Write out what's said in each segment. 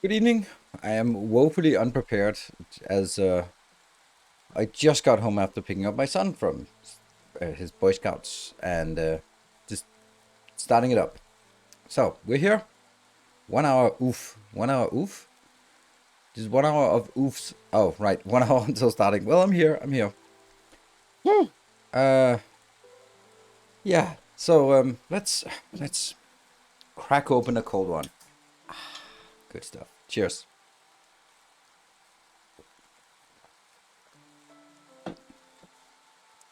Good evening. I am woefully unprepared as I just got home after picking up my son from his Boy Scouts and just starting it up. So we're here. 1 hour oof. 1 hour oof. Just 1 hour of oofs. Oh, right. 1 hour until starting. Well, I'm here. I'm here. Hmm. Uh, yeah. So let's crack open a cold one. Good stuff. Cheers.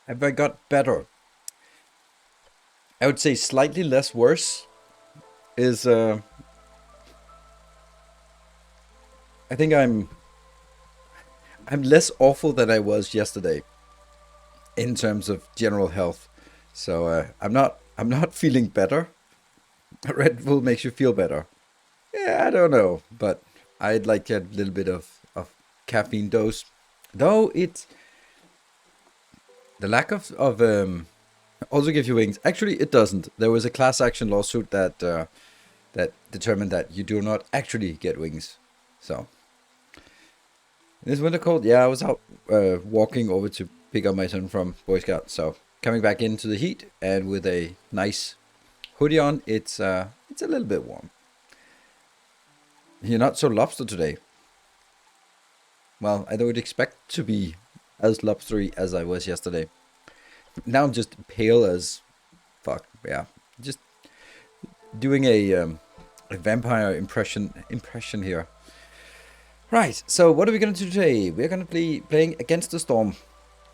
Have I got better? I would say slightly less worse is I think I'm less awful than I was yesterday in terms of general health. So I'm not feeling better. Red Bull makes you feel better. Yeah, I don't know, but I'd like a little bit of caffeine dose. Though it's the lack of also gives you wings. Actually, it doesn't. There was a class action lawsuit that determined that you do not actually get wings. So this winter cold, yeah, I was out walking over to pick up my son from Boy Scout. So coming back into the heat and with a nice hoodie on, it's a little bit warm. You're not so lobster today. Well, I would expect to be as lobstery as I was yesterday. Now I'm just pale as fuck. Yeah, just doing a vampire impression here. Right. So what are we gonna do today? We're gonna be playing Against the Storm.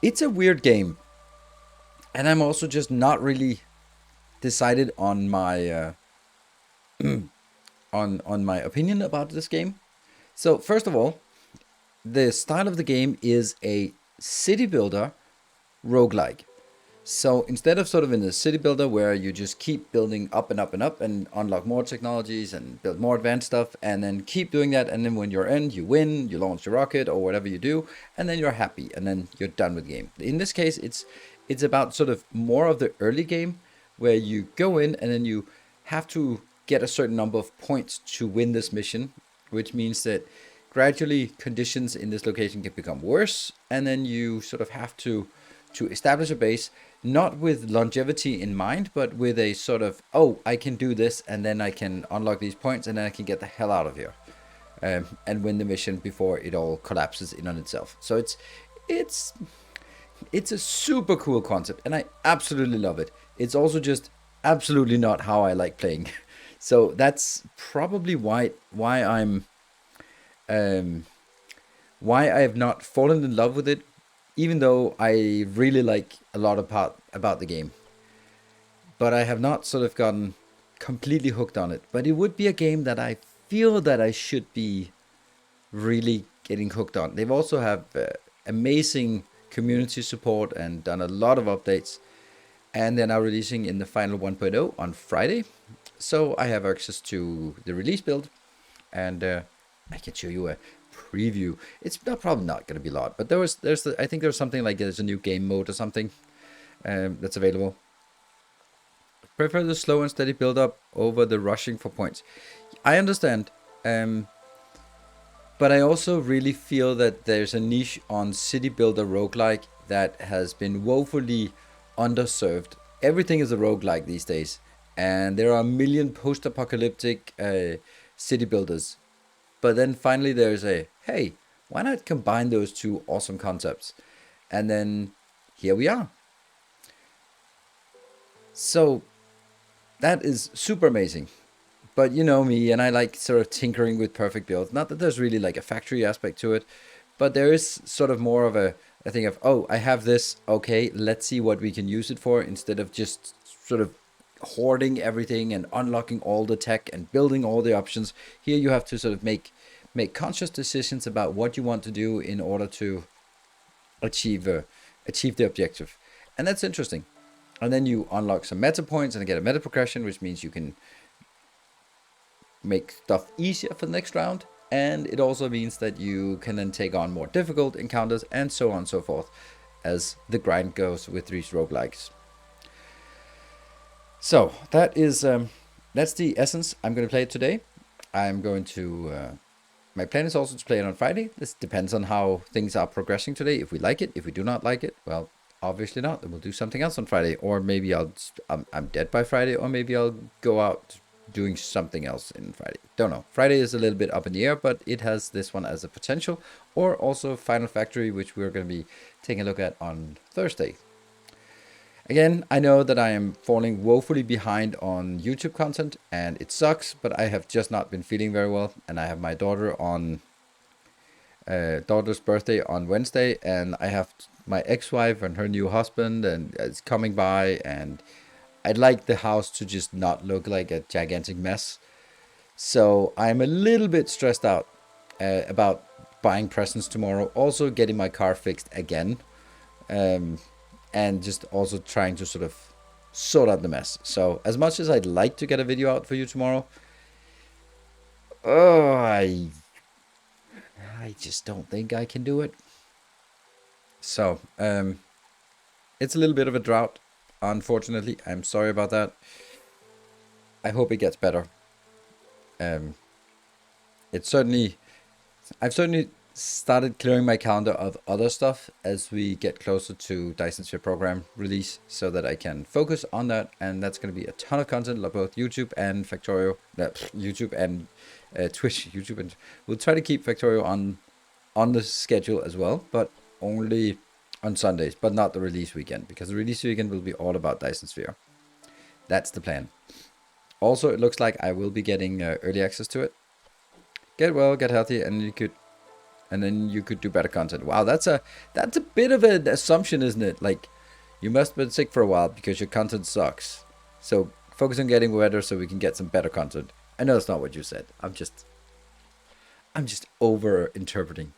It's a weird game, and I'm also just not really decided on my on my opinion about this game. So first of all, the style of the game is a city builder roguelike. So instead of sort of in the city builder where you just keep building up and up and up and unlock more technologies and build more advanced stuff and then keep doing that, and then when you're in, you win, you launch your rocket or whatever you do, and then you're happy and then you're done with the game. In this case, it's about sort of more of the early game where you go in and then you have to get a certain number of points to win this mission, which means that gradually conditions in this location can become worse, and then you sort of have to establish a base, not with longevity in mind, but with a sort of, oh, I can do this, and then I can unlock these points, and then I can get the hell out of here, and win the mission before it all collapses in on itself. So it's it's a super cool concept, and I absolutely love it. It's also just absolutely not how I like playing. So that's probably um, why I have not fallen in love with it, even though I really like a lot about the game. But I have not sort of gotten completely hooked on it. But it would be a game that I feel that I should be really getting hooked on. They've also have amazing community support and done a lot of updates, and they're now releasing in the final 1.0 on Friday. So I have access to the release build, and I can show you a preview. It's not probably not going to be a lot, but I think there's something like there's a new game mode or something that's available. Prefer the slow and steady build up over the rushing for points. I understand, um, but I also really feel that there's a niche on city builder roguelike that has been woefully underserved. Everything is a roguelike these days, and there are a million post apocalyptic city builders. But then finally there's a, hey, why not combine those two awesome concepts? And then here we are. So that is super amazing. But you know me, and I like sort of tinkering with perfect builds. Not that there's really like a factory aspect to it, but there is sort of more of a thing of, oh, I have this, okay, let's see what we can use it for, instead of just sort of hoarding everything and unlocking all the tech and building all the options. Here you have to sort of make conscious decisions about what you want to do in order to achieve achieve the objective, and that's interesting. And then you unlock some meta points and get a meta progression, which means you can make stuff easier for the next round. And it also means that you can then take on more difficult encounters and so on and so forth as the grind goes with these roguelikes. So that's the essence. I'm going to play it today. I'm going to My plan is also to play it on Friday. This depends on how things are progressing today. If we like it, if we do not like it, well, obviously not. Then we'll do something else on Friday, or maybe I'm dead by Friday, or maybe I'll go out doing something else in Friday. Don't know. Friday is a little bit up in the air, but it has this one as a potential, or also Final Factory, which we're going to be taking a look at on Thursday. Again, I know that I am falling woefully behind on YouTube content, and it sucks, but I have just not been feeling very well, and I have my daughter on daughter's birthday on Wednesday, and I have my ex-wife and her new husband, and it's coming by, and I'd like the house to just not look like a gigantic mess. So I'm a little bit stressed out about buying presents tomorrow, also getting my car fixed again. And just also trying to sort of sort out the mess. So as much as I'd like to get a video out for you tomorrow, I just don't think I can do it. So it's a little bit of a drought, unfortunately. I'm sorry about that. I hope it gets better. I've certainly started clearing my calendar of other stuff as we get closer to Dyson Sphere program release, so that I can focus on that, and that's going to be a ton of content, like both YouTube and Factorio, YouTube and Twitch. YouTube, and we'll try to keep Factorio on the schedule as well, but only on Sundays, but not the release weekend, because the release weekend will be all about Dyson Sphere. That's the plan. Also, it looks like I will be getting early access to it. Get well, get healthy, and then you could do better content. Wow, that's a bit of an assumption, isn't it? Like, you must have been sick for a while because your content sucks. So focus on getting better so we can get some better content. I know that's not what you said. I'm just over interpreting.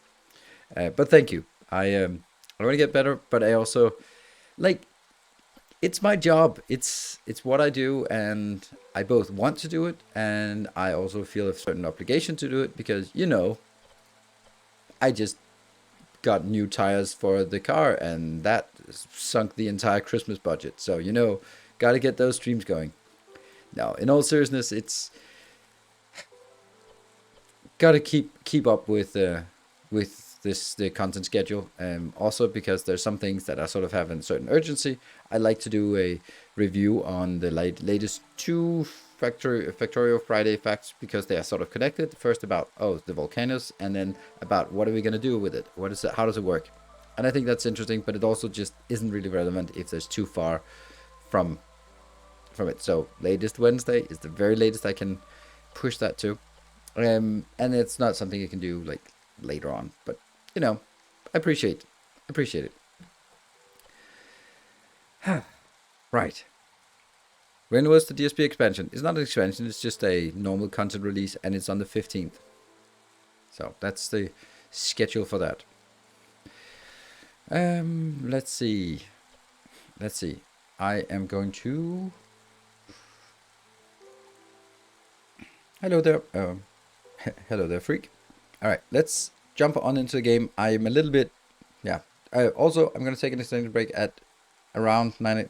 But thank you. I want to get better, but I also like, it's my job. It's what I do, and I both want to do it, and I also feel a certain obligation to do it, because I just got new tires for the car, and that sunk the entire Christmas budget. So, got to get those streams going. Now, in all seriousness, it's got to keep up with the content schedule. Also, because there's some things that I sort of have in certain urgency. I like to do a review on the latest two Factorio Friday facts, because they are sort of connected. First about the volcanoes, and then about what are we gonna do with it? What is it? How does it work? And I think that's interesting, but it also just isn't really relevant if there's too far from it. So latest Wednesday is the very latest I can push that to, and it's not something you can do like later on. But I appreciate it. Right. When was the DSP expansion? It's not an expansion, it's just a normal content release, and it's on the 15th. So that's the schedule for that. Let's see. I am going to... Hello there. Hello there, freak. Alright, let's jump on into the game. I'm a little bit... Yeah. Also, I'm going to take an extended break at around 9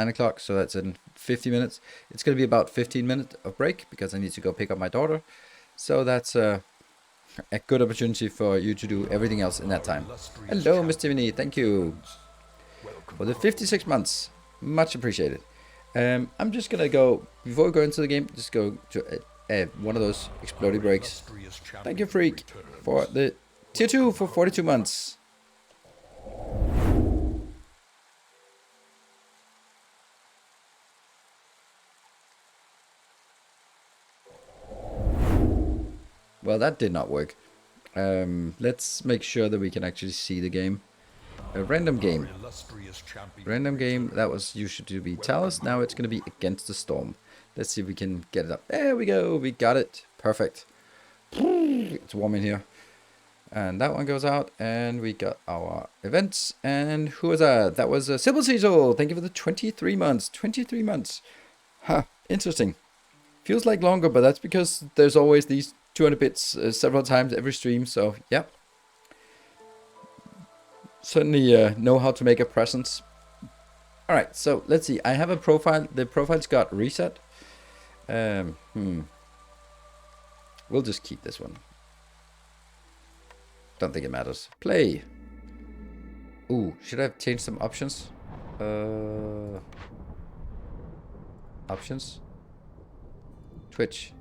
o'clock, so that's in 50 minutes. It's going to be about 15 minutes of break, because I need to go pick up my daughter. So that's a good opportunity for you to do everything else in that time. Hello, Mr. Vinny. Thank you for the 56 months. Much appreciated. I'm just going to go, before we go into the game, just go to one of those exploding breaks. Thank you, Freak, for the tier 2 for 42 months. Well, that did not work. Let's make sure that we can actually see the game. A random game. Random game. That was used to be Talus. Now it's going to be Against the Storm. Let's see if we can get it up. There we go. We got it. Perfect. It's warm in here. And that one goes out. And we got our events. And who was that? That was Sybil Cecil. Thank you for the 23 months. 23 months. Huh. Interesting. Feels like longer, but that's because there's always these 200 bits several times every stream. So, yeah. Certainly know how to make a presence. Alright, so let's see. I have a profile. The profile's got reset. We'll just keep this one. Don't think it matters. Play. Ooh, should I have changed some options? Options. Twitch.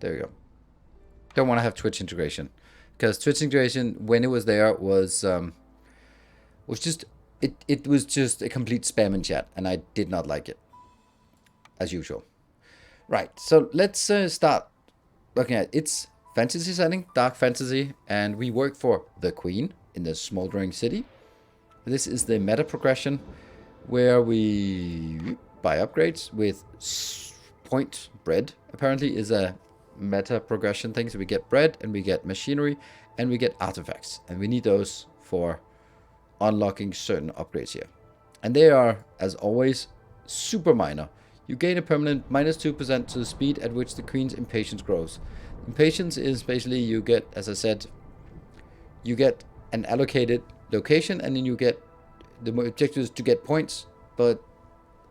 There we go. Don't want to have Twitch integration, because Twitch integration, when it was there, was just it was just a complete spam in chat, and I did not like it, as usual. Right, so let's start looking at its fantasy setting, dark fantasy, and we work for the Queen in the smoldering city. This is the meta progression, where we buy upgrades with point bread. Apparently, is a meta progression thing. So we get bread, and we get machinery, and we get artifacts, and we need those for unlocking certain upgrades here. And they are, as always, super minor. You gain a permanent -2% to the speed at which the Queen's impatience grows. Impatience is basically, you get, as I said, you get an allocated location, and then you get, the objective is to get points, but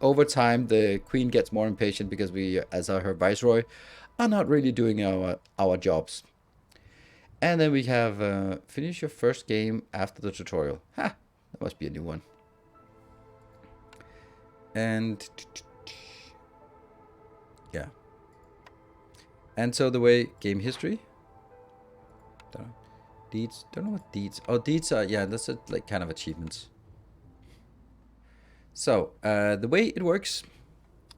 over time the Queen gets more impatient because we, as her viceroy, are not really doing our jobs. And then we have finish your first game after the tutorial. Ha! That must be a new one. And yeah. And so the way game history. Deeds. Don't know what deeds. Oh, deeds are, yeah, that's like kind of achievements. So the way it works.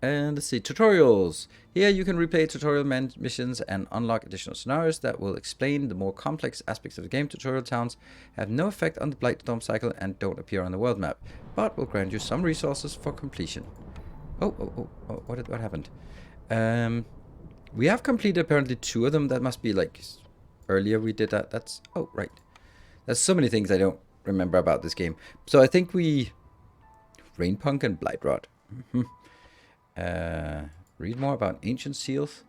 And let's see, tutorials. Here you can replay tutorial missions and unlock additional scenarios that will explain the more complex aspects of the game. Tutorial towns have no effect on the Blightstorm cycle and don't appear on the world map, but will grant you some resources for completion. Oh, what happened? We have completed apparently 2 of them. That must be like earlier we did that. That's, oh, right. There's so many things I don't remember about this game. So I think we, Rainpunk and Blightrod. Read more about ancient seals.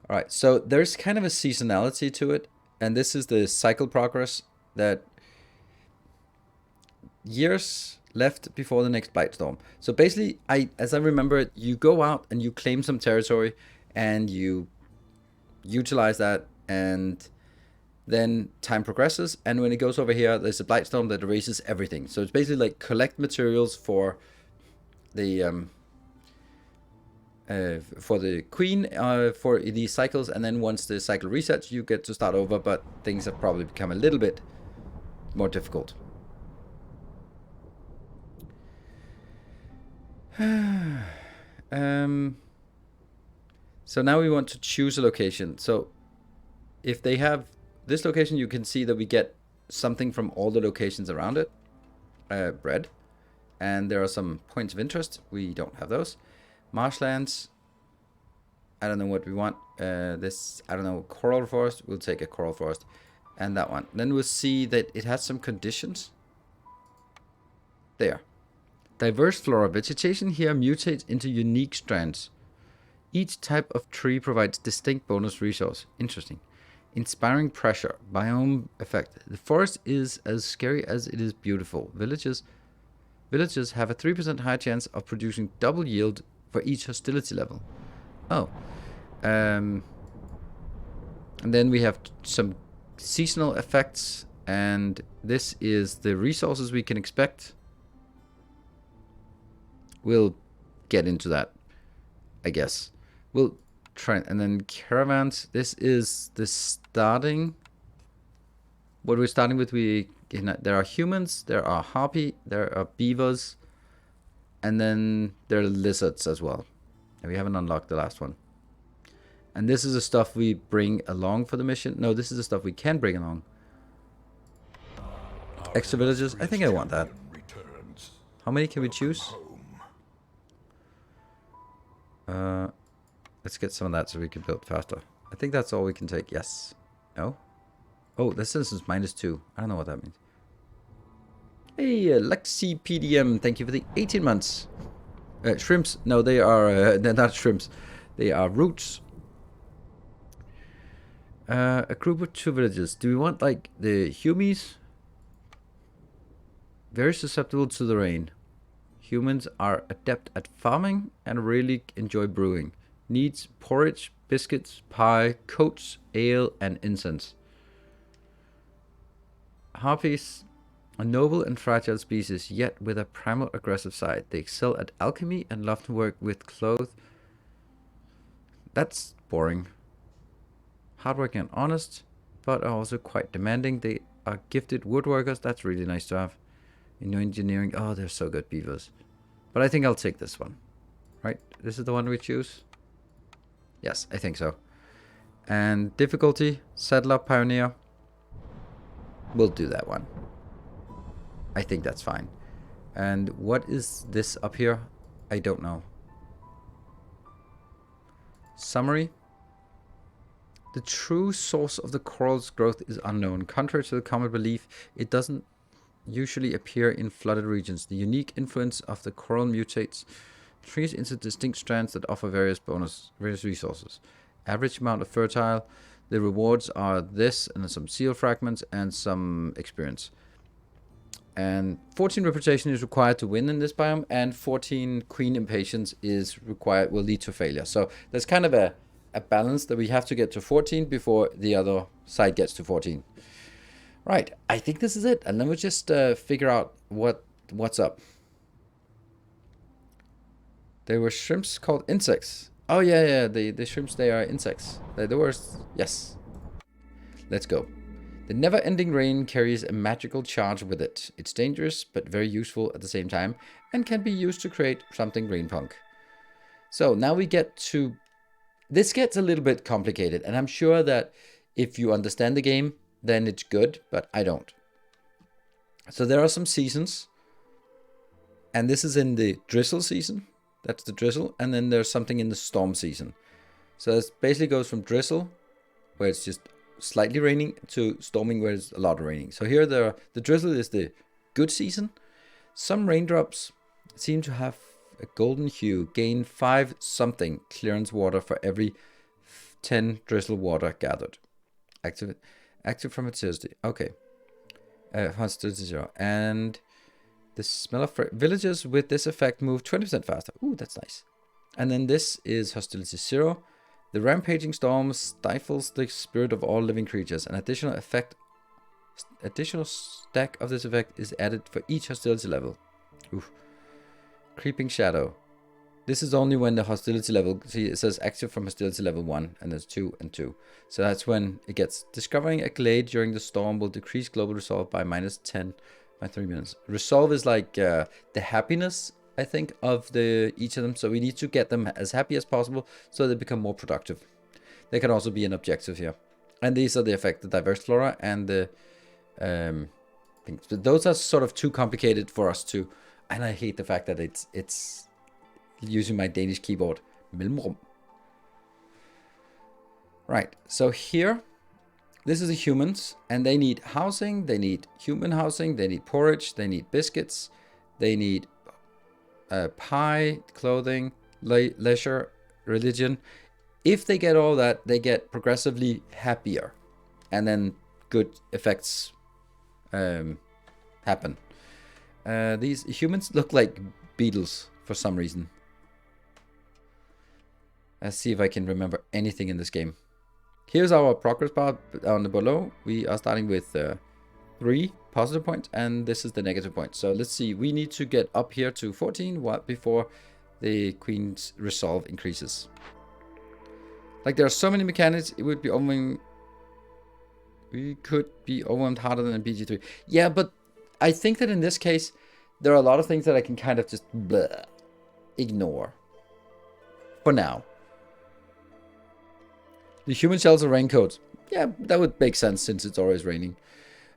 Alright, so there's kind of a seasonality to it, and this is the cycle progress, that years left before the next Blightstorm. So basically, as I remember it, you go out and you claim some territory, and you utilize that, and then time progresses, and when it goes over here, there's a Blightstorm that erases everything. So it's basically like collect materials for the Queen for these cycles, and then once the cycle resets, you get to start over, but things have probably become a little bit more difficult. So now we want to choose a location. So if they have this location, you can see that we get something from all the locations around it. Bread. And there are some points of interest. We don't have those. Marshlands. I don't know what we want. This, I don't know, coral forest. We'll take a coral forest. And that one. Then we'll see that it has some conditions. There. Diverse flora. Vegetation here mutates into unique strands. Each type of tree provides distinct bonus resource. Interesting. Inspiring pressure. Biome effect. The forest is as scary as it is beautiful. Villages have a 3% higher chance of producing double yield for each hostility level. Oh. And then we have some seasonal effects, and this is the resources we can expect. We'll get into that, I guess. We'll try, and then caravans. This is the starting. What we're starting with, there are humans, there are harpy, there are beavers, and then there are lizards as well. And we haven't unlocked the last one. And this is the stuff we bring along for the mission. No, this is the stuff we can bring along. Extra villages. I think I want that. How many can we choose? Let's get some of that so we can build faster. I think that's all we can take. Yes. No? Oh, this is -2. I don't know what that means. Hey, Lexi PDM, thank you for the 18 months. Shrimps. No, they are, they're not shrimps. They are roots. A group of 2 villages. Do we want, like, the Humies? Very susceptible to the rain. Humans are adept at farming and really enjoy brewing. Needs porridge, biscuits, pie, coats, ale, and incense. Harpies, a noble and fragile species, yet with a primal aggressive side. They excel at alchemy and love to work with cloth. That's boring. Hardworking and honest, but are also quite demanding. They are gifted woodworkers. That's really nice to have. In engineering, oh, they're so good, beavers. But I think I'll take this one. Right? This is the one we choose? Yes, I think so. And difficulty, settler, pioneer. We'll do that one. I think that's fine. And what is this up here? I don't know. Summary. The true source of the coral's growth is unknown. Contrary to the common belief, it doesn't usually appear in flooded regions. The unique influence of the coral mutates trees into distinct strands that offer various resources. Average amount of fertile. The rewards are this and some seal fragments and some experience. And 14 reputation is required to win in this biome, and 14 queen impatience is required, will lead to failure. So there's kind of a balance that we have to get to 14 before the other side gets to 14. Right, I think this is it. And then we'll just figure out what's up. There were shrimps called insects. Oh, yeah, the shrimps, they are insects. The worst, yes. Let's go. The never-ending rain carries a magical charge with it. It's dangerous, but very useful at the same time, and can be used to create something rainpunk. So now we get to... This gets a little bit complicated, and I'm sure that if you understand the game, then it's good, but I don't. So there are some seasons, and this is in the drizzle season. That's the drizzle, and then there's something in the storm season. So it basically goes from drizzle, where it's just slightly raining, to storming, where it's a lot of raining. So here the drizzle is the good season. Some raindrops seem to have a golden hue. Gain 5 something clearance water for every 10 drizzle water gathered. Active from hostility. Okay. Hostility 0. And the smell of villagers with this effect move 20% faster. Ooh, that's nice. And then this is hostility 0. The rampaging storm stifles the spirit of all living creatures. An additional stack of this effect is added for each hostility level. Oof. Creeping shadow. This is only when the hostility level, see, it says active from hostility level 1, and there's 2 and 2. So that's when it gets. Discovering a glade during the storm will decrease global resolve by -10 by 3 minutes. Resolve is like the happiness, I think, of each of them. So we need to get them as happy as possible so they become more productive. They can also be an objective here. And these are the effect, the diverse flora and the things. But those are sort of too complicated for us to... And I hate the fact that it's using my Danish keyboard. Mellemrum. Right, so here, this is the humans, and they need housing, they need human housing, they need porridge, they need biscuits, they need pie, clothing, leisure, religion. If they get all that, they get progressively happier, and then good effects happen. These humans look like beetles for some reason. Let's see if I can remember anything in this game. Here's our progress bar on the below. We are starting with 3 positive points, and this is the negative point. So let's see. We need to get up here to 14 before the queen's resolve increases. Like, there are so many mechanics, it would be overwhelming. We could be overwhelmed harder than in BG3. Yeah, but I think that in this case, there are a lot of things that I can kind of just ignore. For now. The human shelter raincoats. Yeah, that would make sense since it's always raining.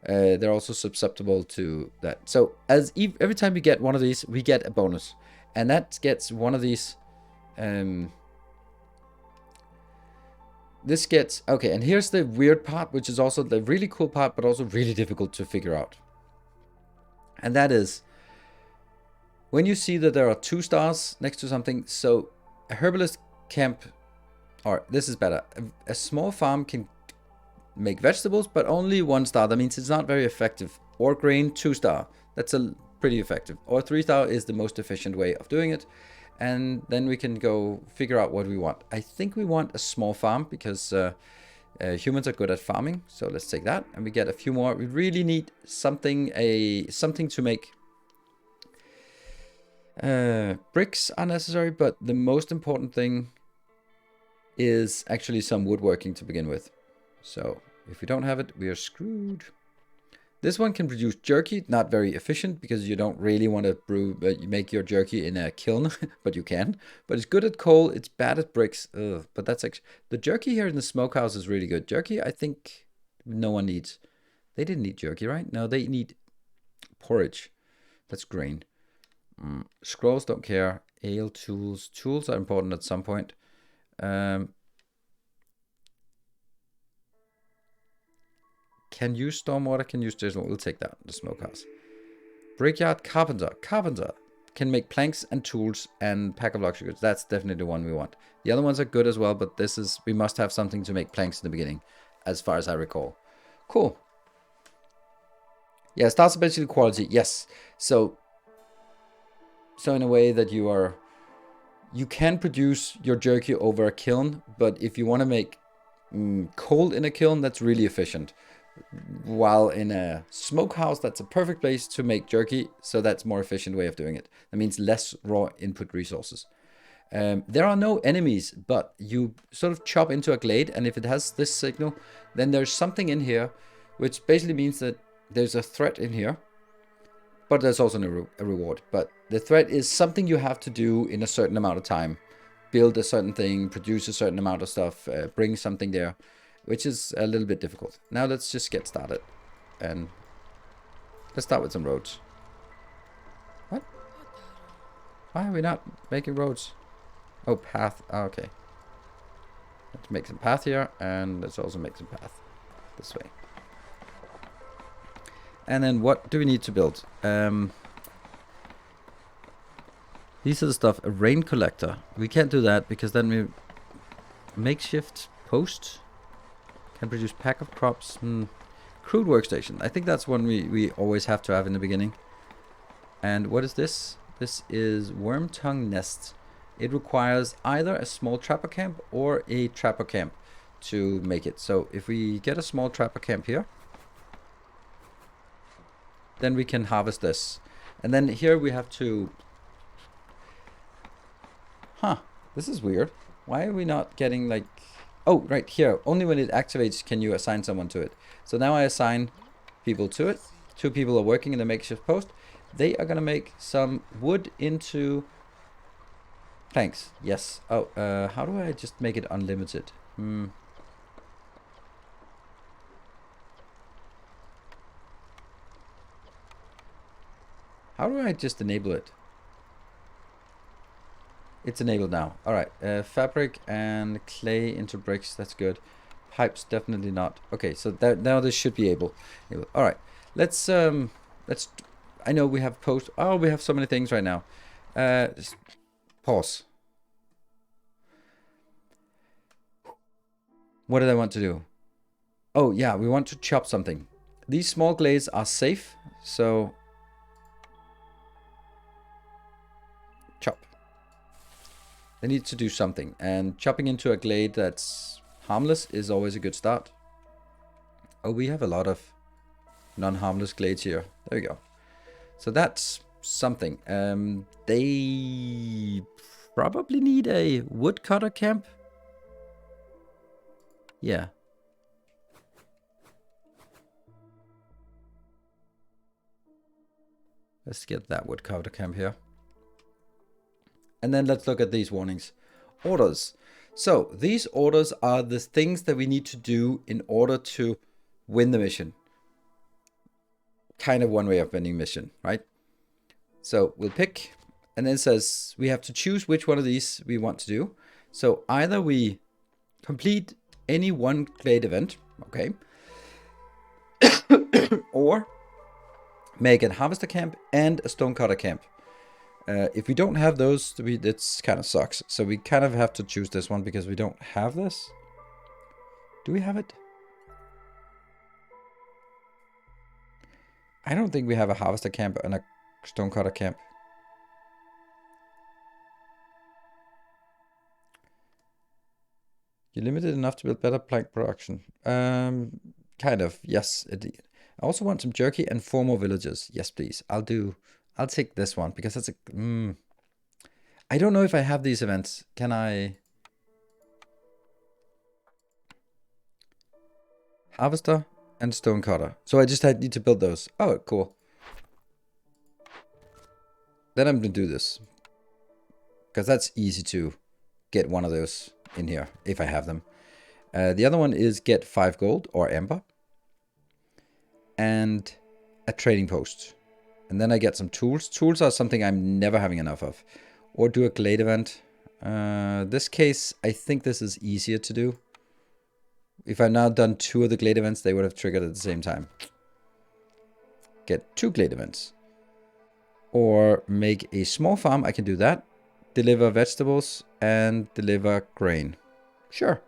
They're also susceptible to that. So every time we get one of these, we get a bonus. And that gets one of these... this gets... Okay, and here's the weird part, which is also the really cool part, but also really difficult to figure out. And that is... When you see that there are 2 stars next to something, so a herbalist camp... Or this is better. A small farm can make vegetables, but only 1 star. That means it's not very effective. Or grain, 2 star. That's a pretty effective. Or 3-star is the most efficient way of doing it. And then we can go figure out what we want. I think we want a small farm because humans are good at farming. So let's take that and we get a few more. We really need something to make. Bricks are necessary, but the most important thing is actually some woodworking to begin with. So if we don't have it, we are screwed. This one can produce jerky, not very efficient because you don't really want to make your jerky in a kiln, but you can. But it's good at coal, it's bad at bricks. Ugh, but that's actually, the jerky here in the smokehouse is really good. Jerky, I think no one needs. They didn't need jerky, right? No, they need porridge. That's grain. Scrolls don't care. Ale, tools. Tools are important at some point. Can use stormwater, can use diesel. We'll take that. The smokehouse. Brickyard, carpenter. Carpenter can make planks and tools and pack of luxury goods. That's definitely the one we want. The other ones are good as well, but this is, we must have something to make planks in the beginning, as far as I recall. Cool. Yeah, starts basically quality. Yes. So in a way that you can produce your jerky over a kiln, but if you want to make coal in a kiln, that's really efficient. While in a smokehouse, that's a perfect place to make jerky, so that's more efficient way of doing it. That means less raw input resources. There are no enemies, but you sort of chop into a glade, and if it has this signal, then there's something in here, which basically means that there's a threat in here, but there's also a reward. But the threat is something you have to do in a certain amount of time. Build a certain thing, produce a certain amount of stuff, bring something there, which is a little bit difficult. Now let's just get started. And let's start with some roads. What? Why are we not making roads? Oh, path. Oh, okay. Let's make some path here, and let's also make some path this way. And then what do we need to build? These are the stuff. A rain collector. We can't do that because then we makeshift post can produce pack of crops. Crude workstation. I think that's one we always have to have in the beginning. And what is this? This is worm tongue nest. It requires either a small trapper camp or a trapper camp to make it. So if we get a small trapper camp here, then we can harvest this. And then here we have to... this is weird. Why are we not getting like... Oh, right here. Only when it activates can you assign someone to it. So now I assign people to it. 2 people are working in the makeshift post. They are going to make some wood into planks. Yes. Oh, how do I just make it unlimited? How do I just enable it? It's enabled now. All right. Fabric and clay into bricks. That's good. Pipes definitely not. Okay, so now this should be able. All right. Let's. I know we have post. Oh, we have so many things right now. Just pause. What did I want to do? Oh yeah, we want to chop something. These small glades are safe, so. Chop. They need to do something, and chopping into a glade that's harmless is always a good start. Oh, we have a lot of non-harmless glades here. There we go. So that's something. They probably need a woodcutter camp. Yeah. Let's get that woodcutter camp here. And then let's look at these warnings. Orders. So these orders are the things that we need to do in order to win the mission. Kind of one way of winning mission, right? So we'll pick, and then it says we have to choose which one of these we want to do. So either we complete any one glade event, okay, or make a harvester camp and a stonecutter camp. If we don't have those, that's kind of sucks. So we kind of have to choose this one because we don't have this. Do we have it? I don't think we have a harvester camp and a Stonecutter camp. You're limited enough to build better plank production. Kind of, yes. I also want some jerky and 4 more villagers. Yes, please. I'll take this one because that's a... I don't know if I have these events. Can I... Harvester and stonecutter. So I just need to build those. Oh, cool. Then I'm going to do this. Because that's easy to get one of those in here, if I have them. The other one is get 5 gold, or amber. And a trading post. And then I get some tools. Tools are something I'm never having enough of. Or do a glade event. This case, I think this is easier to do. If I've now done 2 of the glade events, they would have triggered at the same time. Get 2 glade events. Or make a small farm, I can do that. Deliver vegetables and deliver grain. Sure.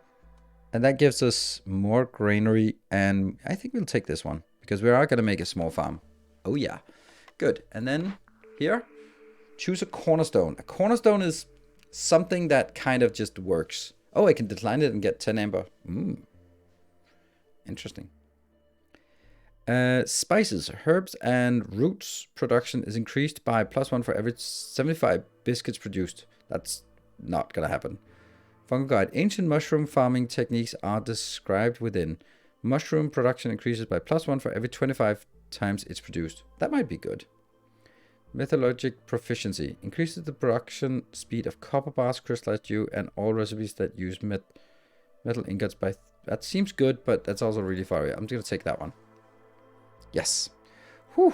And that gives us more granary, and I think we'll take this one. Because we are going to make a small farm. Oh yeah. Good. And then here, choose a cornerstone. A cornerstone is something that kind of just works. Oh, I can decline it and get 10 amber. Interesting. Spices, herbs, and roots production is increased by +1 for every 75 biscuits produced. That's not gonna happen. Fungal guide. Ancient mushroom farming techniques are described within. Mushroom production increases by +1 for every 25 times it's produced. That might be good. Metallurgic proficiency. Increases the production speed of copper bars, crystallized dew, and all recipes that use metal ingots by... That seems good, but that's also really far away. I'm going to take that one. Yes. Whew.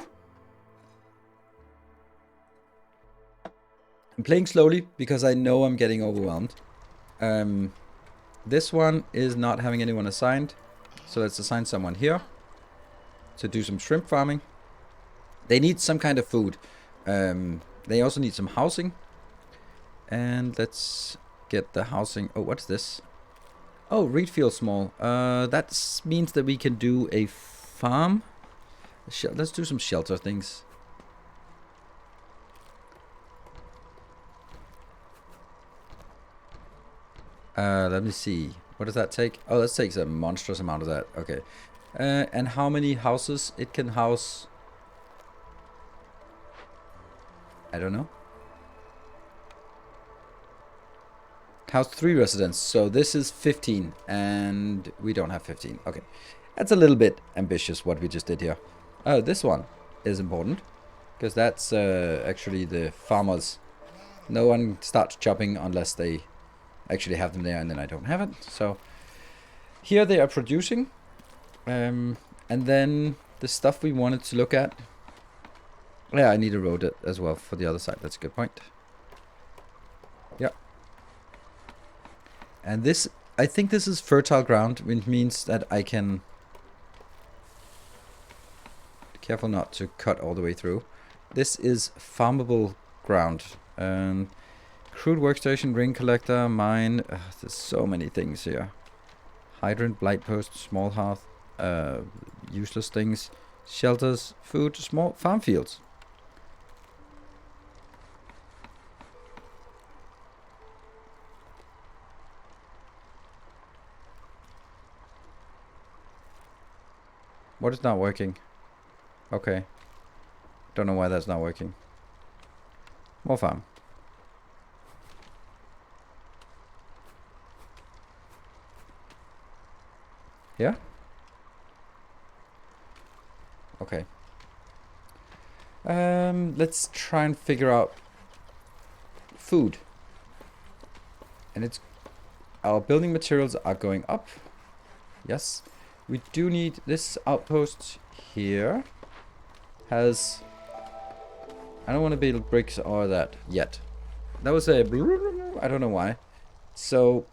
I'm playing slowly because I know I'm getting overwhelmed. This one is not having anyone assigned. So let's assign someone here to do some shrimp farming. They need some kind of food. They also need some housing. And let's get the housing. Oh, what's this? Oh, reed field small. That means that we can do a farm. Let's do some shelter things. Let me see. What does that take? Oh, that takes a monstrous amount of that. Okay. And how many houses it can house? I don't know. House 3 residents. So this is 15. And we don't have 15. Okay. That's a little bit ambitious what we just did here. Oh, this one is important. Because that's actually the farmers. No one starts chopping unless they actually have them there, and then I don't have it. So here they are producing. And then the stuff we wanted to look at. Yeah, I need a road as well for the other side. That's a good point. Yeah. And this, I think this is fertile ground, which means that I can... Careful not to cut all the way through. This is farmable ground. Crude workstation, ring collector, mine. There's so many things here. Hydrant, blight post, small hearth, useless things, shelters, food, small farm fields. What is not working? Okay. Don't know why that's not working. More farm. Yeah? Okay. Let's try and figure out food. And it's... Our building materials are going up. Yes. We do need this outpost here. Has... I don't want to build bricks or that yet. That was a... I don't know why. So...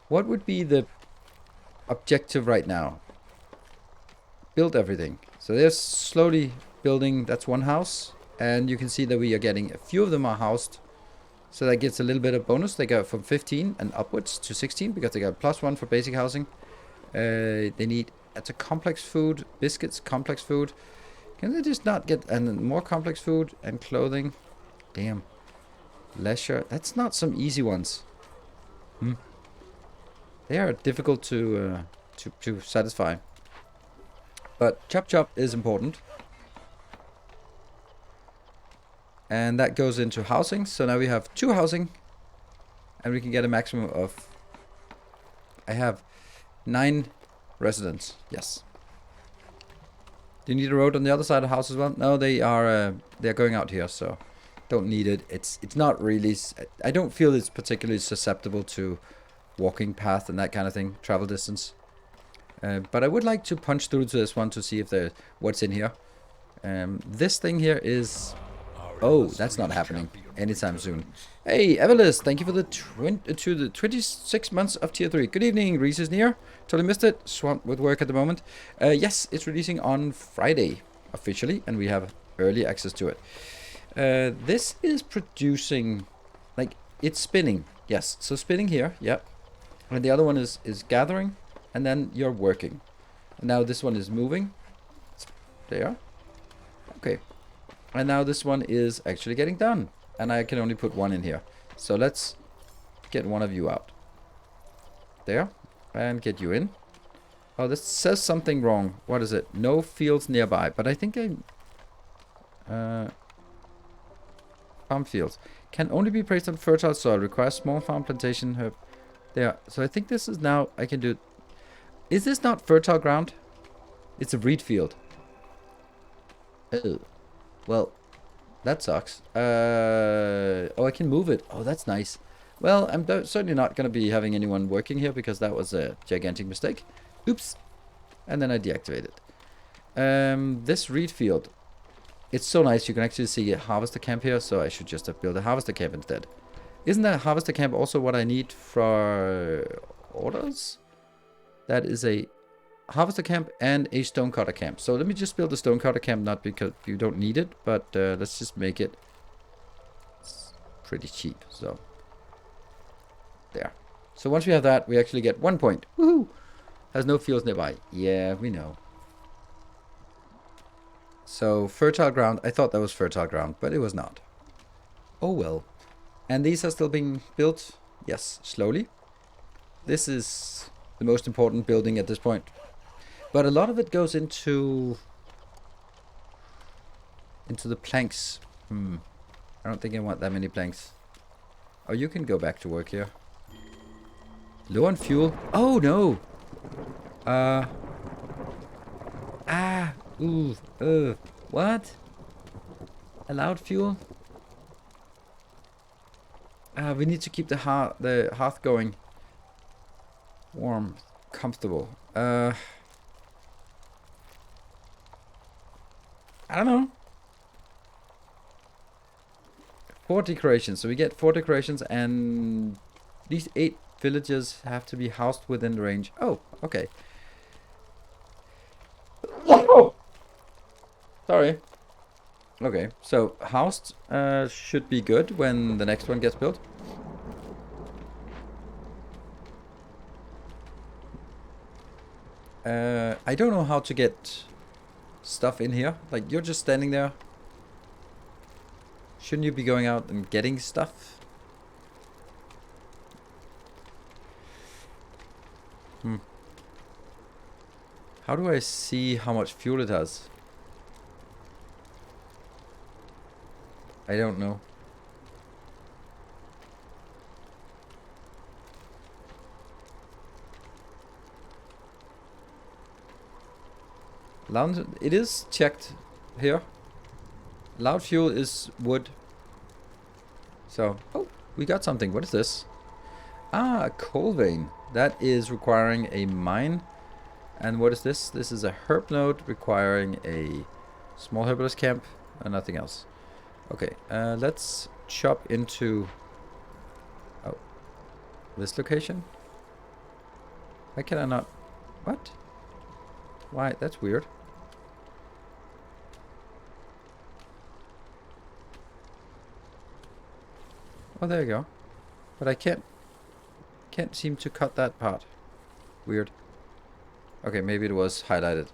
What would be the objective right now? Build everything. So they're slowly building. That's one house. And you can see that we are getting... A few of them are housed. So that gets a little bit of bonus. They go from 15 and upwards to 16 because they got +1 for basic housing. They need... That's a complex food. Biscuits, complex food. Can they just not get... And then more complex food and clothing. Damn. Leisure. That's not some easy ones. They are difficult to satisfy. But chop chop is important. And that goes into housing. So now we have 2 housing. And we can get a maximum of... I have 9 residents. Yes. Do you need a road on the other side of the house as well? No, they're going out here, so don't need it. It's not really... I don't feel it's particularly susceptible to walking path and that kind of thing, travel distance. But I would like to punch through to this one to see if what's in here. This thing here is... Oh, that's not happening anytime soon. Hey, Everlist, thank you for the 26 months of tier 3. Good evening, Reese is near. Totally missed it. Swamped with work at the moment. Yes, it's releasing on Friday officially, and we have early access to it. This is producing, like, it's spinning. Yes, so spinning here, yep. And the other one is gathering, and then you're working. And now this one is moving. There. Okay. And now this one is actually getting done. And I can only put 1 in here. So let's get one of you out. There. And get you in. Oh, this says something wrong. What is it? No fields nearby. But I think farm fields. Can only be placed on fertile soil. Requires small farm plantation herb. There. So I think this is now... I can do... Is this not fertile ground? It's a reed field. Oh. Well, that sucks. Oh, I can move it. Oh, that's nice. Well, I'm certainly not going to be having anyone working here because that was a gigantic mistake. Oops. And then I deactivate it. This reed field. It's so nice. You can actually see a harvester camp here, so I should just have built a harvester camp instead. Isn't that harvester camp also what I need for orders? That is a... harvester camp and a stonecutter camp. So let me just build a stonecutter camp, not because you don't need it, but let's just make it pretty cheap. So there. So once we have that, we actually get 1 point. Woohoo! Has no fields nearby. Yeah, we know. So fertile ground. I thought that was fertile ground, but it was not. Oh well. And these are still being built. Yes, slowly. This is the most important building at this point. But a lot of it goes into the planks. I don't think I want that many planks. Oh, you can go back to work here. Low on fuel. Oh no. What? Allowed fuel? We need to keep the hearth going. Warm, comfortable. I don't know. 4 decorations. So we get 4 decorations, and these 8 villages have to be housed within the range. Oh, okay. Oh, sorry. Okay, so housed should be good when the next one gets built. I don't know how to get stuff in here. Like, you're just standing there. Shouldn't you be going out and getting stuff? How do I see how much fuel it has? I don't know. It is checked here. Loud fuel is wood. So, oh, we got something. What is this? Ah, a coal vein. That is requiring a mine. And what is this? This is a herb node requiring a small herbalist camp and nothing else. Okay, let's chop into this location. Why can I not? What? Why? That's weird. Oh, there you go. But I can't seem to cut that part. Weird. Okay, maybe it was highlighted.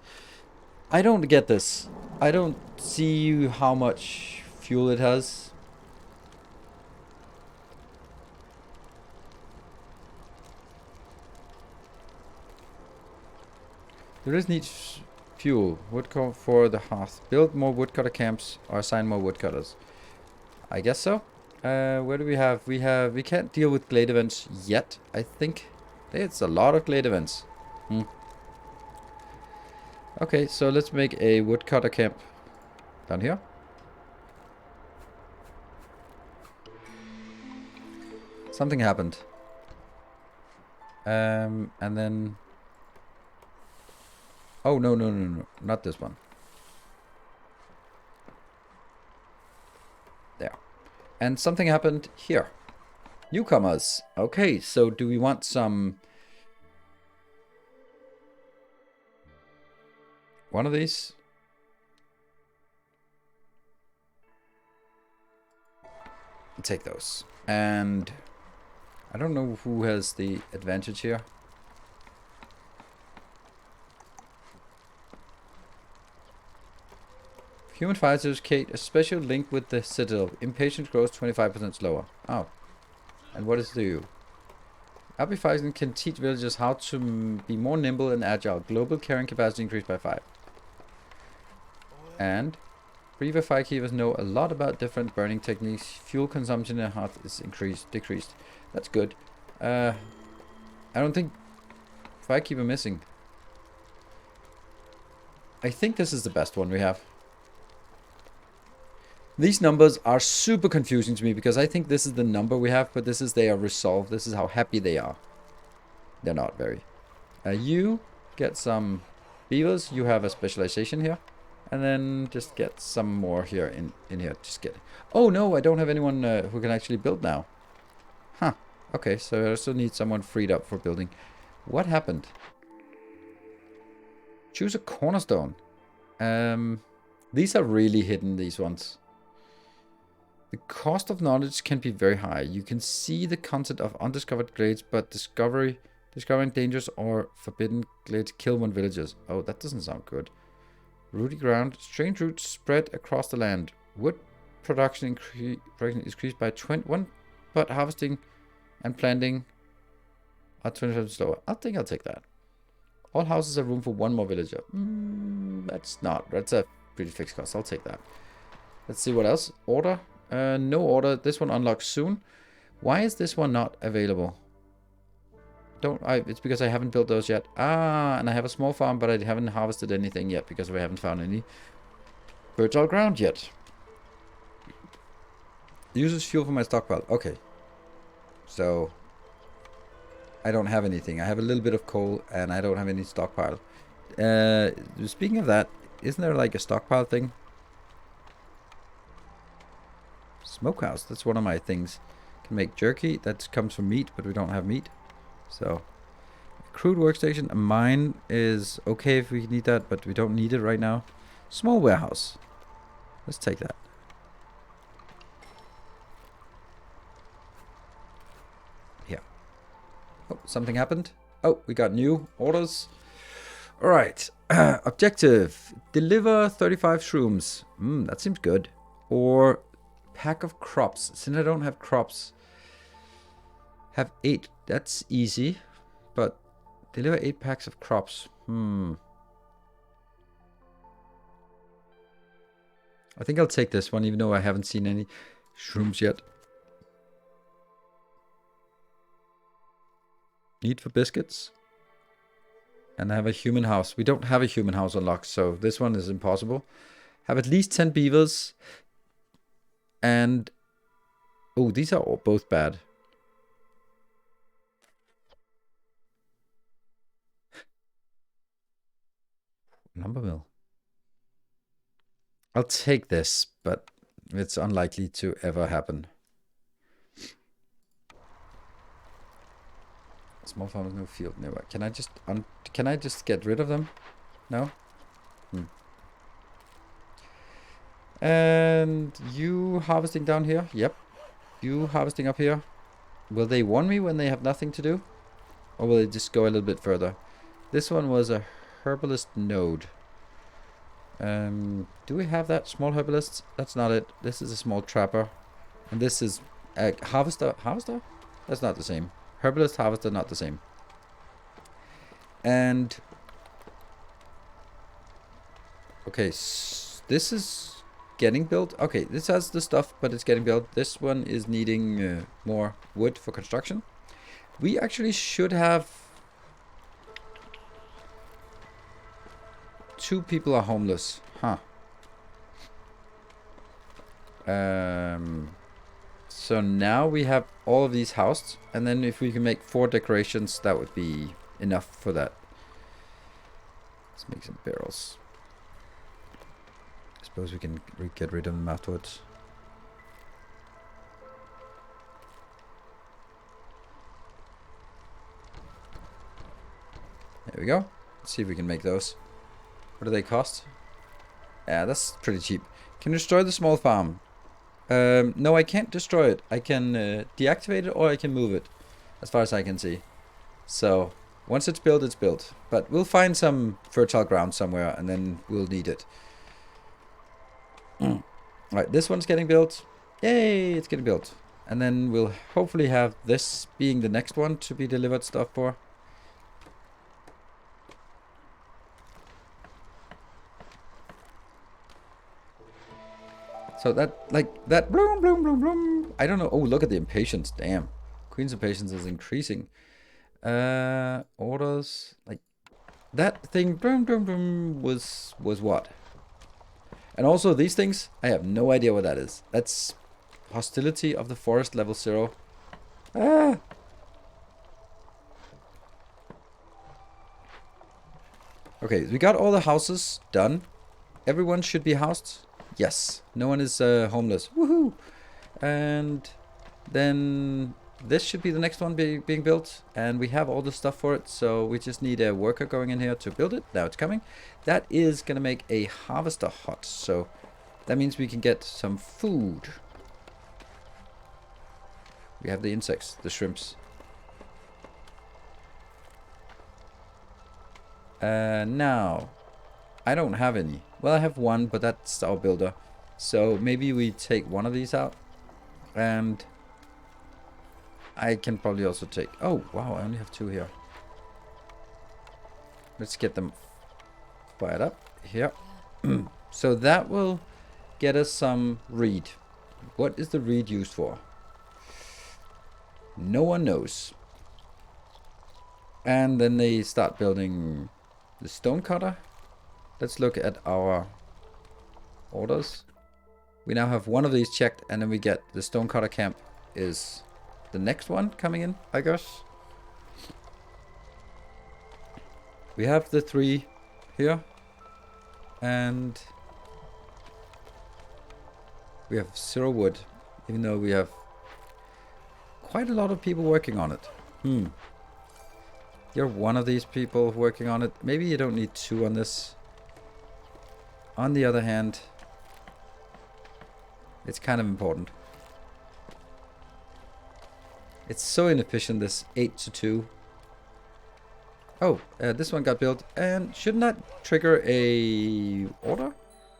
I don't get this. I don't see how much fuel it has. There is needs fuel. Woodcut for the hearth. Build more woodcutter camps or assign more woodcutters. I guess so. Where do we have? We can't deal with glade events yet, I think. It's a lot of glade events. Okay, so let's make a woodcutter camp down here. Something happened. And then... Oh, no, not this one. There. And something happened here. Newcomers. Okay, so do we want some... One of these? I'll take those. And... I don't know who has the advantage here. Human fighters, Kate, a special link with the citadel. Impatience grows 25% slower. Oh. And what does it do? Happy Fighting can teach villagers how to be more nimble and agile. Global carrying capacity increased by 5. And Reaver Firekeepers know a lot about different burning techniques. Fuel consumption in hearth is decreased. That's good. I don't think Firekeeper missing. I think this is the best one we have. These numbers are super confusing to me because I think this is the number we have, but this is they are resolved. This is how happy they are. They're not very. You get some beavers. You have a specialization here. And then just get some more here in here. Just get... Oh no, I don't have anyone who can actually build now. Huh. Okay, so I still need someone freed up for building. What happened? Choose a cornerstone. These are really hidden, these ones. The cost of knowledge can be very high. You can see the content of undiscovered glades, but discovering dangerous or forbidden glades kill one villagers. Oh, that doesn't sound good. Rooty ground. Strange roots spread across the land. Wood production increased by 21, but harvesting and planting are 25% slower. I think I'll take that. All houses have room for one more villager. That's a pretty fixed cost. I'll take that. Let's see what else. Order. No order. This one unlocks soon. Why is this one not available? It's because I haven't built those yet. And I have a small farm, but I haven't harvested anything yet because we haven't found any fertile ground yet. Uses fuel for my stockpile. Okay. So I don't have anything. I have a little bit of coal and I don't have any stockpile. Speaking of that, isn't there like a stockpile thing? Smokehouse, that's one of my things. Can make jerky, that comes from meat, but we don't have meat. So, crude workstation, a mine is okay if we need that, but we don't need it right now. Small warehouse. Let's take that. Yeah. Oh, something happened. Oh, we got new orders. Alright. Objective. Deliver 35 shrooms. That seems good. Or... pack of crops. Since I don't have crops, have 8. That's easy, but deliver 8 packs of crops. I think I'll take this one, even though I haven't seen any shrooms yet. Need for biscuits. And I have a human house. We don't have a human house unlocked, so this one is impossible. Have at least 10 beavers. And... oh, these are all both bad. Lumber mill. I'll take this, but it's unlikely to ever happen. Small farmers, no field nearby. Can I just get rid of them? No? And you harvesting down here? Yep. You harvesting up here? Will they warn me when they have nothing to do? Or will they just go a little bit further? This one was a herbalist node. Do we have that? Small herbalist? That's not it. This is a small trapper. And this is a harvester. Harvester? That's not the same. Herbalist, harvester, not the same. And... okay, this is getting built. Okay, this has the stuff, but it's getting built. This one is needing more wood for construction. We actually should have... 2 people are homeless. Huh. So now we have all of these housed. And then if we can make 4 decorations, that would be enough for that. Let's make some barrels. I suppose we can get rid of them afterwards. There we go. Let's see if we can make those. What do they cost? Yeah, that's pretty cheap. Can you destroy the small farm? No, I can't destroy it. I can deactivate it or I can move it. As far as I can see. So, once it's built, it's built. But we'll find some fertile ground somewhere and then we'll need it. Right, this one's getting built. Yay, it's getting built. And then we'll hopefully have this being the next one to be delivered stuff for. So that, like, that bloom, bloom, bloom, bloom. I don't know. Oh, look at the impatience. Damn. Queen's impatience is increasing. Orders. Like, that thing, boom, boom, boom, was what? And also these things, I have no idea what that is. That's hostility of the forest level 0. Ah. Okay, we got all the houses done. Everyone should be housed. Yes, no one is homeless. Woohoo! And then this should be the next one being built. And we have all the stuff for it. So we just need a worker going in here to build it. Now it's coming. That is going to make a harvester hut. So that means we can get some food. We have the insects, the shrimps. Now, I don't have any. Well, I have one, but that's our builder. So maybe we take one of these out. And I can probably also take... oh, wow, I only have 2 here. Let's get them fired up here. So that will get us some reed. What is the reed used for? No one knows. And then they start building the stone cutter. Let's look at our orders. We now have one of these checked, and then we get the stonecutter camp is the next one coming in, I guess. We have the 3 here, and we have 0 wood, even though we have quite a lot of people working on it. You're one of these people working on it. Maybe you don't need 2 on this. On the other hand, it's kind of important. It's so inefficient, this 8 to 2. Oh, this one got built. And shouldn't that trigger a order?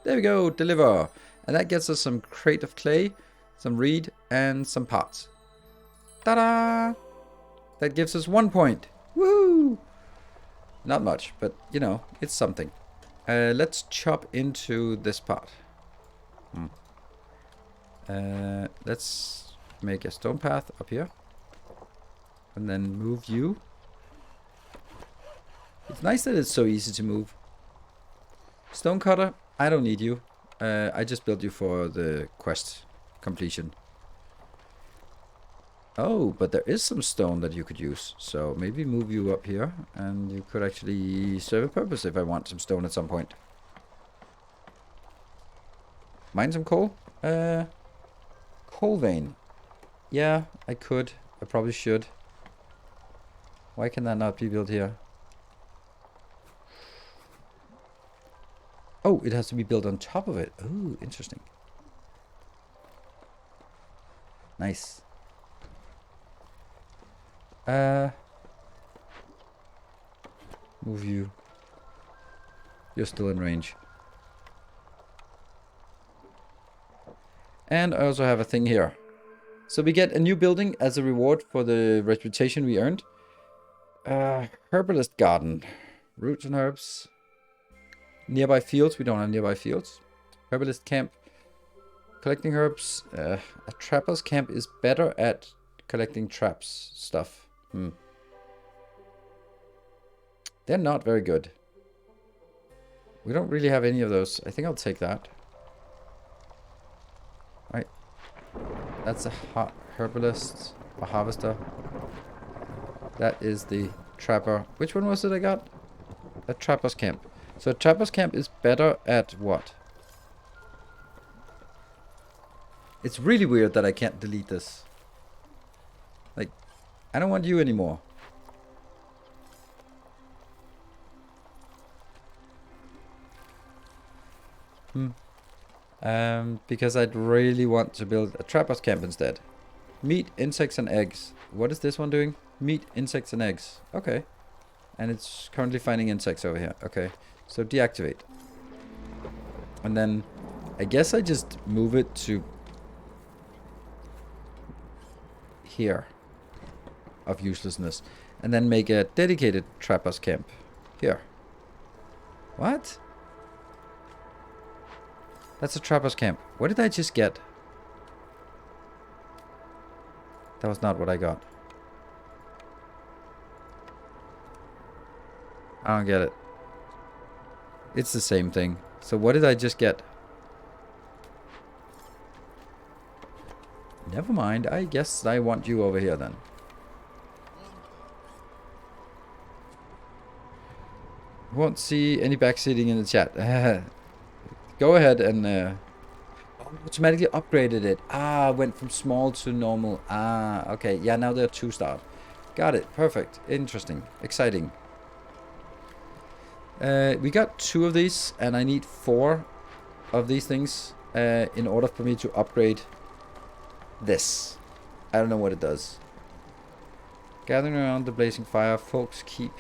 There we go, deliver. And that gets us some crate of clay, some reed, and some parts. Ta-da! That gives us 1 point. Woo! Not much, but you know, it's something. Let's chop into this part. Let's make a stone path up here. And then move you. It's nice that it's so easy to move. Stone cutter, I don't need you. I just built you for the quest completion. Oh, but there is some stone that you could use. So maybe move you up here. And you could actually serve a purpose if I want some stone at some point. Mine some coal? Coal vein. Yeah, I could. I probably should. Why can that not be built here? Oh, it has to be built on top of it. Oh, interesting. Nice. Move you. You're still in range. And I also have a thing here. So we get a new building as a reward for the reputation we earned. Herbalist garden. Roots and herbs. Nearby fields. We don't have nearby fields. Herbalist camp. Collecting herbs. A trapper's camp is better at collecting traps stuff. They're not very good. We don't really have any of those. I think I'll take that. Right. That's a herbalist. A harvester. That is the trapper. Which one was it I got? A trapper's camp. So a trapper's camp is better at what? It's really weird that I can't delete this. Like, I don't want you anymore. Because I'd really want to build a trapper's camp instead. Meat, insects, and eggs. What is this one doing? Meat, insects, and eggs. Okay. And it's currently finding insects over here. Okay. So deactivate. And then I guess I just move it to here of uselessness. And then make a dedicated trapper's camp here. What? That's a trapper's camp. What did I just get? That was not what I got. I don't get it. It's the same thing. So what did I just get? Never mind. I guess I want you over here then. Won't see any backseating in the chat. Go ahead and automatically upgraded it. Ah, went from small to normal. Ah, okay. Yeah, now they're 2-star. Got it. Perfect. Interesting. Exciting. We got 2 of these, and I need 4 of these things in order for me to upgrade this. I don't know what it does. Gathering around the blazing fire, folks keep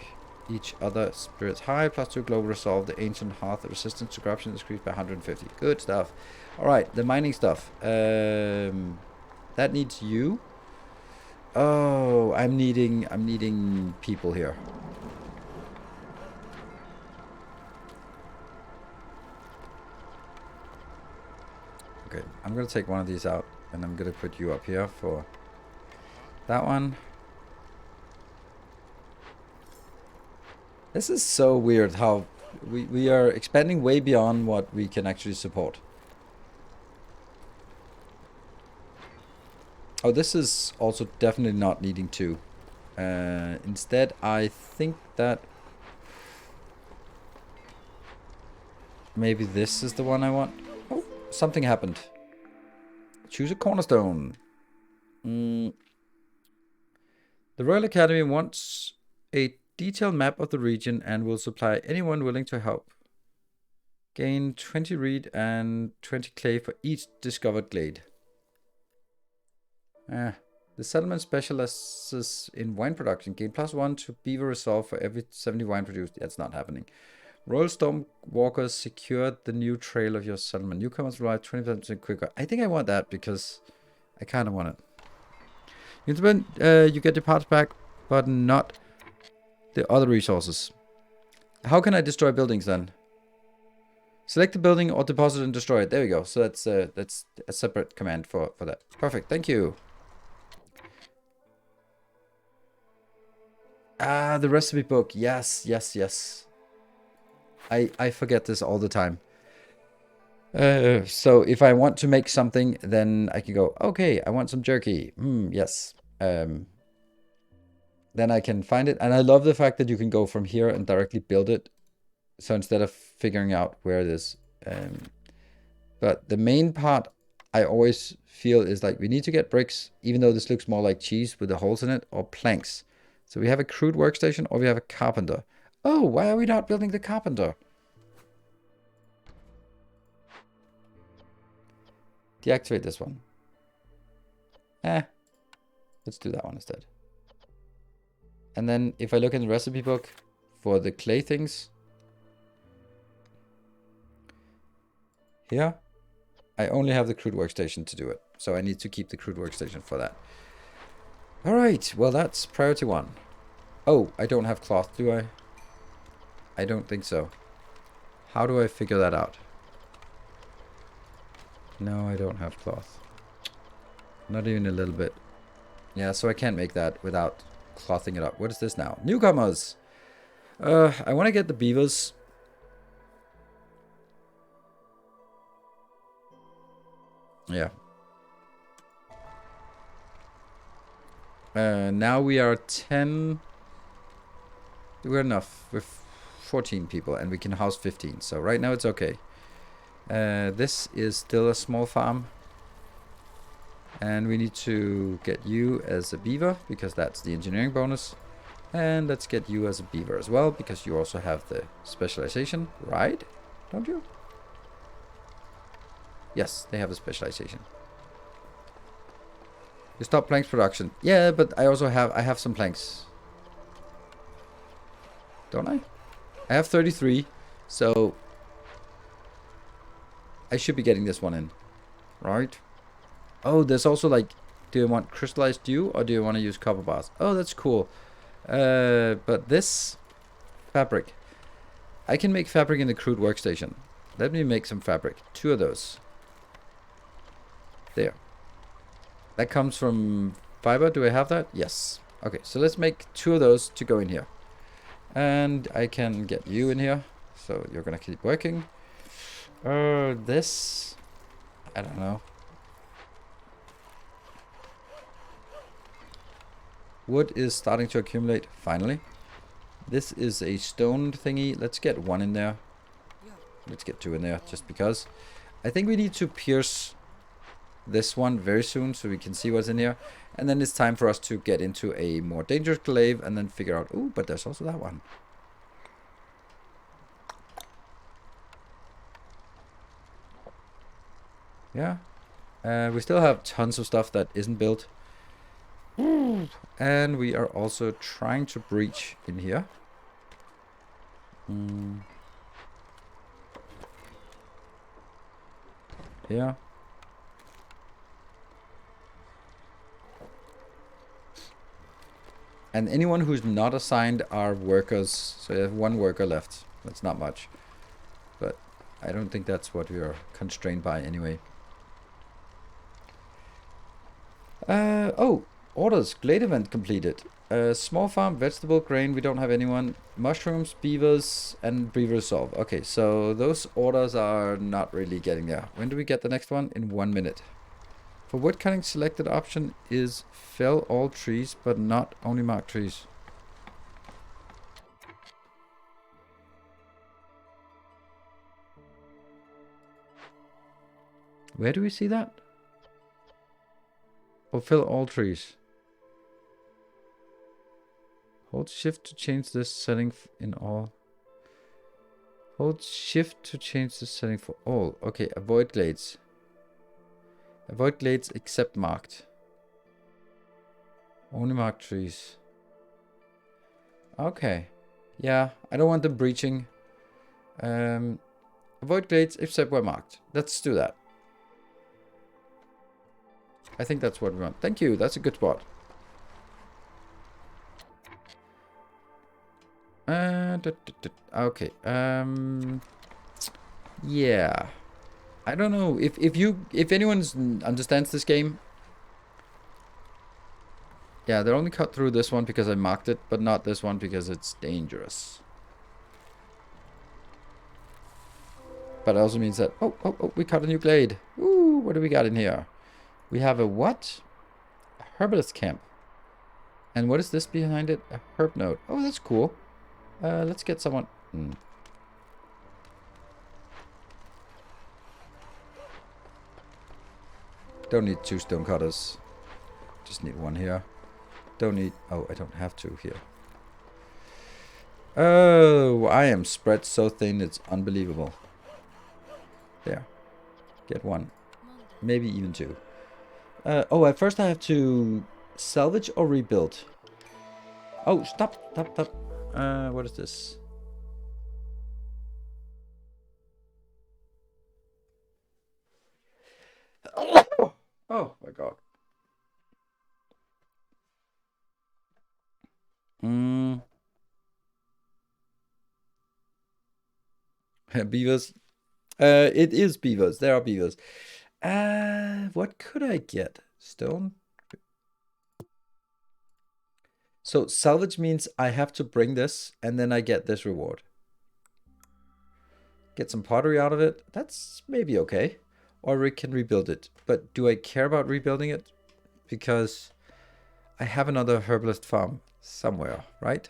each other spirits high. +2 global resolve. The ancient hearth resistance to corruption is increased by 150. Good stuff. Alright, the mining stuff. That needs you. Oh, I'm needing people here. Okay, I'm gonna take one of these out, and I'm gonna put you up here for that one. This is so weird how we are expanding way beyond what we can actually support. Oh, this is also definitely not needing 2. Instead, I think that maybe this is the one I want. Oh, something happened. Choose a cornerstone. The Royal Academy wants a detailed map of the region and will supply anyone willing to help. Gain 20 reed and 20 clay for each discovered glade. The settlement specializes in wine production. Gain +1 to beaver resolve for every 70 wine produced. That's not happening. Royal Stormwalkers secured the new trail of your settlement. Newcomers arrive 25% quicker. I think I want that because I kind of want it. You get the parts back, but not the other resources. How can I destroy buildings then? Select the building or deposit and destroy it. There we go. So that's a separate command for that. Perfect. Thank you. Ah, the recipe book. Yes, yes, yes. I forget this all the time. So if I want to make something, then I can go, okay, I want some jerky. Yes. Then I can find it. And I love the fact that you can go from here and directly build it. So instead of figuring out where it is. But the main part I always feel is like we need to get bricks, even though this looks more like cheese with the holes in it, or planks. So we have a crude workstation or we have a carpenter. Oh, why are we not building the carpenter? Deactivate this one. Let's do that one instead. And then if I look in the recipe book for the clay things, here, I only have the crude workstation to do it. So I need to keep the crude workstation for that. Alright, well that's priority 1. Oh, I don't have cloth, do I? I don't think so. How do I figure that out? No, I don't have cloth. Not even a little bit. Yeah, so I can't make that without clothing it up. What is this now? Newcomers! I want to get the beavers. Yeah. Now we are 10. We're enough. We're 14 people and we can house 15. So right now it's okay. This is still a small farm. And we need to get you as a beaver because that's the engineering bonus. And let's get you as a beaver as well because you also have the specialization, right? Don't you? Yes, they have a specialization. You stop planks production. Yeah, but I also have some planks. Don't I? I have 33, so I should be getting this one in, right? Oh, there's also like, do you want crystallized dew or do you want to use copper bars? Oh, that's cool. But this fabric, I can make fabric in the crude workstation. Let me make some fabric. 2 of those. There. That comes from fiber. Do I have that? Yes. Okay, so let's make 2 of those to go in here. And I can get you in here. So you're gonna keep working. This, I don't know. Wood is starting to accumulate, finally. This is a stone thingy. Let's get 1 in there. Let's get 2 in there, just because. I think we need to pierce this one very soon so we can see what's in here. And then it's time for us to get into a more dangerous glaive and then figure out... Ooh, but there's also that one. Yeah. We still have tons of stuff that isn't built. And we are also trying to breach in here. Yeah. And anyone who's not assigned are workers. So you have 1 worker left. That's not much. But I don't think that's what we are constrained by anyway. Oh, orders. Glade event completed. Small farm, vegetable, grain. We don't have anyone. Mushrooms, beavers, and beaver resolve. Okay, so those orders are not really getting there. When do we get the next one? In 1 minute. For wood cutting, selected option is fell all trees, but not only marked trees. Where do we see that? Oh, fill all trees. Hold shift to change this setting in all. Hold shift to change the setting for all. Okay, avoid glades. Avoid glades except marked. Only marked trees. Okay. Yeah, I don't want them breaching. Avoid glades except where marked. Let's do that. I think that's what we want. Thank you, that's a good spot. Okay. Yeah. I don't know if anyone understands this game. Yeah, they only cut through this one because I marked it, but not this one because it's dangerous. But it also means that oh, we cut a new glade. Ooh, what do we got in here? We have a what? A herbalist camp. And what is this behind it? A herb node. Oh, that's cool. Let's get someone. Don't need 2 stone cutters. Just need 1 here. Don't need... Oh, I don't have 2 here. Oh, I am spread so thin, it's unbelievable. There. Get 1. Maybe even 2. Oh, at first I have to salvage or rebuild. Oh, stop. What is this? Oh my god. Beavers. It is beavers. There are beavers. What could I get? Stone? So salvage means I have to bring this and then I get this reward. Get some pottery out of it. That's maybe okay. Or we can rebuild it. But do I care about rebuilding it? Because I have another herbalist farm somewhere, right?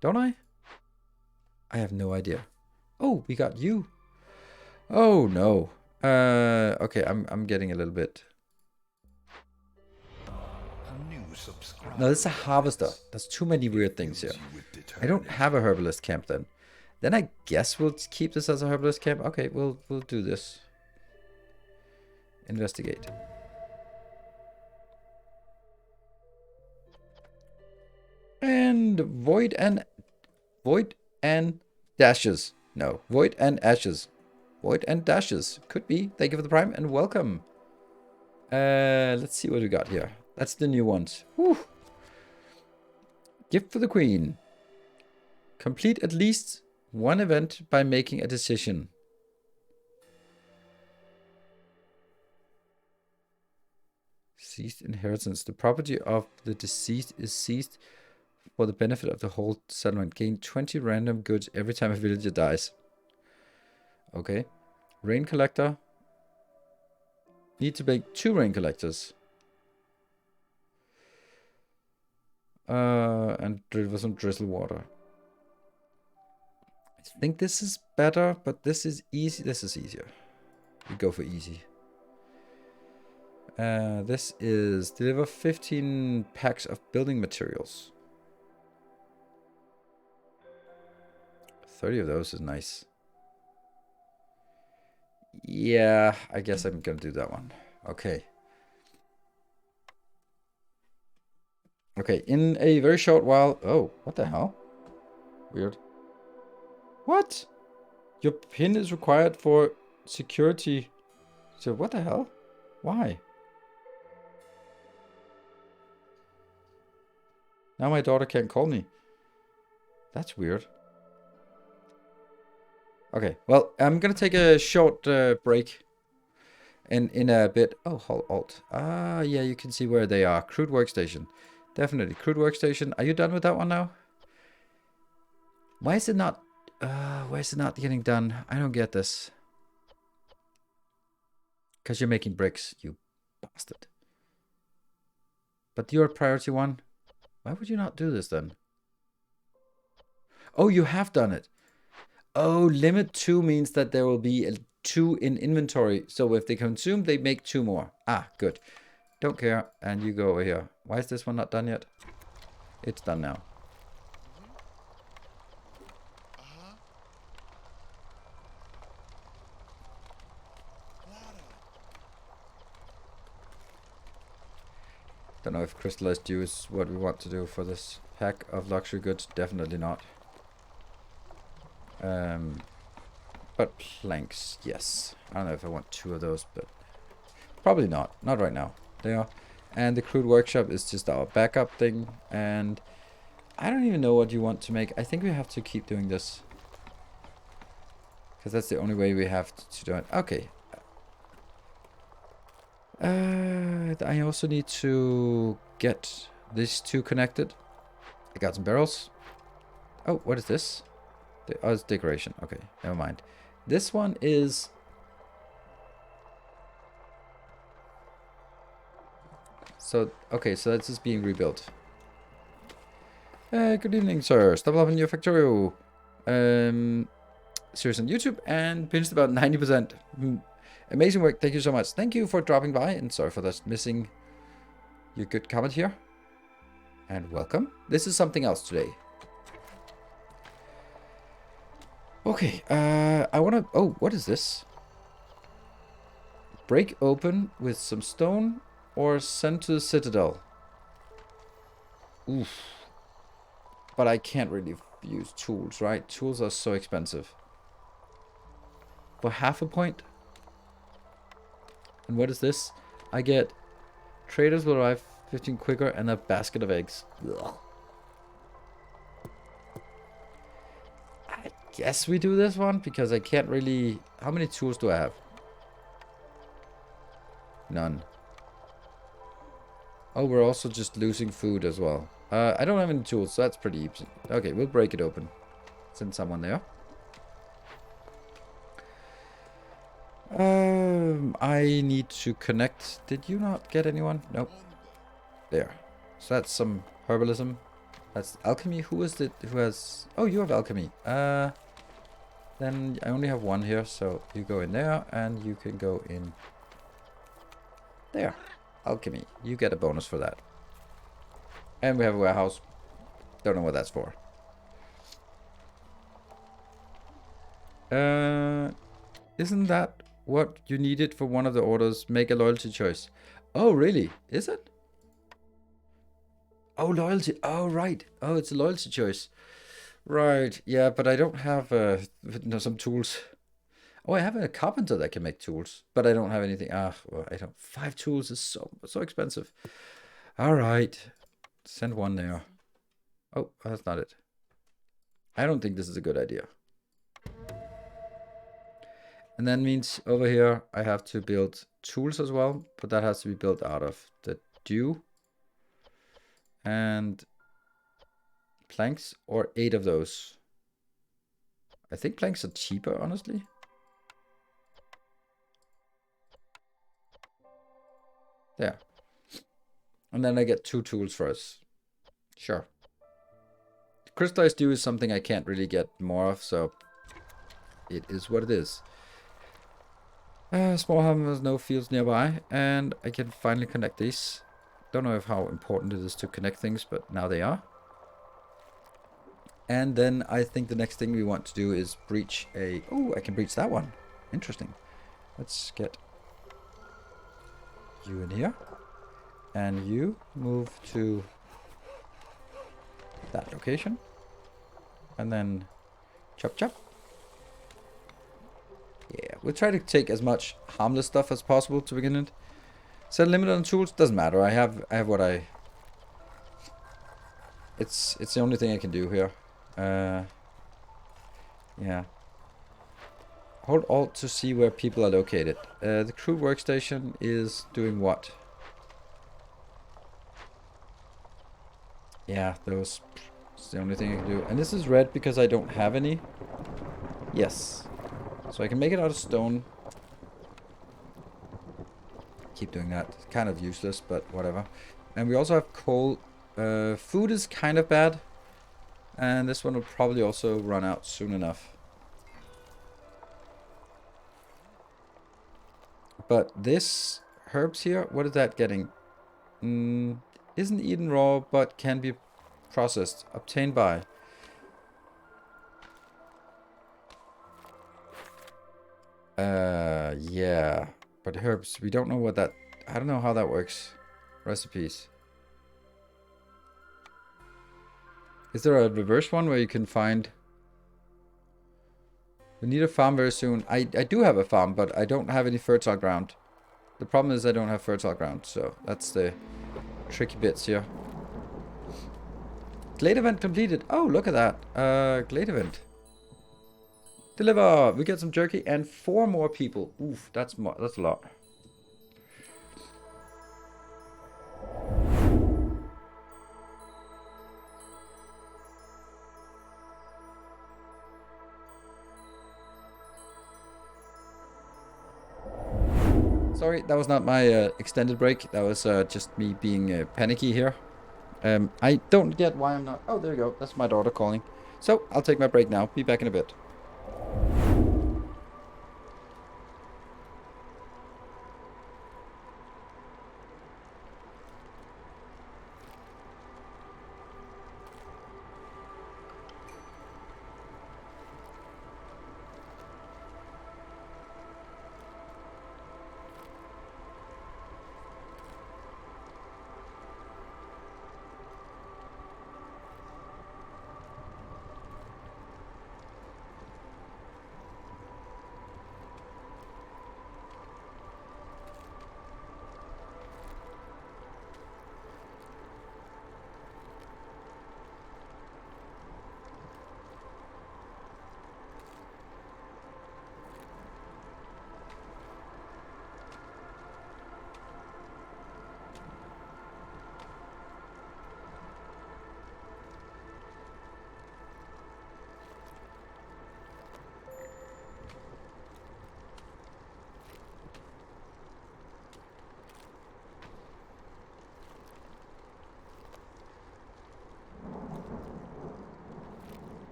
Don't I? I have no idea. Oh, we got you. Oh no. Okay, I'm getting a little bit. No, this is a harvester. There's too many weird things here. I don't have a herbalist camp then. Then I guess we'll keep this as a herbalist camp. Okay, we'll do this. Investigate. And void and dashes. No, void and ashes. Void and dashes. Could be. Thank you for the prime and welcome. Let's see what we got here. That's the new ones. Whew. Gift for the queen. Complete at least one event by making a decision. Seized inheritance. The property of the deceased is seized for the benefit of the whole settlement. Gain 20 random goods every time a villager dies. Okay. Rain collector. Need to make 2 rain collectors. And deliver some drizzle water. I think this is better, but this is easy. This is easier. We go for easy. This is deliver 15 packs of building materials. 30 of those is nice. Yeah, I guess I'm gonna do that one. Okay. Okay, in a very short while... Oh, what the hell? Weird. What? Your PIN is required for security. So what the hell? Why? Now my daughter can't call me. That's weird. Okay, well, I'm gonna take a short break. In a bit. Oh, hold alt. Ah, yeah, you can see where they are. Crude workstation. Definitely. Crude workstation. Are you done with that one now? Why is it not... why is it not getting done? I don't get this. Because you're making bricks, you bastard. But you're priority 1. Why would you not do this then? Oh, you have done it. Oh, limit 2 means that there will be 2 in inventory. So if they consume, they make 2 more. Ah, good. Don't care. And you go over here. Why is this one not done yet? It's done now. Don't know if crystallized dew is what we want to do for this pack of luxury goods. Definitely not. But planks, yes. I don't know if I want 2 of those, but probably not. Not right now. They are. And the crude workshop is just our backup thing. And I don't even know what you want to make. I think we have to keep doing this. Because that's the only way we have to do it. Okay. I also need to get these 2 connected. I got some barrels. Oh, what is this? Oh, it's decoration. Okay, never mind. This one is... So, okay, so that's just being rebuilt. Good evening, sir. Stop loving your Factorio. Series on YouTube and pinched about 90%. Amazing work. Thank you so much. Thank you for dropping by, and sorry for that missing your good comment here. And welcome. This is something else today. Okay, I want to... Oh, what is this? Break open with some stone or send to the citadel. Oof. But I can't really use tools, right? Tools are so expensive. For half a point? And what is this? I get traders will arrive 15 quicker and a basket of eggs. Ugh. I guess we do this one because I can't really... How many tools do I have? None. Oh, we're also just losing food as well. I don't have any tools, so that's pretty easy. Okay, we'll break it open. Send someone there. I need to connect. Did you not get anyone? Nope. There. So that's some herbalism. That's alchemy. Who is it who has... Oh, you have alchemy. Then I only have one here, so you go in there, and you can go in there. Alchemy. You get a bonus for that. And we have a warehouse. Don't know what that's for. Isn't that what you needed for one of the orders? Make a loyalty choice. Oh, really? Is it? Oh, loyalty. Oh, right. Oh, it's a loyalty choice. Right. Yeah, but I don't have some tools. Oh, I have a carpenter that can make tools, but I don't have anything. Well, I don't. 5 tools is so expensive. All right. Send one there. Oh, that's not it. I don't think this is a good idea. And that means over here I have to build tools as well, but that has to be built out of the dew and planks, or 8 of those. I think planks are cheaper, honestly. There. And then I get 2 tools for us. Sure. Crystallized dew is something I can't really get more of, so it is what it is. Small home has no fields nearby, and I can finally connect these. Don't know how important it is to connect things, but now they are. And then I think the next thing we want to do is breach a... Oh, I can breach that one. Interesting. Let's get you in here. And you move to that location. And then chop chop. Yeah, we'll try to take as much harmless stuff as possible to begin with. Set limit on tools, doesn't matter. I have what I... It's the only thing I can do here. Yeah. Hold Alt to see where people are located. The crew workstation is doing what? Yeah, those. It's the only thing I can do. And this is red because I don't have any. Yes. So I can make it out of stone. Keep doing that. It's kind of useless, but whatever. And we also have coal. Food is kind of bad. And this one will probably also run out soon enough. But this herbs here, what is that getting? Isn't eaten raw, but can be processed. Obtained by. Yeah. But herbs, we don't know what that... I don't know how that works. Recipes. Is there a reverse one where you can find... We need a farm very soon. I do have a farm, but I don't have any fertile ground. The problem is I don't have fertile ground, so that's the tricky bits here. Glade event completed. Oh, look at that. Glade event. Deliver. We get some jerky and 4 more people. Oof, that's a lot. Sorry, that was not my extended break. That was just me being panicky here. I don't get why I'm not... Oh, there you go. That's my daughter calling. So, I'll take my break now. Be back in a bit.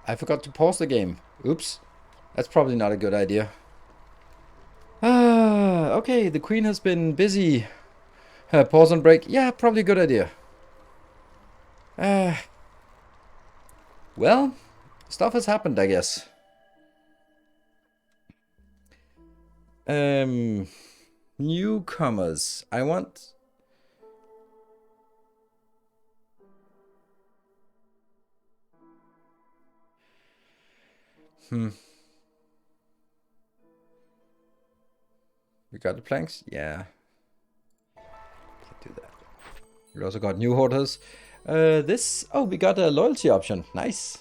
I forgot to pause the game. Oops. That's probably not a good idea. Okay, the queen has been busy. Pause and break. Yeah, probably a good idea. Well, stuff has happened, I guess. Newcomers. I want... We got the planks? Yeah. Can't do that. We also got new hoarders. Oh, we got a loyalty option. Nice.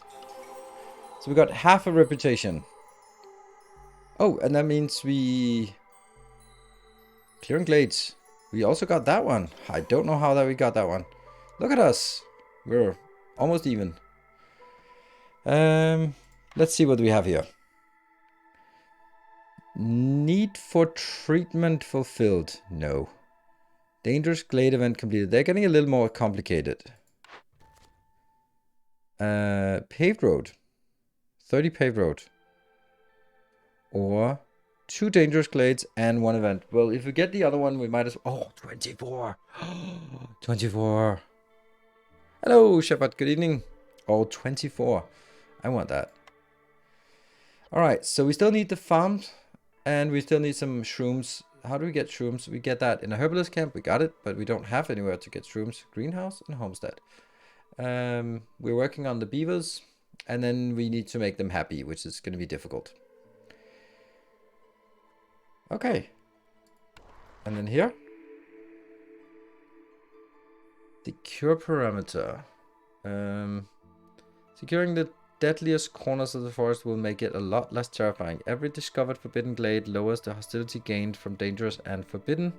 So we got half a reputation. Oh, and that means we... Clearing glades. We also got that one. I don't know how that we got that one. Look at us. We're almost even. Let's see what we have here. Need for treatment fulfilled. No. Dangerous glade event completed. They're getting a little more complicated. Paved road. 30 paved road. Or 2 dangerous glades and 1 event. Well, if we get the other one, we might as well... Oh, 24. 24. Hello, Shepard. Good evening. Oh, 24. I want that. Alright, so we still need the farm. And we still need some shrooms. How do we get shrooms? We get that in a herbalist camp. We got it, but we don't have anywhere to get shrooms. Greenhouse and homestead. We're working on the beavers. And then we need to make them happy, which is going to be difficult. Okay. And then here. The cure parameter. Securing the deadliest corners of the forest will make it a lot less terrifying. Every discovered forbidden glade lowers the hostility gained from dangerous and forbidden.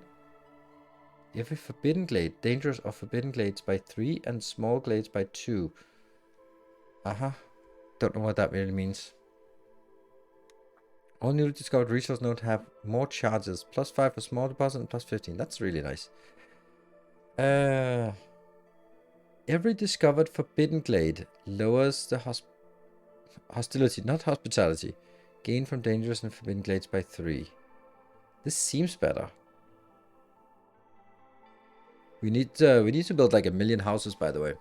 Every forbidden glade, dangerous or forbidden glades by 3 and small glades by 2. Don't know what that really means. All newly discovered resource nodes have more charges. +5 for small deposit and +15. That's really nice. Every discovered forbidden glade lowers the hostility, not hospitality, gained from dangerous and forbidden glades by 3. This seems better. We need to build like 1,000,000 houses, by the way.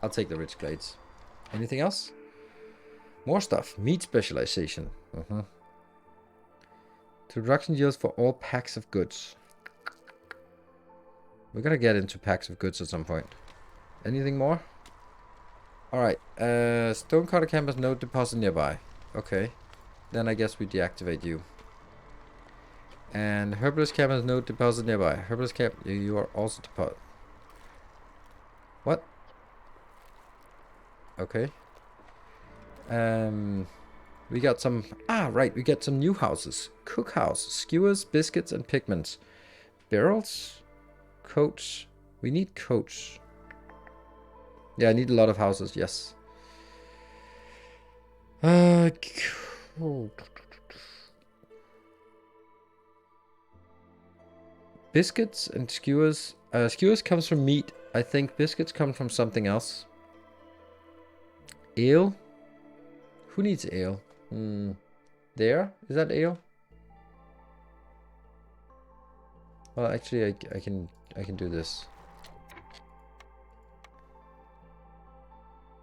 I'll take the rich glades. Anything else? More stuff. Meat specialization. Production yields for all packs of goods. We're gonna get into packs of goods at some point. Anything more? Alright. Stonecutter camp has no deposit nearby. Okay. Then I guess we deactivate you. And herbalist camp has no deposit nearby. Herbalist camp, you are also deposit. What? Okay. We got some... right. We get some new houses. Cookhouse. Skewers, biscuits, and pigments. Barrels? Coats. We need coats. Yeah, I need a lot of houses. Yes. Biscuits and skewers. Skewers comes from meat. I think biscuits come from something else. Ale? Who needs ale? There? Is that ale? Well, actually, I can do this.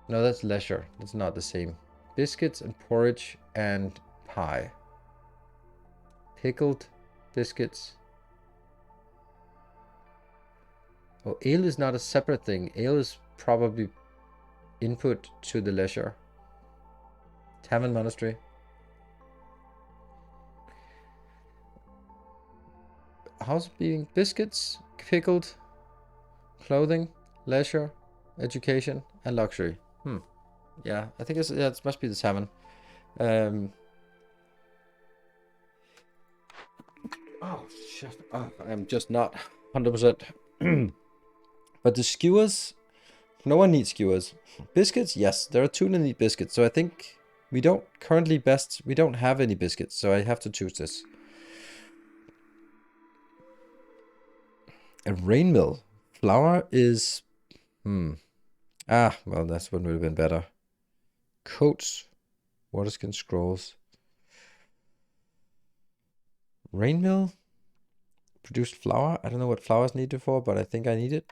No, that's leisure. That's not the same. Biscuits and porridge and pie. Pickled biscuits. Oh, ale is not a separate thing. Ale is probably input to the leisure. Tavern monastery. House being biscuits, pickled, clothing, leisure, education, and luxury. Yeah, I think it must be the tavern. Oh shit! Oh, I'm just not 100%. But the skewers, no one needs skewers. Biscuits, yes, there are 2 that need biscuits. So I think we don't have any biscuits. So I have to choose this. A rain mill. Flour is... well, that's one would have been better. Coats. Water skin scrolls. Rain mill. Produced flour. I don't know what flour is needed for, but I think I need it.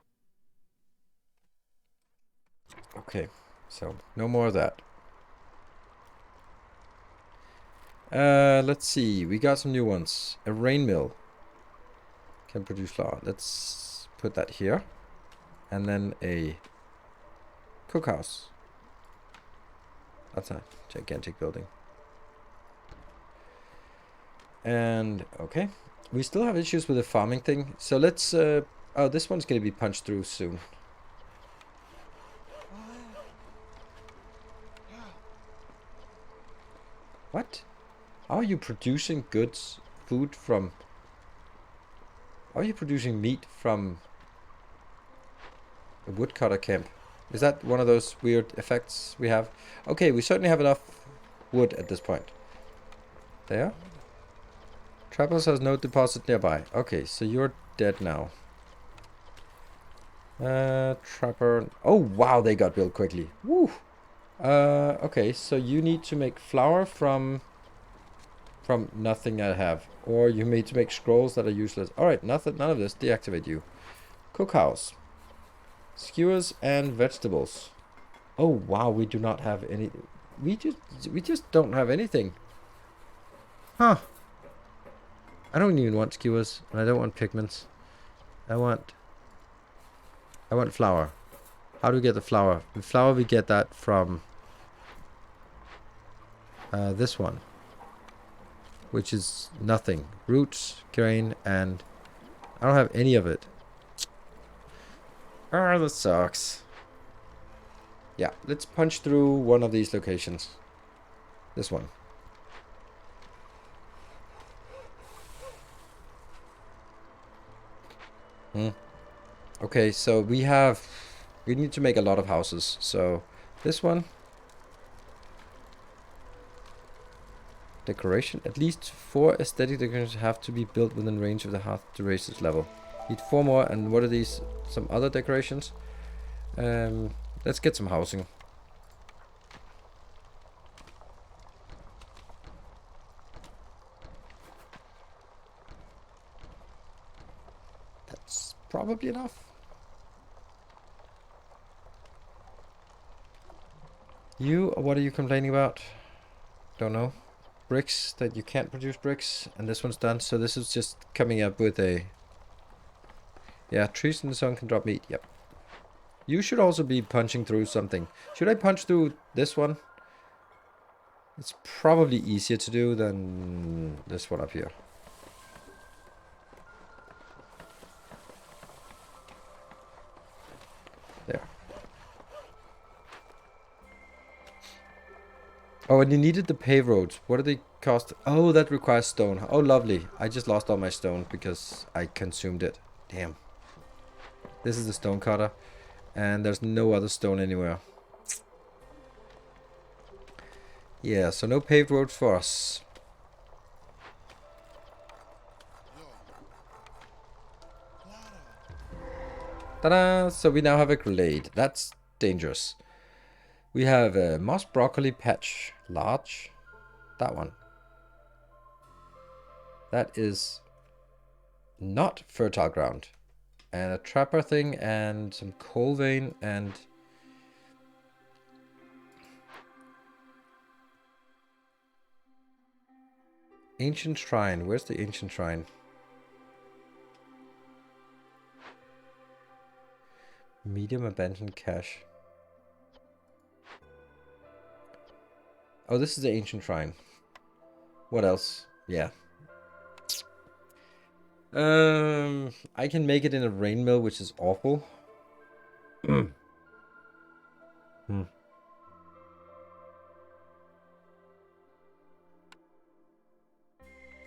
Okay, so no more of that. Let's see. We got some new ones. A rain mill can produce flour. Let's put that here. And then a cookhouse. That's a gigantic building. And okay, we still have issues with the farming thing. So let's. Oh, this one's gonna be punched through soon. What? How are you producing goods, food from? How are you producing meat from a woodcutter camp? Is that one of those weird effects we have? Okay, we certainly have enough wood at this point. There. Trappers has no deposit nearby. Okay, so you're dead now. Trapper. Oh wow, they got built quickly. Woo. Okay, so you need to make flour from nothing I have, or you need to make scrolls that are useless. All right, nothing, none of this. Deactivate you. Cookhouse. Skewers and vegetables. Oh wow, we do not have any. We just don't have anything. Huh. I don't even want skewers, and I don't want pigments. I want flour. How do we get the flour? The flour, we get that from this one, which is nothing. Roots, grain, and I don't have any of it. Ah, that sucks. Yeah, let's punch through one of these locations. This one. Okay, so we need to make a lot of houses. So this one. Decoration. At least 4 aesthetic decorations have to be built within range of the hearth to raise its level. Need 4 more, and what are these? Some other decorations? Let's get some housing. That's probably enough. What are you complaining about? Don't know. Bricks, that you can't produce bricks, and this one's done, so this is just coming up with a... Yeah, trees in the sun can drop meat, yep. You should also be punching through something. Should I punch through this one? It's probably easier to do than this one up here. There. Oh, and you needed the pave roads. What do they cost? Oh, that requires stone. Oh, lovely. I just lost all my stone because I consumed it. Damn. This is the stone cutter. And there's no other stone anywhere. Yeah, so no paved roads for us. Ta-da! So we now have a glade. That's dangerous. We have a moss broccoli patch. Large. That one. That is not fertile ground. And a trapper thing and some coal vein and... Ancient shrine. Where's the ancient shrine? Medium abandoned cache. Oh, this is the ancient shrine. What else? Yeah. I can make it in a rain mill, which is awful. I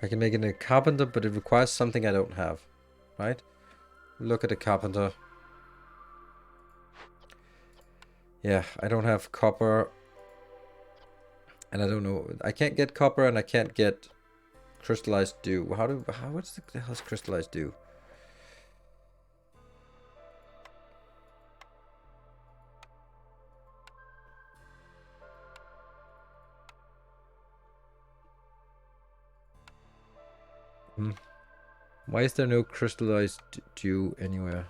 can make it in a carpenter, but it requires something I don't have. Right? Look at the carpenter. Yeah, I don't have copper. And I don't know. I can't get copper and I can't get crystallized dew. What's the hell's crystallized dew? Why is there no crystallized dew anywhere?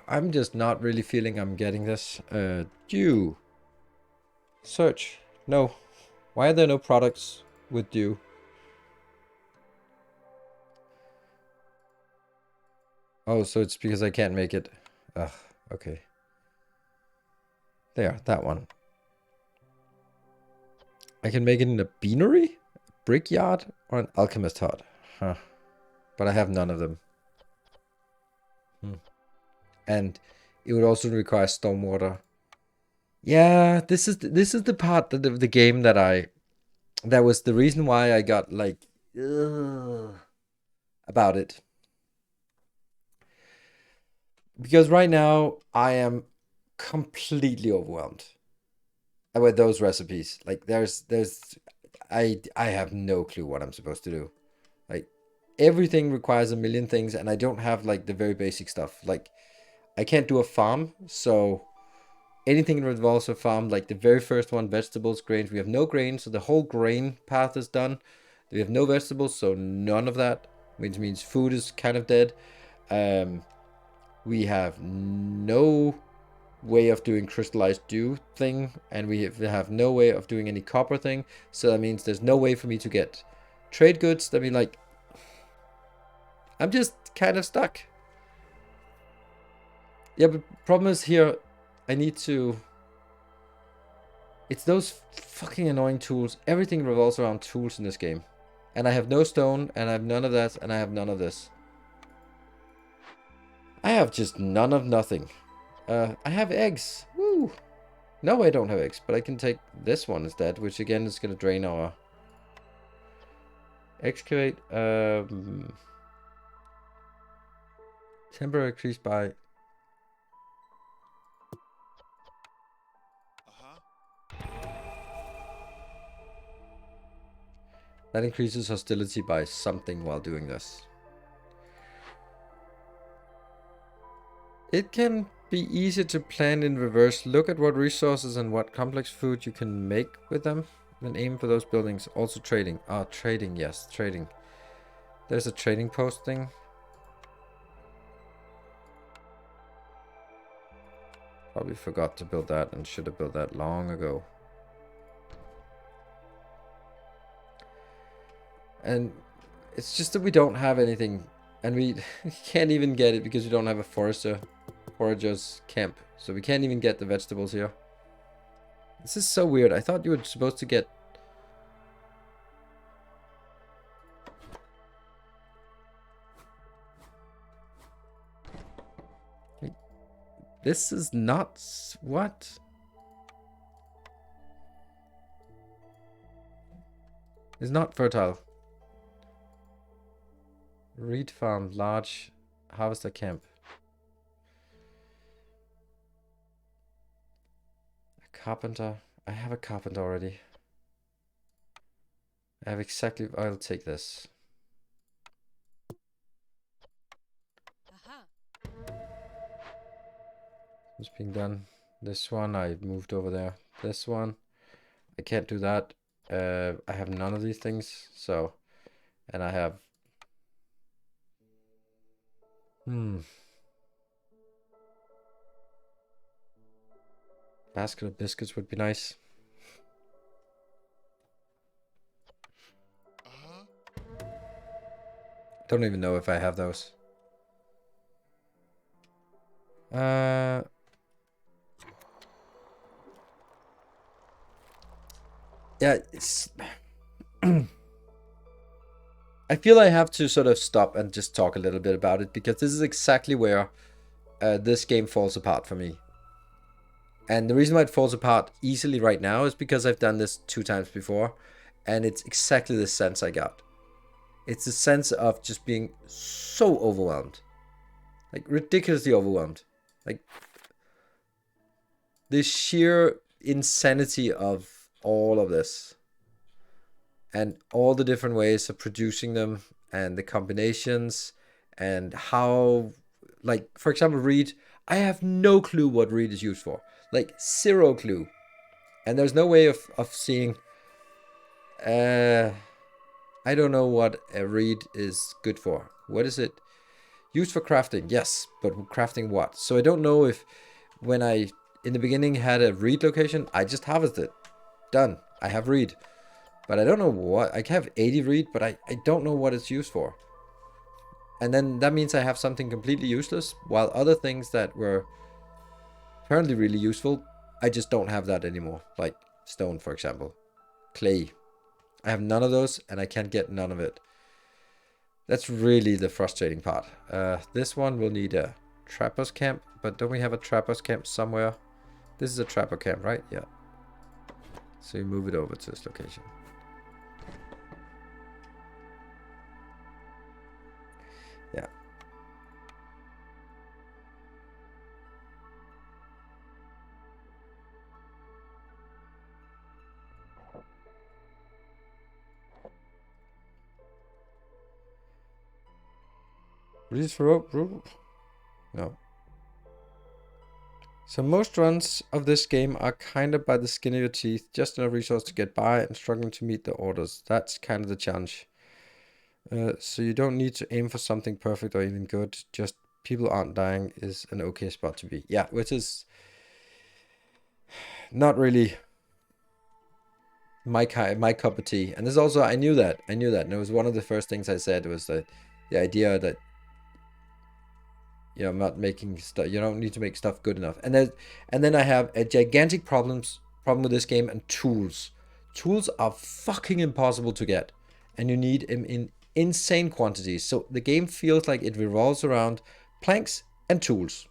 I'm just not really feeling I'm getting this. Dew. Search. No. Why are there no products with dew? Oh, so it's because I can't make it. Ugh, okay. There, that one. I can make it in a beanery, brickyard, or an alchemist hut. Huh. But I have none of them. And it would also require stormwater. Yeah, this is the part of the game that was the reason why I got like about it. Because right now I am completely overwhelmed with those recipes. Like I have no clue what I'm supposed to do. Like everything requires a million things and I don't have like the very basic stuff. Like I can't do a farm, so anything that involves a farm, like the very first one, vegetables, grains, we have no grains, so the whole grain path is done. We have no vegetables, so none of that, which means food is kind of dead. We have no way of doing crystallized dew thing, and we have no way of doing any copper thing, so that means there's no way for me to get trade goods. I mean, like, I'm just kind of stuck. Yeah, but problem is here, I need to... It's those fucking annoying tools. Everything revolves around tools in this game. And I have no stone, and I have none of that, and I have none of this. I have just none of nothing. I have eggs. Woo! No, I don't have eggs, but I can take this one instead, which again is going to drain our... Excavate. Temporary increase by... That increases hostility by something while doing this. It can be easy to plan in reverse. Look at what resources and what complex food you can make with them. Then aim for those buildings. Also trading. Ah, trading. Yes, trading. There's a trading post thing. Probably forgot to build that and should have built that long ago. And it's just that we don't have anything. And we can't even get it because we don't have a forager's camp. So we can't even get the vegetables here. This is so weird. I thought you were supposed to get... This is not... What? It's not fertile. Reed farm, large harvester camp. A carpenter. I have a carpenter already. I have exactly... I'll take this. It's being done. This one I moved over there. This one I can't do that. I have none of these things, so... And I have... Basket of biscuits would be nice. Don't even know if I have those. Yeah, it's... I feel I have to sort of stop and just talk a little bit about it, because this is exactly where this game falls apart for me. And the reason why it falls apart easily right now is because I've done this 2 times before, and it's exactly the sense I got. It's the sense of just being so overwhelmed. Like, ridiculously overwhelmed. Like, the sheer insanity of all of this. And all the different ways of producing them. and the combinations and how, like, for example, read. I have no clue what read is used for. Like, zero clue. And there's no way of seeing. I don't know what a read is good for. What is it? Used for crafting, yes, but crafting what? So I don't know if when I, in the beginning, had a read location, I just harvested. Done. I have read. But I don't know what. I have 80 read, but I don't know what it's used for. And then that means I have something completely useless, while other things that were apparently really useful, I just don't have that anymore. Like stone, for example. Clay. I have none of those, and I can't get none of it. That's really the frustrating part. This one will need a trapper's camp, but don't we have a trapper's camp somewhere? This is a trapper camp, right? Yeah. So you move it over to this location. Yeah. Release for rope? No. So most runs of this game are kind of by the skin of your teeth, just enough resource to get by and struggling to meet the orders. That's kind of the challenge. So you don't need to aim for something perfect or even good. Just people aren't dying is an okay spot to be. Yeah, which is not really my cup of tea. And there's also, I knew that. And it was one of the first things I said was the idea that, I'm not making stuff. You don't need to make stuff good enough. And then I have a gigantic problem with this game and tools. Tools are fucking impossible to get, and you need them in insane quantities. So the game feels like it revolves around planks and tools,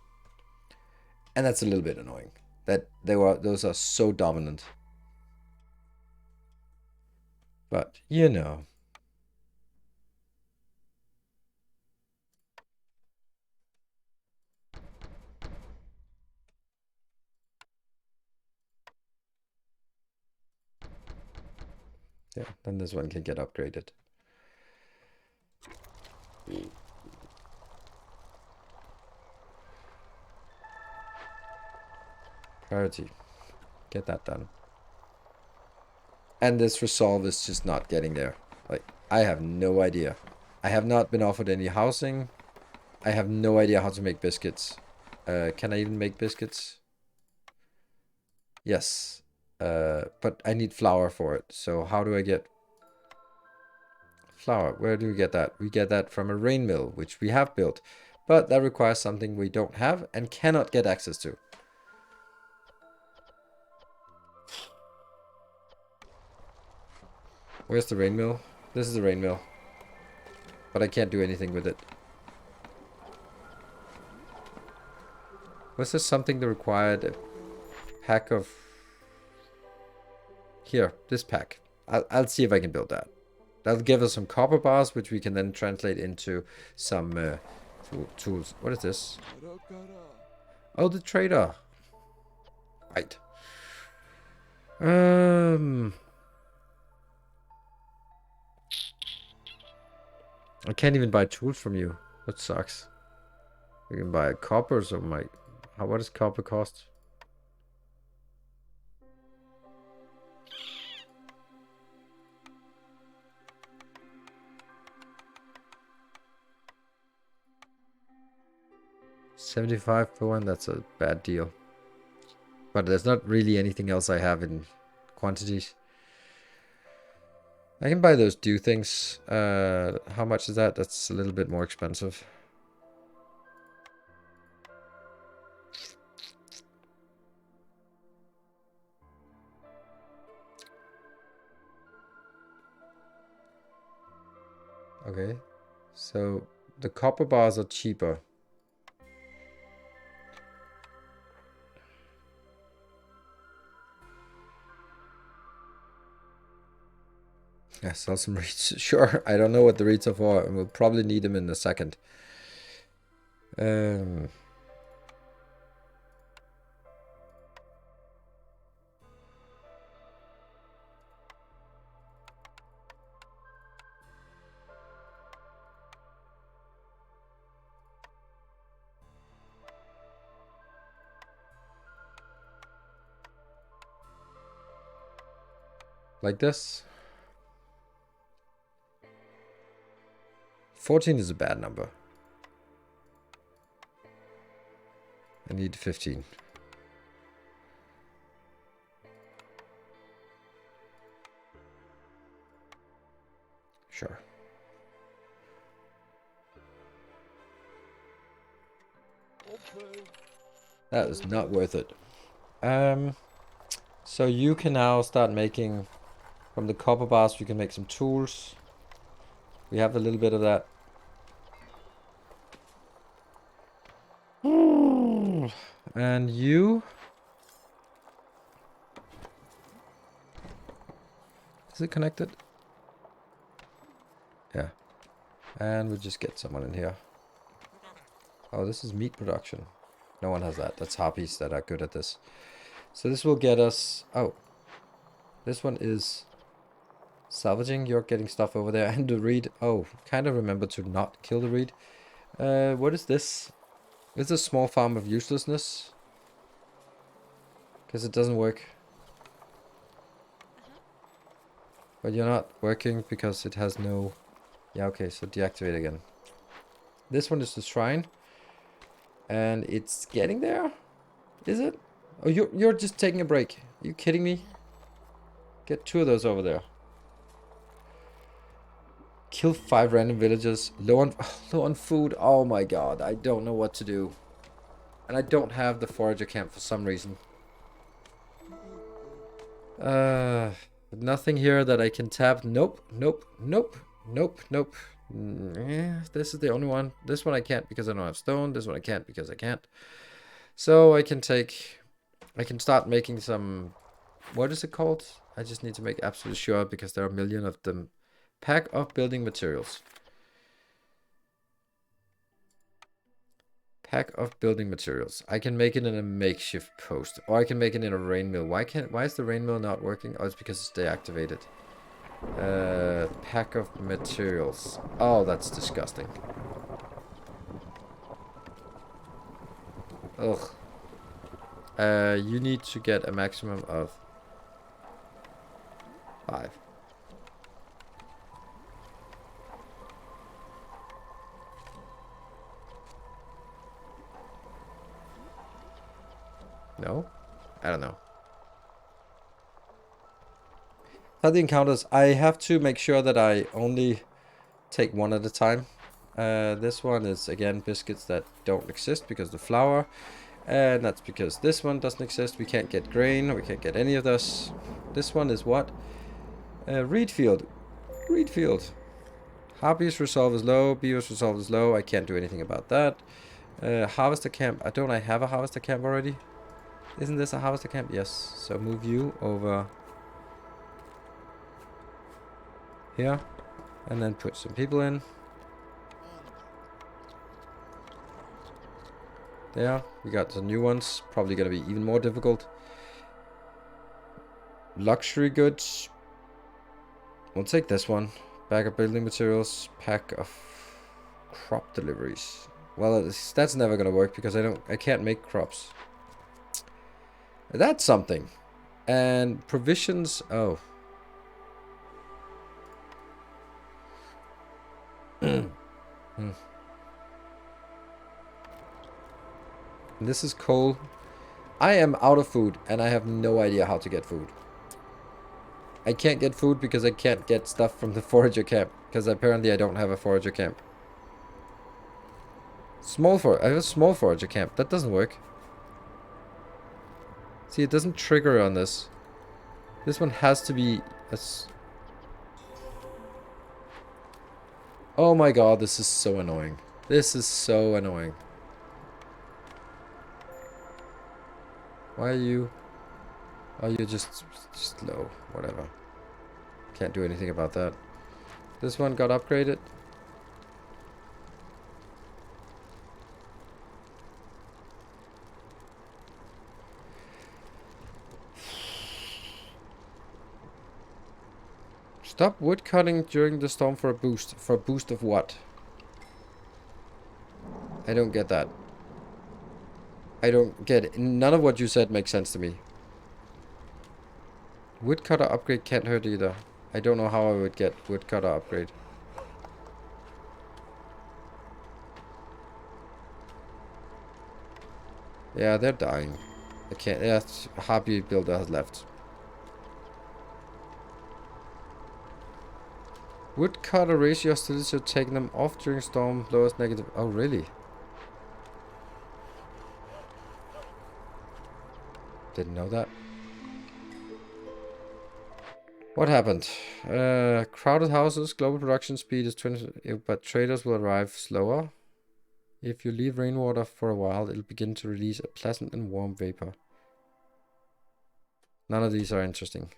and that's a little bit annoying. That those are so dominant. But yeah. Then this one can get upgraded. Priority. Get that done. And this resolve is just not getting there. Like, I have no idea. I have not been offered any housing. I have no idea how to make biscuits. Can I even make biscuits? Yes. But I need flour for it. So how do I get flour? Where do we get that? We get that from a rain mill, which we have built. But that requires something we don't have and cannot get access to. Where's the rain mill? This is the rain mill. But I can't do anything with it. Was there something that required a pack of... Here, this pack. I'll see if I can build that. That'll give us some copper bars, which we can then translate into some tools. What is this? Oh, the trader. Right. I can't even buy tools from you. That sucks. We can buy copper, so what does copper cost? $75 per one. That's a bad deal. But there's not really anything else I have in quantities. I can buy those dew things. How much is that? That's a little bit more expensive. Okay. So the copper bars are cheaper. Yeah, sell some reeds. Sure. I don't know what the reeds are for, and we'll probably need them in a second. Like this. 14 is a bad number. I need 15. Sure. That is not worth it. So you can now start making, from the copper bars, you can make some tools. We have a little bit of that. And you? Is it connected? Yeah. And we just get someone in here. Oh, this is meat production. No one has that. That's harpies that are good at this. So this will get us... Oh. This one is salvaging. You're getting stuff over there. And the reed. Oh, kind of remember to not kill the reed. What is this? It's a small farm of uselessness. Because it doesn't work. But you're not working because it has no... Yeah, okay, so deactivate again. This one is the shrine. And it's getting there? Is it? Oh, you're just taking a break. Are you kidding me? Get 2 of those over there. Kill 5 random villagers. Low on food. Oh my god, I don't know what to do. And I don't have the forager camp for some reason. Nothing here that I can tap. Nope, nope, nope, nope, nope. Yeah, this is the only one. This one I can't because I don't have stone. This one I can't because I can't. So I can start making some, what is it called? I just need to make absolutely sure because there are a million of them. Pack of building materials. Pack of building materials. I can make it in a makeshift post, or I can make it in a rain mill. Why is the rain mill not working? Oh, it's because it's deactivated. Pack of materials. Oh, that's disgusting. Ugh. You need to get a maximum of 5. No? I don't know. The encounters. I have to make sure that I only take one at a time. This one is, again, biscuits that don't exist because the flour. And that's because this one doesn't exist. We can't get grain. We can't get any of this. This one is what? Reed field. Reed field. Harpies resolve is low. Beavers resolve is low. I can't do anything about that. Harvester camp. Don't I have a harvester camp already? Isn't this a harvester camp? Yes. So move you over here. And then put some people in. There. We got some new ones. Probably going to be even more difficult. Luxury goods. We'll take this one. Bag of building materials. Pack of crop deliveries. Well, that's never going to work because I can't make crops. That's something. And provisions. Oh. This is coal. I am out of food and I have no idea how to get food. I can't get food because I can't get stuff from the forager camp. Because apparently I don't have a forager camp. I have a small forager camp. That doesn't work. See, it doesn't trigger on this. This one has to be a... Oh my god, this is so annoying. This is so annoying. Why are you... Oh, you're just low. Whatever. Can't do anything about that. This one got upgraded. Stop wood cutting during the storm for a boost. For a boost of what? I don't get that. I don't get it. None of what you said makes sense to me. Woodcutter upgrade can't hurt either. I don't know how I would get woodcutter upgrade. Yeah, they're dying. I can't. Yeah, Harpy builder has left. Woodcutter raise your hostility to taking them off during storm. Lowest negative. Oh, really? Didn't know that. What happened? Crowded houses. Global production speed is 20, but traders will arrive slower. If you leave rainwater for a while, it'll begin to release a pleasant and warm vapor. None of these are interesting.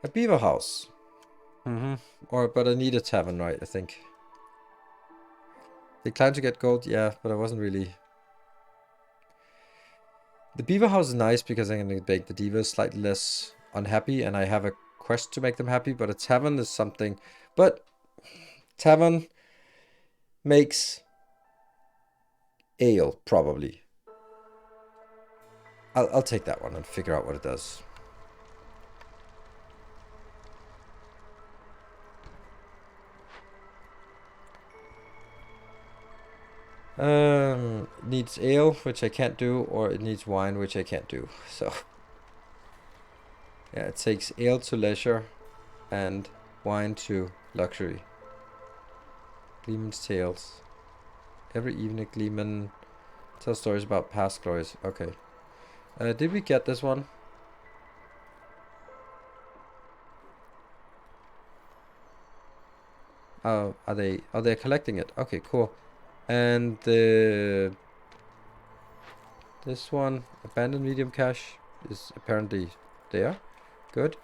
A beaver house. But I need a tavern, right? I think. Decline to get gold, yeah, but I wasn't really. The beaver house is nice because I can make the beavers slightly less unhappy, and I have a quest to make them happy. But a tavern is something. But tavern makes ale probably. I'll take that one and figure out what it does. Needs ale, which I can't do, or it needs wine, which I can't do. So yeah, it takes ale to leisure and wine to luxury. Gleeman's Tales. Every evening Gleeman tells stories about past glories. Okay. Did we get this one? Oh, are they collecting it? Okay, cool. And this one, abandoned medium cache, is apparently there. Good.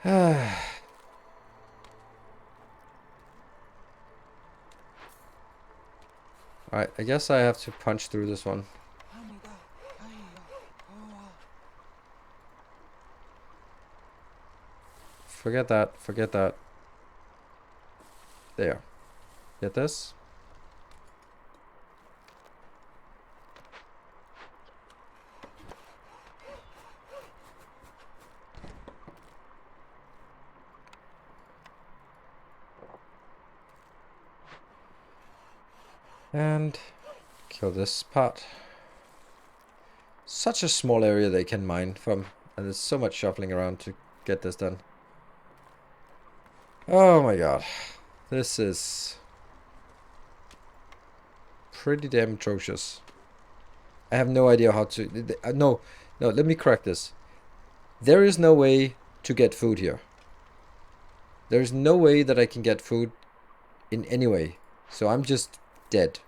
Alright, I guess I have to punch through this one. Forget that, forget that. There. Get this? And kill this part. Such a small area they can mine from, and there's so much shuffling around to get this done. Oh my god. This is pretty damn atrocious. I have no idea how to... No, let me correct this. There is no way to get food here. There is no way that I can get food in any way. So I'm just dead.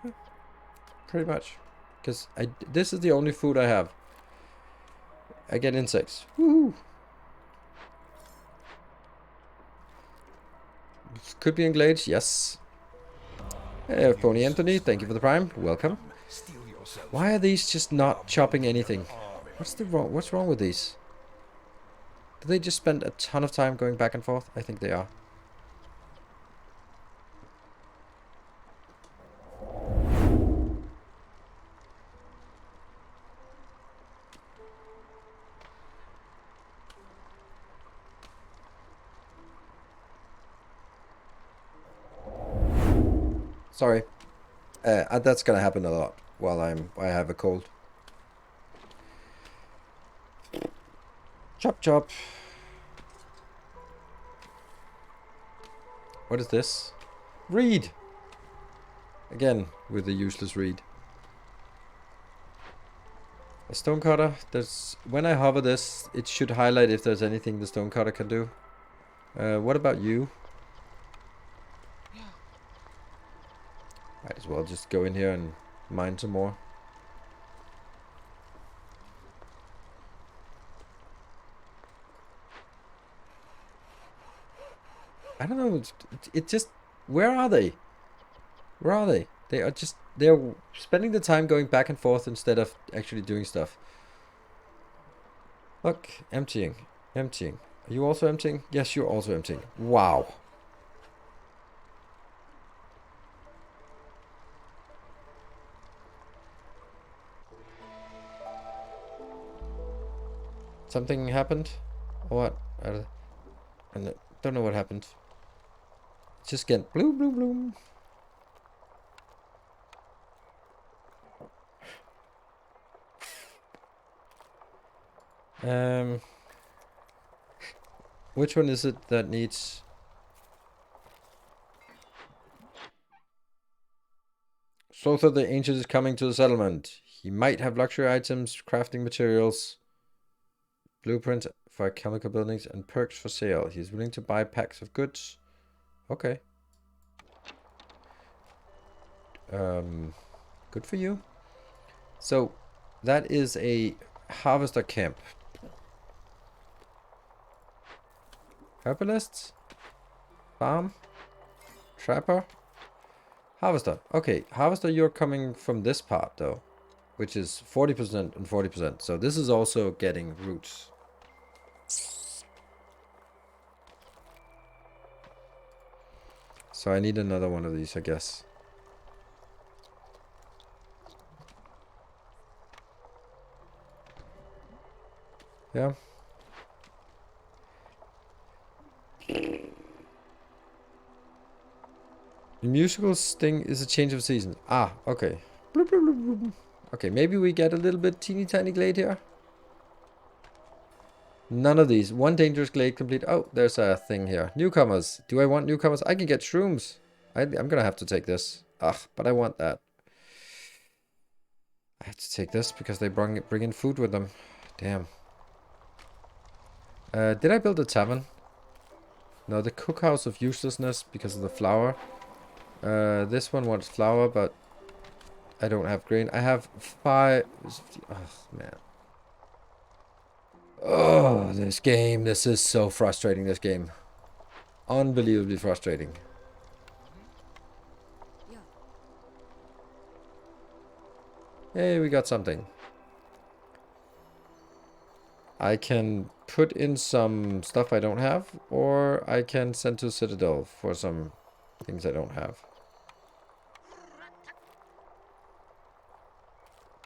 Yeah, pretty much. Because this is the only food I have. I get insects. Woo! Could be engaged, yes. Hey, Pony Anthony, thank you for the prime. Welcome. Why are these just not chopping anything? What's wrong with these? Do they just spend a ton of time going back and forth? I think they are. Sorry. That's gonna happen a lot while I have a cold. Chop chop. What is this? Read! Again, with the useless read. A stonecutter. When I hover this, it should highlight if there's anything the stonecutter can do. What about you? Might as well just go in here and mine some more. I don't know. It just... Where are they? Where are they? They're spending the time going back and forth instead of actually doing stuff. Look, emptying. Emptying. Are you also emptying? Yes, you're also emptying. Wow. Something happened? Or what? I don't know what happened. Just get bloom, bloom, bloom. Which one is it that needs... Slother the Ancient is coming to the settlement. He might have luxury items, crafting materials, blueprints for chemical buildings, and perks for sale. He's willing to buy packs of goods. Okay. Good for you. So, that is a harvester camp. Herbalist? Farm? Trapper? Harvester. Okay, Harvester, you're coming from this part, though. Which is 40% and 40%. So this is also getting roots. So I need another one of these, I guess. Yeah. The musical sting is a change of season. Ah, okay. Bloop, bloop, bloop, bloop. Okay, maybe we get a little bit teeny tiny glade here. None of these. One dangerous glade complete. Oh, there's a thing here. Newcomers. Do I want newcomers? I can get shrooms. I'm gonna have to take this. Ugh, but I want that. I have to take this because they bring in food with them. Damn. Did I build a tavern? No, the cookhouse of uselessness because of the flour. This one wants flour, but I don't have grain. I have 5... Oh, man. Oh, this game. This is so frustrating, this game. Unbelievably frustrating. Hey, we got something. I can put in some stuff I don't have, or I can send to Citadel for some things I don't have.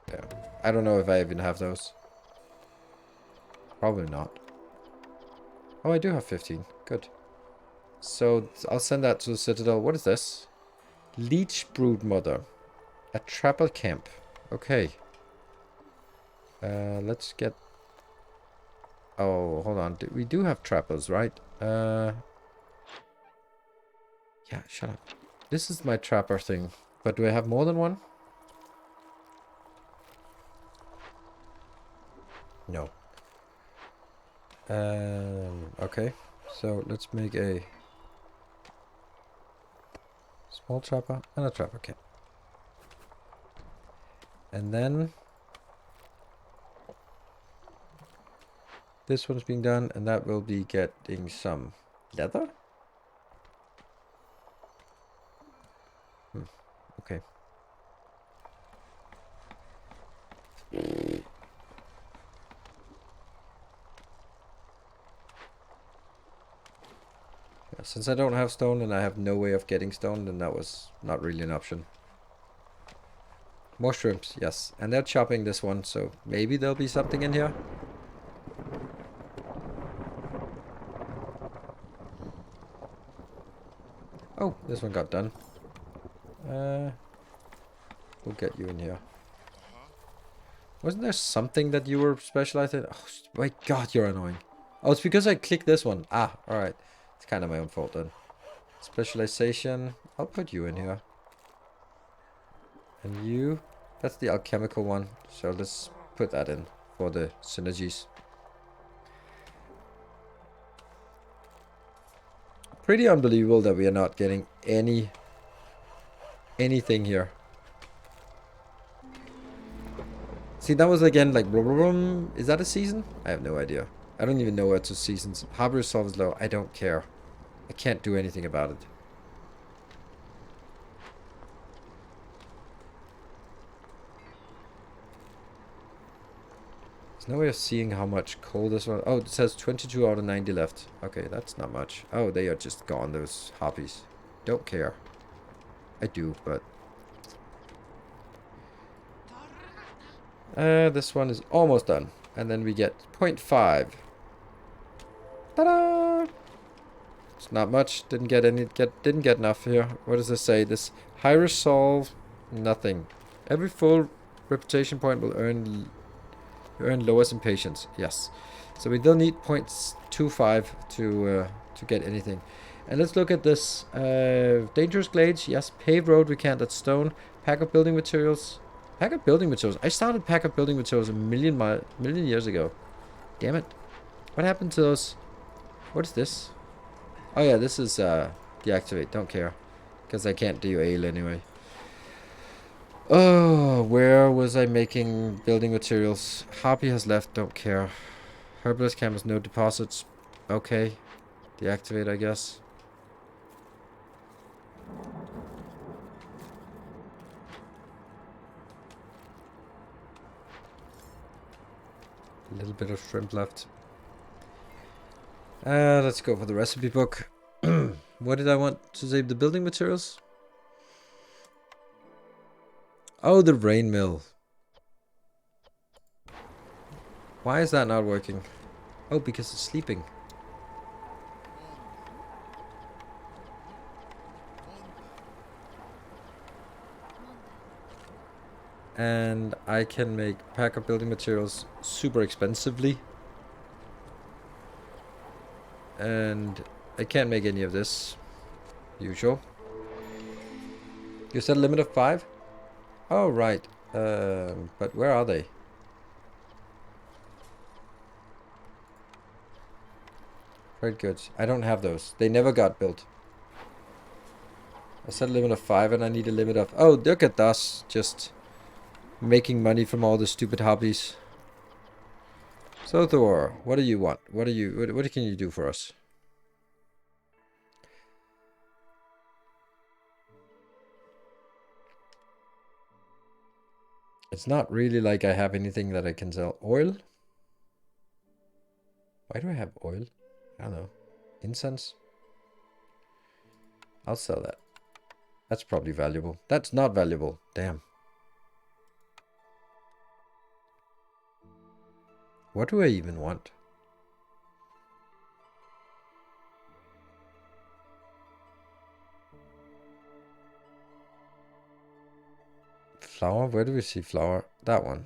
Yeah. I don't know if I even have those. Probably not. Oh, I do have 15. Good. So I'll send that to the Citadel. What is this? Leech Brood Mother. A trapper camp. Okay. Let's get... Oh, hold on. We do have trappers, right? Yeah, shut up. This is my trapper thing. But do I have more than one? No. Okay. So let's make a small trapper and a trapper camp. And then this one's being done, and that will be getting some leather. Okay. Yeah, since I don't have stone and I have no way of getting stone, then that was not really an option. More shrimps, yes. And they're chopping this one, so maybe there'll be something in here. Oh, this one got done. We'll get you in here. Wasn't there something that you were specialized in? Oh my god, you're annoying. Oh, it's because I clicked this one. Ah, alright. It's kind of my own fault then. Specialization. I'll put you in here. And you. That's the alchemical one. So let's put that in for the synergies. Pretty unbelievable that we are not getting anything here. See, that was again like blah, blah, blah. Is that a season? I have no idea. I don't even know where it's a seasons. Harbor resolve is low. I don't care. I can't do anything about it. There's no way of seeing how much coal this one... Oh, it says 22 out of 90 left. Okay, that's not much. Oh, they are just gone, those harpies. Don't care. I do, but... this one is almost done. And then we get 0.5. Ta-da! It's not much. Didn't get enough here. What does this say? This high resolve, nothing. Every full reputation point will earn lowest impatience. Yes. So we don't need 0.25 to get anything. And let's look at this. Dangerous glades. Yes. Paved road. We can't. That's stone. Pack of building materials. Pack of building materials. I started pack of building materials a million years ago. Damn it. What happened to those? What is this? Oh yeah, this is deactivate. Don't care. Because I can't do ale anyway. Oh, where was I making building materials? Harpy has left. Don't care. Herbalist camp has no deposits. Okay. Deactivate, I guess. A little bit of shrimp left. Let's go for the recipe book. What did I want to save? The building materials? Oh, the rain mill. Why is that not working? Oh, because it's sleeping. And I can make pack of building materials super expensively. And I can't make any of this. Usual. You said a limit of 5? Oh, right. But where are they? Trade goods. I don't have those. They never got built. I said a limit of 5 and I need a limit of... Oh, look at us. Just making money from all the stupid hobbies. So Thor, what do you want? What can you do for us? It's not really like I have anything that I can sell. Oil? Why do I have oil? I don't know. Incense? I'll sell that. That's probably valuable. That's not valuable. Damn. What do I even want? Flour? Where do we see flour? That one.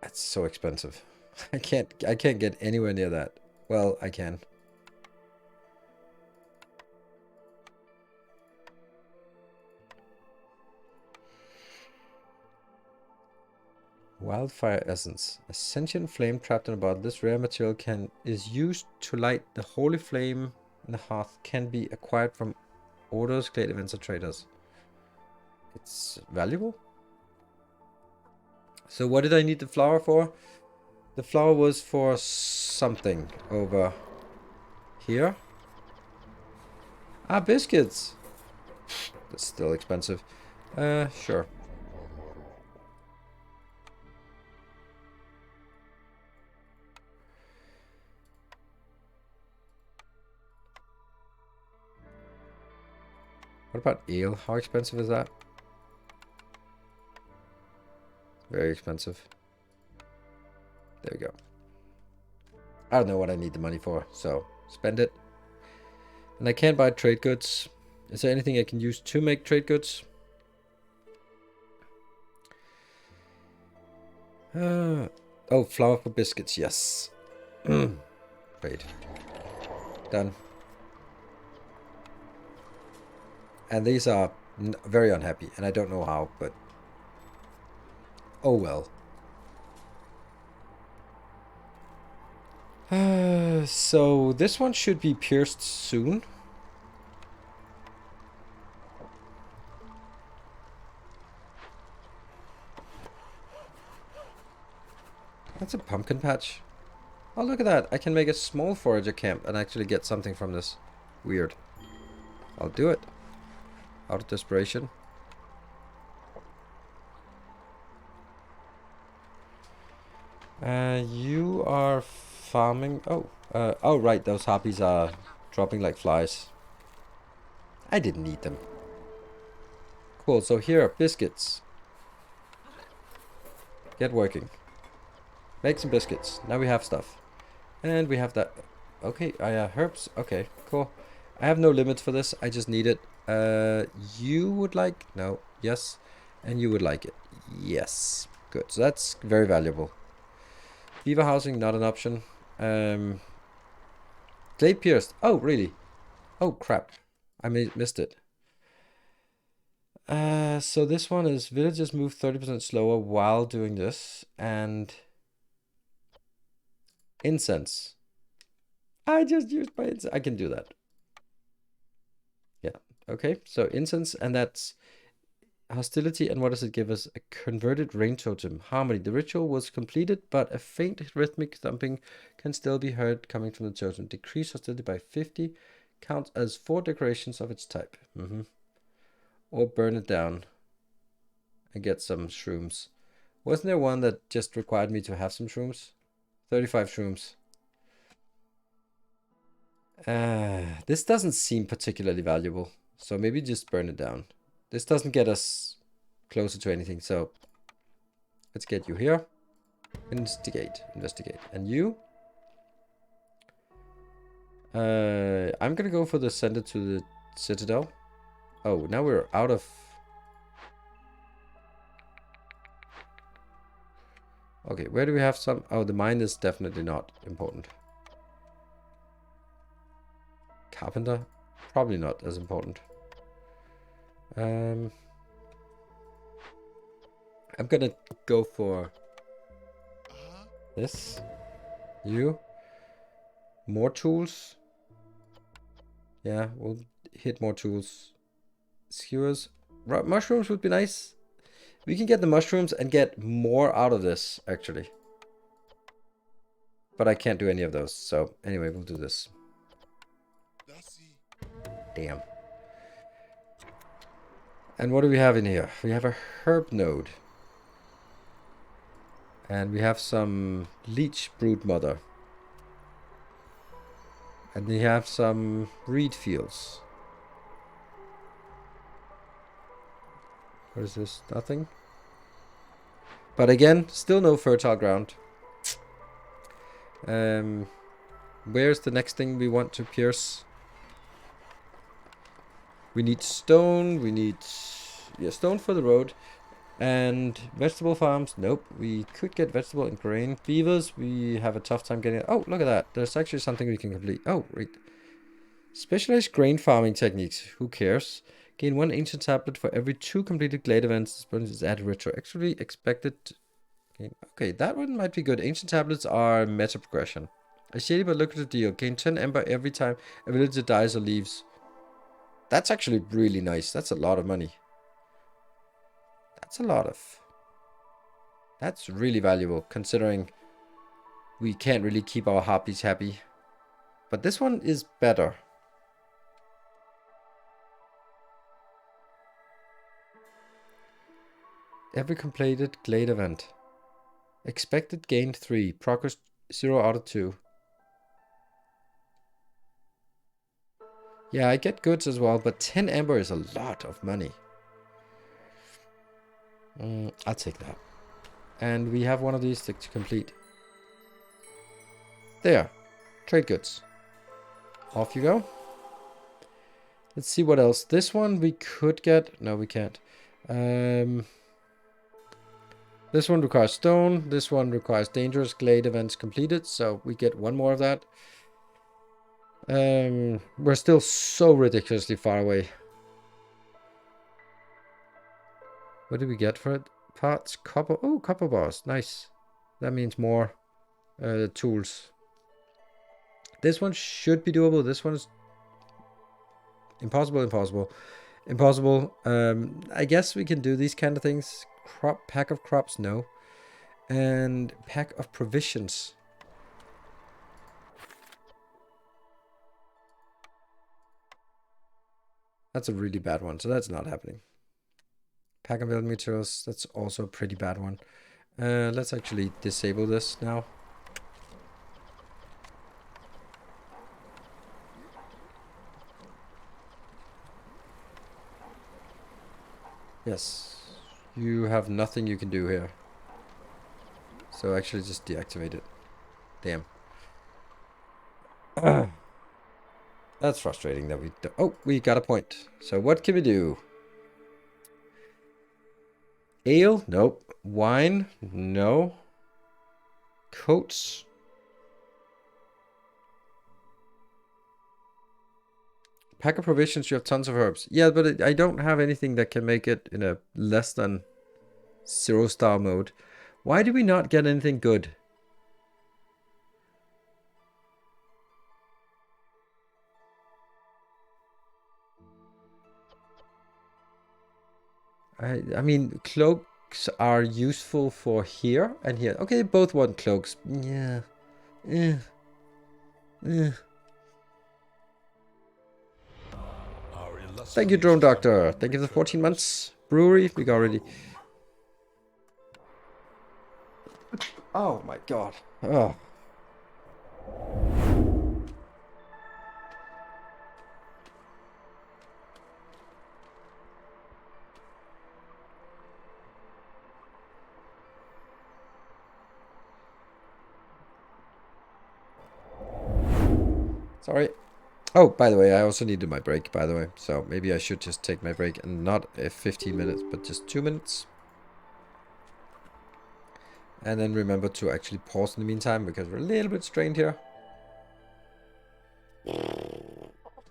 That's so expensive. I can't get anywhere near that. Well, I can. Wildfire essence. A sentient flame trapped in a bottle. This rare material is used to light the holy flame in the hearth. Can be acquired from orders, glade events, or traders. It's valuable. So what did I need the flour for? The flour was for something over here. Ah, biscuits. That's still expensive. Sure. What about ale? How expensive is that? Very expensive. There we go. I don't know what I need the money for, so spend it. And I can't buy trade goods. Is there anything I can use to make trade goods? Oh, flour for biscuits, yes. Wait. Done. And these are very unhappy, and I don't know how, but... Oh well. So this one should be pierced soon. That's a pumpkin patch. Oh, look at that. I can make a small forager camp and actually get something from this. Weird. I'll do it. Out of desperation. You are farming. Oh, right. Those harpies are dropping like flies. I didn't need them. Cool. So here are biscuits. Get working. Make some biscuits. Now we have stuff. And we have that. Okay, herbs. Okay, cool. I have no limits for this. I just need it. You would like? No. Yes. And you would like it. Yes. Good. So that's very valuable. Beaver housing, not an option. Glade pierced. Oh, really? Oh, crap. I missed it. So this one is villagers move 30% slower while doing this. And incense. I just used my incense. I can do that. Yeah. Okay. So incense, and that's hostility. And what does it give us? A converted rain totem. Harmony. The ritual was completed, but a faint rhythmic thumping can still be heard coming from the totem. Decrease hostility by 50. Counts as 4 decorations of its type. Or burn it down and get some shrooms. Wasn't there one that just required me to have some shrooms? 35 shrooms. This doesn't seem particularly valuable, so maybe just burn it down. This doesn't get us closer to anything, so let's get you here. Investigate. And you? I'm gonna go for the sender to the citadel. Oh, now we're out of... Okay, where do we have some? Oh, the mine is definitely not important. Carpenter? Probably not as important. I'm gonna go for this. You. More tools. Yeah, we'll hit more tools. Skewers. Mushrooms would be nice. We can get the mushrooms and get more out of this, actually. But I can't do any of those. So anyway, we'll do this. Damn. And what do we have in here? We have a herb node. And we have some leech brood mother. And we have some reed fields. What is this? Nothing. But again, still no fertile ground. Where's the next thing we want to pierce? We need stone. We need stone for the road. And vegetable farms. Nope. We could get vegetable and grain. Beavers, we have a tough time getting it. Oh, look at that. There's actually something we can complete. Oh, right. Specialized grain farming techniques. Who cares? Gain 1 ancient tablet for every 2 completed glade events. This is add retro. Actually expected. Okay, that one might be good. Ancient tablets are meta progression. A shady but lucrative deal. Gain 10 ember every time a villager dies or leaves. That's actually really nice. That's a lot of money. That's really valuable, considering we can't really keep our harpies happy. But this one is better. Every completed glade event. Expected gain 3. Progress 0 out of 2. Yeah, I get goods as well, but 10 ember is a lot of money. I'll take that. And we have one of these to complete. There. Trade goods. Off you go. Let's see what else. This one we could get. No, we can't. This one requires stone. This one requires dangerous glade events completed. So we get one more of that. We're still so ridiculously far away. What do we get for it? Parts, copper. Oh, copper bars. Nice. That means more tools. This one should be doable. This one is impossible. I guess we can do these kind of things. Pack of crops, no. And pack of provisions. That's a really bad one, so that's not happening. Pack and build materials, that's also a pretty bad one. Let's actually disable this now. Yes, you have nothing you can do here. So actually just deactivate it. Damn. That's frustrating that we do. Oh, we got a point. So what can we do? Ale? Nope. Wine? No. Coats? Pack of provisions, you have tons of herbs. Yeah, but I don't have anything that can make it in a less than 0-star mode. Why do we not get anything good? I mean, cloaks are useful for here and here. Okay, both want cloaks. Yeah. Thank you, Drone Doctor. Thank you for the 14 months. Brewery, we got already. Oh my god. Oh. Sorry. Oh, by the way, I also needed my break, by the way. So maybe I should just take my break and not 15 minutes, but just 2 minutes. And then remember to actually pause in the meantime, because we're a little bit strained here.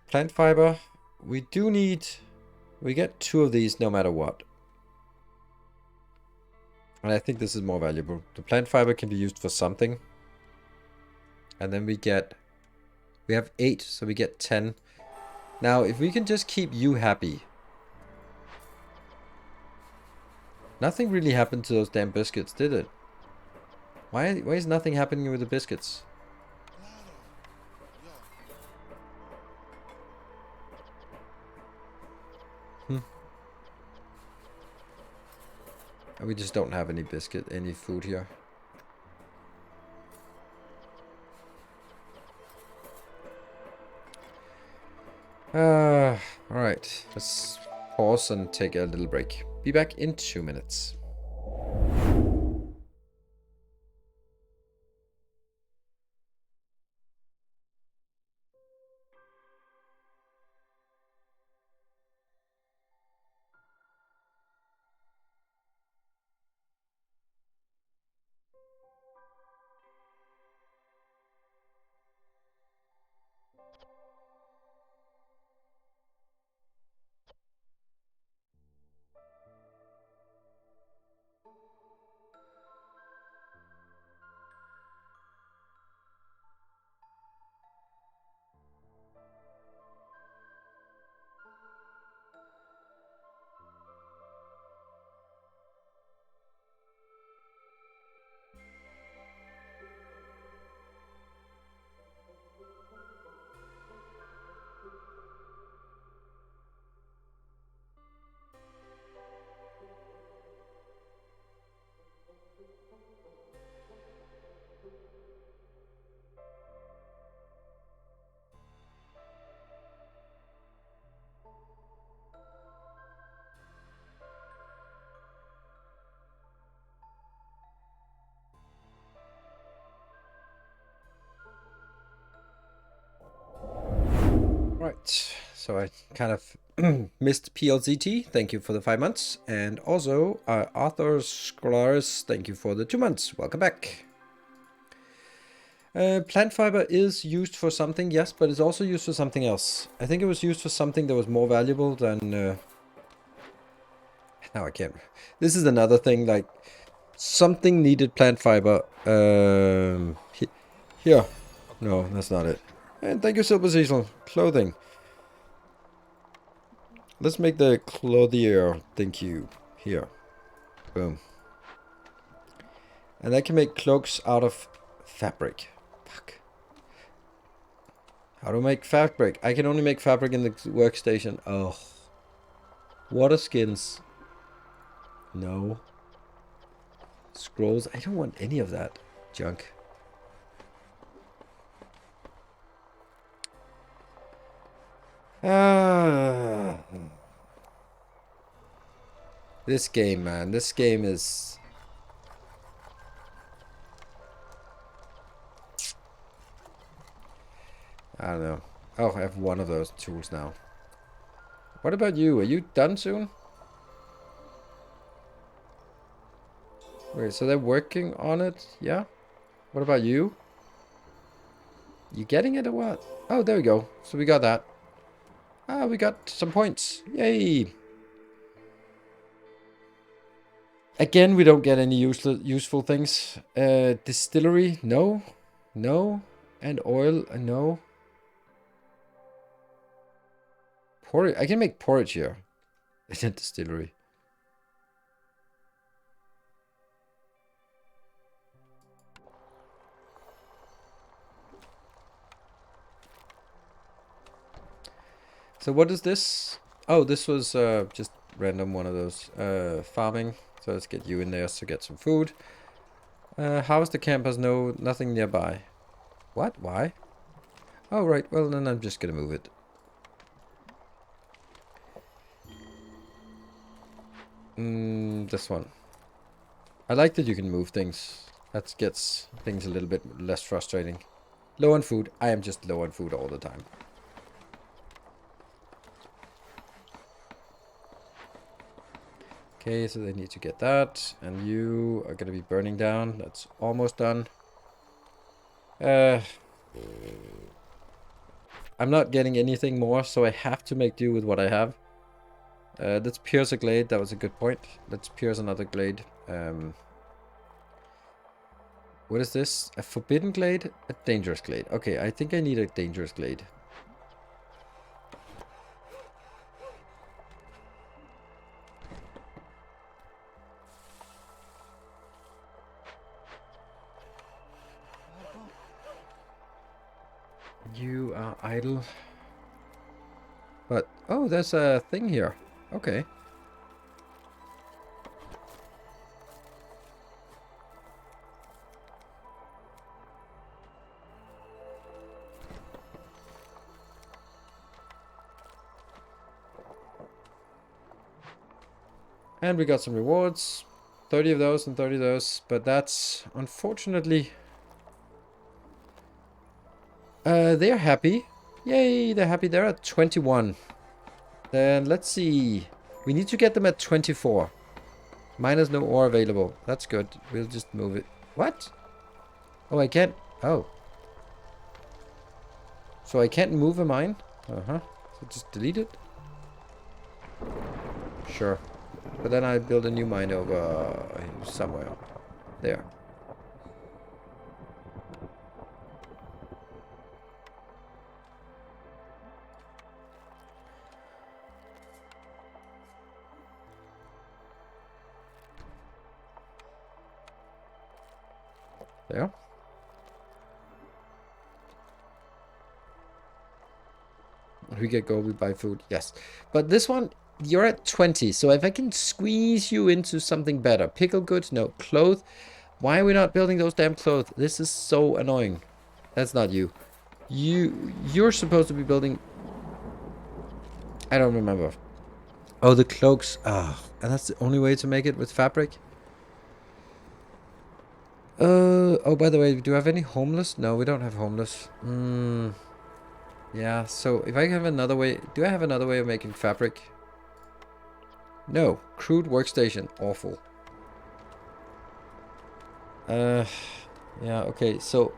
Plant fiber. We do need... We get 2 of these no matter what. And I think this is more valuable. The plant fiber can be used for something. And then we get... We have 8, so we get 10. Now, if we can just keep you happy. Nothing really happened to those damn biscuits, did it? Why is nothing happening with the biscuits? We just don't have any any food here. Alright. Let's pause and take a little break. Be back in 2 minutes. Right, so I kind of missed PLZT. Thank you for the 5 months. And also, Arthur Scholars, thank you for the 2 months. Welcome back. Plant fiber is used for something, yes, but it's also used for something else. I think it was used for something that was more valuable than... Now I can't... This is another thing, like... Something needed plant fiber. Here. No, that's not it. And thank you, Silver Cecil. Clothing. Let's make the clothier. Thank you. Here. Boom. And I can make cloaks out of fabric. Fuck. How to make fabric? I can only make fabric in the workstation. Oh, Water skins. No. Scrolls. I don't want any of that junk. This game, man. This game is... I don't know. Oh, I have one of those tools now. What about you? Are you done soon? Wait, so they're working on it? Yeah? What about you? You getting it or what? Oh, there we go. So we got that. Ah, we got some points. Yay! Again, we don't get any useful things. Distillery? No. No. And oil? No. Porridge? I can make porridge here. It's a distillery. So what is this? Oh, this was just random one of those farming. So let's get you in there to get some food. Harvester camp has nothing nearby. What? Why? Oh, right. Well, then I'm just gonna move it. This one. I like that you can move things. That gets things a little bit less frustrating. Low on food. I am just low on food all the time. Okay, so they need to get that. And you are gonna be burning down. That's almost done. I'm not getting anything more, so I have to make do with what I have. Let's pierce a glade. That was a good point. Let's pierce another glade. What is this? A forbidden glade? A dangerous glade. Okay, I think I need a dangerous glade. You are idle. But, oh, there's a thing here. Okay. And we got some rewards. 30 of those and 30 of those. But that's, unfortunately... they're happy. Yay, they're happy. They're at 21. Then let's see. We need to get them at 24. Minus no ore available. That's good. We'll just move it. What? Oh, I can't. Oh. So I can't move a mine? Uh-huh. So just delete it? Sure. But then I build a new mine over somewhere. There. There. We get gold, we buy food. Yes. But this one, you're at 20. So if I can squeeze you into something better. Pickle goods? No. Clothes? Why are we not building those damn clothes? This is so annoying. That's not you. You're supposed to be building... I don't remember. Oh, the cloaks. Ah, and that's the only way to make it with fabric? Oh, by the way, do you have any homeless? No, we don't have homeless. Yeah, so if I have another way... Do I have another way of making fabric? No. Crude workstation. Awful. Yeah, okay. So,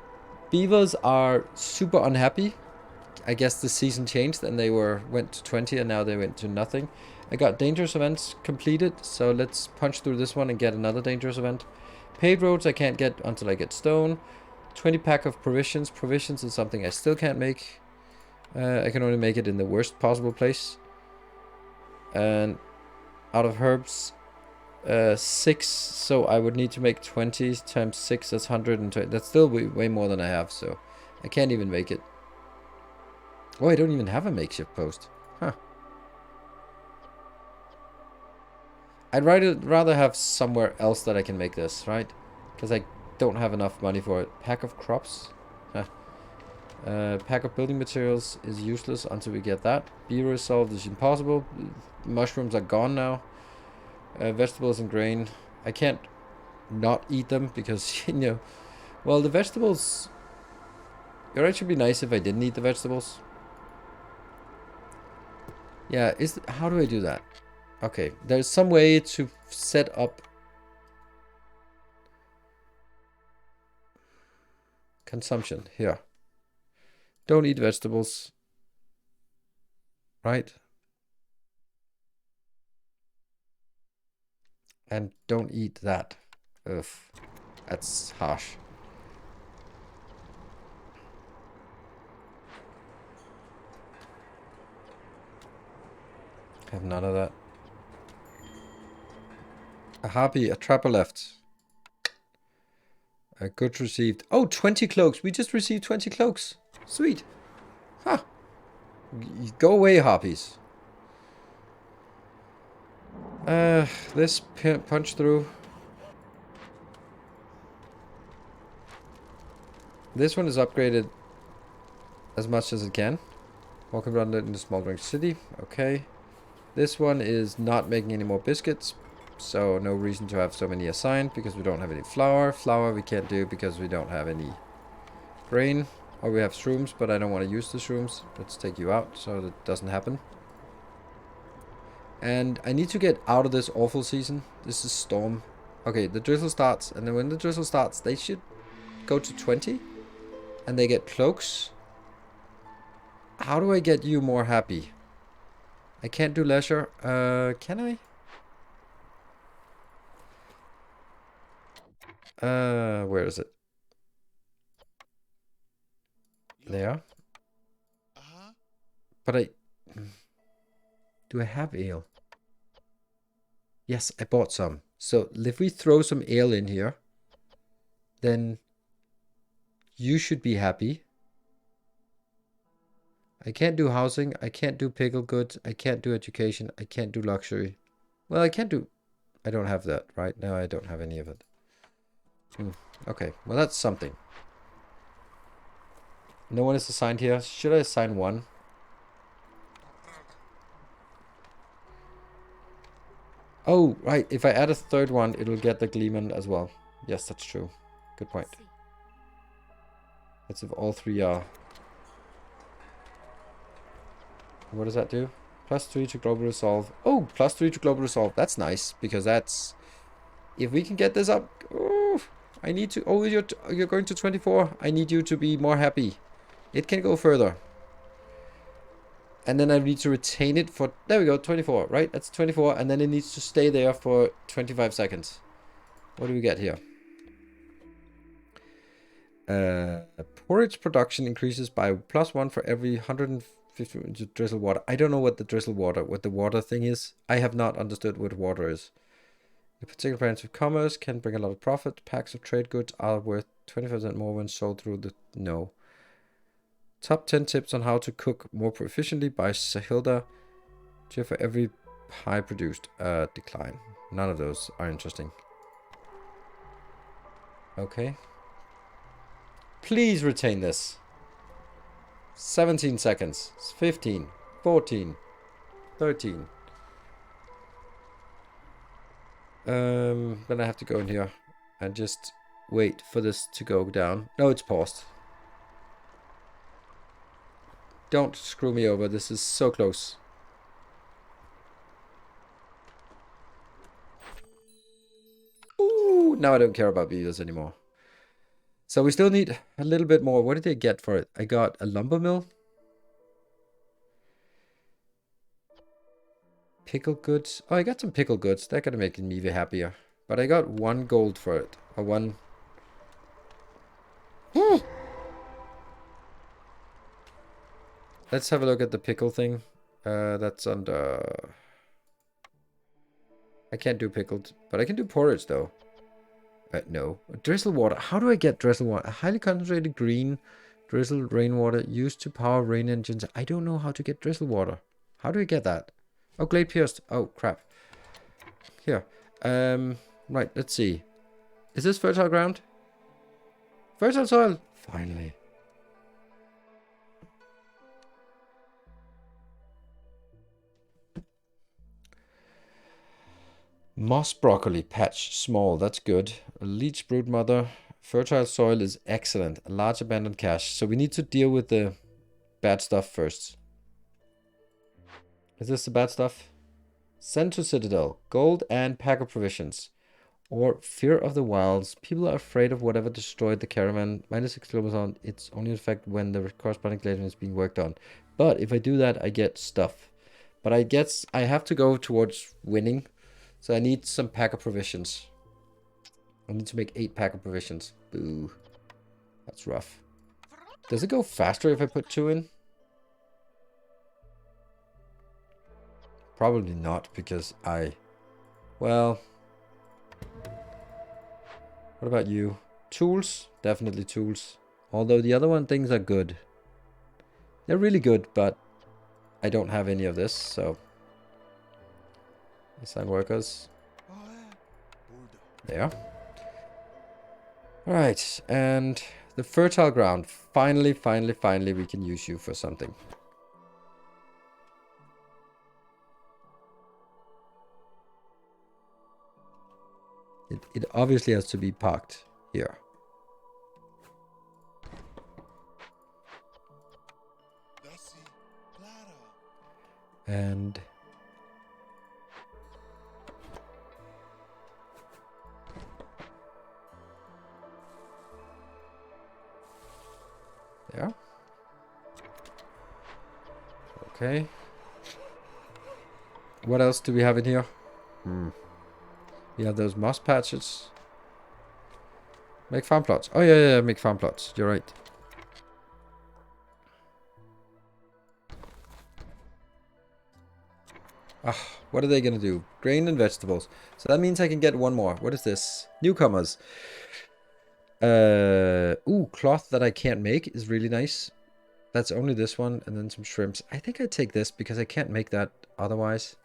beavers are super unhappy. I guess the season changed and they went to 20 and now they went to nothing. I got dangerous events completed, so let's punch through this one and get another dangerous event. Paved roads I can't get until I get stone. 20 pack of provisions. Provisions is something I still can't make. I can only make it in the worst possible place. And out of herbs, 6. So I would need to make 20 times 6. That's 120. That's still way more than I have. So I can't even make it. Oh, I don't even have a makeshift post. Huh. I'd rather have somewhere else that I can make this, right? Because I don't have enough money for it. Pack of crops. Huh. Pack of building materials is useless until we get that. Bee resolved is impossible. Mushrooms are gone now. Vegetables and grain. I can't not eat them because, you know... Well, the vegetables... It would actually be nice if I didn't eat the vegetables. Yeah, how do I do that? Okay, there's some way to set up consumption here. Don't eat vegetables. Right? And don't eat that. Ugh. That's harsh. Have none of that. A harpy, a trapper left. A goods received. Oh, 20 cloaks. We just received 20 cloaks. Sweet. Huh. Go away, harpies. This punch through. This one is upgraded as much as it can. Walking around in the small drink city. Okay. This one is not making any more biscuits. So no reason to have so many assigned because we don't have any flour. Flour we can't do because we don't have any grain. Or we have shrooms, but I don't want to use the shrooms. Let's take you out so that doesn't happen. And I need to get out of this awful season. This is storm. Okay, the drizzle starts. And then when the drizzle starts, they should go to 20. And they get cloaks. How do I get you more happy? I can't do leisure. Can I? Where is it? There. But do I have ale? Yes, I bought some. So if we throw some ale in here, then you should be happy. I can't do housing. I can't do pickle goods. I can't do education. I can't do luxury. Well, I can't do... I don't have that, right? No, I don't have any of it. Okay, well, that's something. No one is assigned here. Should I assign one? Oh, right. If I add a third one, it'll get the Gleeman as well. Yes, that's true. Good point. That's if all three are... What does that do? +3 to global resolve. Oh, +3 to global resolve. That's nice, because that's... If we can get this up... Oh, I need to... Oh, you're going to 24. I need you to be more happy. It can go further. And then I need to retain it for... There we go, 24, right? That's 24, and then it needs to stay there for 25 seconds. What do we get here? Porridge production increases by +1 for every 150 drizzle water. I don't know what the water thing is. I have not understood what water is. The particular branch of commerce can bring a lot of profit. Packs of trade goods are worth 20% more when sold through the... No. Top 10 tips on how to cook more efficiently by Sahilda. For every pie produced. Decline. None of those are interesting. Okay. Please retain this. 17 seconds. 15. 14. 13. Then I have to go in here and just wait for this to go down. No, it's paused. Don't screw me over. This is so close. Ooh, now I don't care about beetles anymore. So we still need a little bit more. What did I get for it? I got a lumber mill. Pickle goods. Oh, I got some pickle goods. That gonna make me even happier. But I got 1 gold for it. Or 1... Let's have a look at the pickle thing. That's under... I can't do pickled, but I can do porridge though. No. Drizzle water. How do I get drizzle water? A highly concentrated green drizzled rainwater used to power rain engines. I don't know how to get drizzle water. How do I get that? Oh, glade pierced. Oh, crap. Here. Right, let's see. Is this fertile ground? Fertile soil! Finally. Moss broccoli patch small, that's good. A leech brood mother. Fertile soil is excellent. A large abandoned cache. So we need to deal with the bad stuff first. Is this the bad stuff? Send to Citadel. Gold and pack of provisions. Or fear of the wilds. People are afraid of whatever destroyed the caravan. -6 kilometers. It's only in effect when the corresponding legend is being worked on. But if I do that, I get stuff. But I guess I have to go towards winning. So I need some pack of provisions. I need to make 8 pack of provisions. Boo. That's rough. Does it go faster if I put 2 in? Probably not, because well... What about you? Tools? Definitely tools. Although the other one things are good. They're really good, but I don't have any of this, so... Assign workers. There. Alright, and the fertile ground. Finally we can use you for something. It obviously has to be parked here. And... there. Okay. What else do we have in here? We have those moss patches. Make farm plots. Oh yeah, make farm plots. You're right. What are they gonna do? Grain and vegetables. So that means I can get one more. What is this? Newcomers. Ooh, cloth that I can't make is really nice. That's only this one, and then some shrimps. I think I take this because I can't make that otherwise.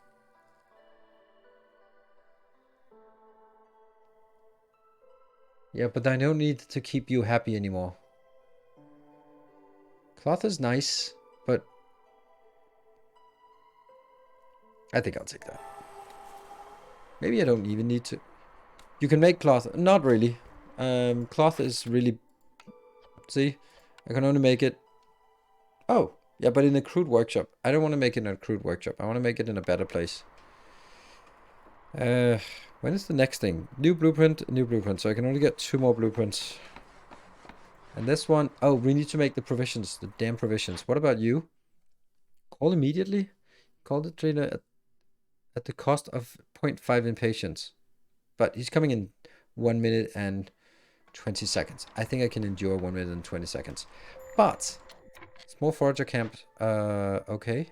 Yeah, but I don't need to keep you happy anymore. Cloth is nice, but I think I'll take that. Maybe I don't even need to. You can make cloth. Not really. Cloth is really... See? I can only make it... Oh, yeah, but in a crude workshop. I don't want to make it in a crude workshop. I want to make it in a better place. When is the next thing? New blueprint. So I can only get 2 more blueprints. And this one... Oh, we need to make the provisions. The damn provisions. What about you? Call immediately? Call the trainer at the cost of 0.5 impatience. But he's coming in 1 minute and 20 seconds. I think I can endure 1 minute and 20 seconds. But... Small forager camp. Okay.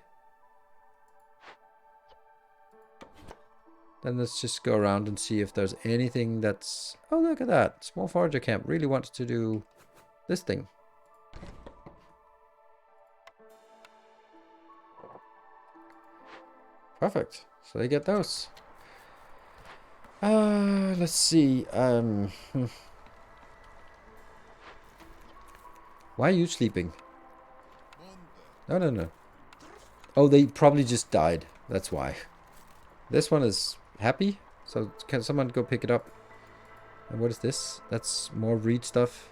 Then let's just go around and see if there's anything that's... Oh, look at that. Small forager camp really wants to do this thing. Perfect. So they get those. Let's see. Why are you sleeping? No. Oh, they probably just died. That's why. This one is happy. So can someone go pick it up? And what is this? That's more reed stuff.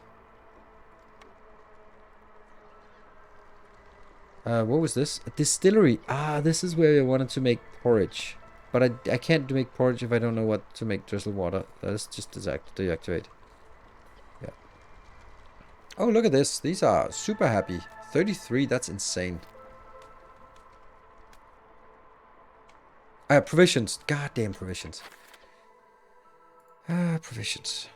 What was this? A distillery. Ah, this is where I wanted to make porridge. But I can't make porridge if I don't know what to make drizzle water. Let's just deactivate. Yeah. Oh, look at this. These are super happy. 33, that's insane. Provisions. Goddamn provisions. Provisions.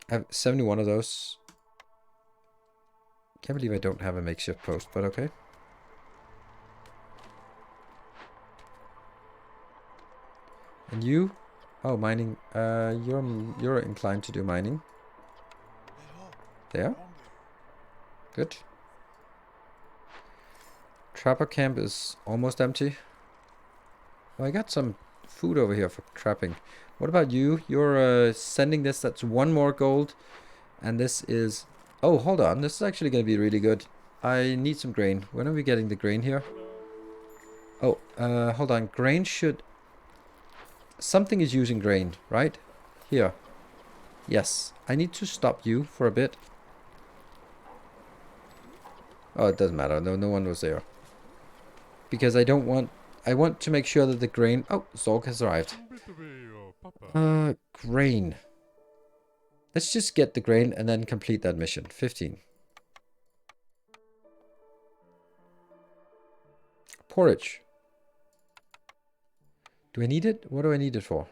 I have 71 of those. Can't believe I don't have a makeshift post, but okay. And you? Oh, mining. You're inclined to do mining. There. Good. Trapper camp is almost empty. Well, I got some food over here for trapping. What about you? You're sending this. That's 1 more gold. And this is... Oh, hold on. This is actually going to be really good. I need some grain. When are we getting the grain here? Oh, hold on. Grain should... Something is using grain, right? Here. Yes. I need to stop you for a bit. Oh, it doesn't matter. No one was there. Because I don't want... I want to make sure that the grain... Oh, Zorg has arrived. Grain. Let's just get the grain and then complete that mission. 15. Porridge. Do I need it? What do I need it for?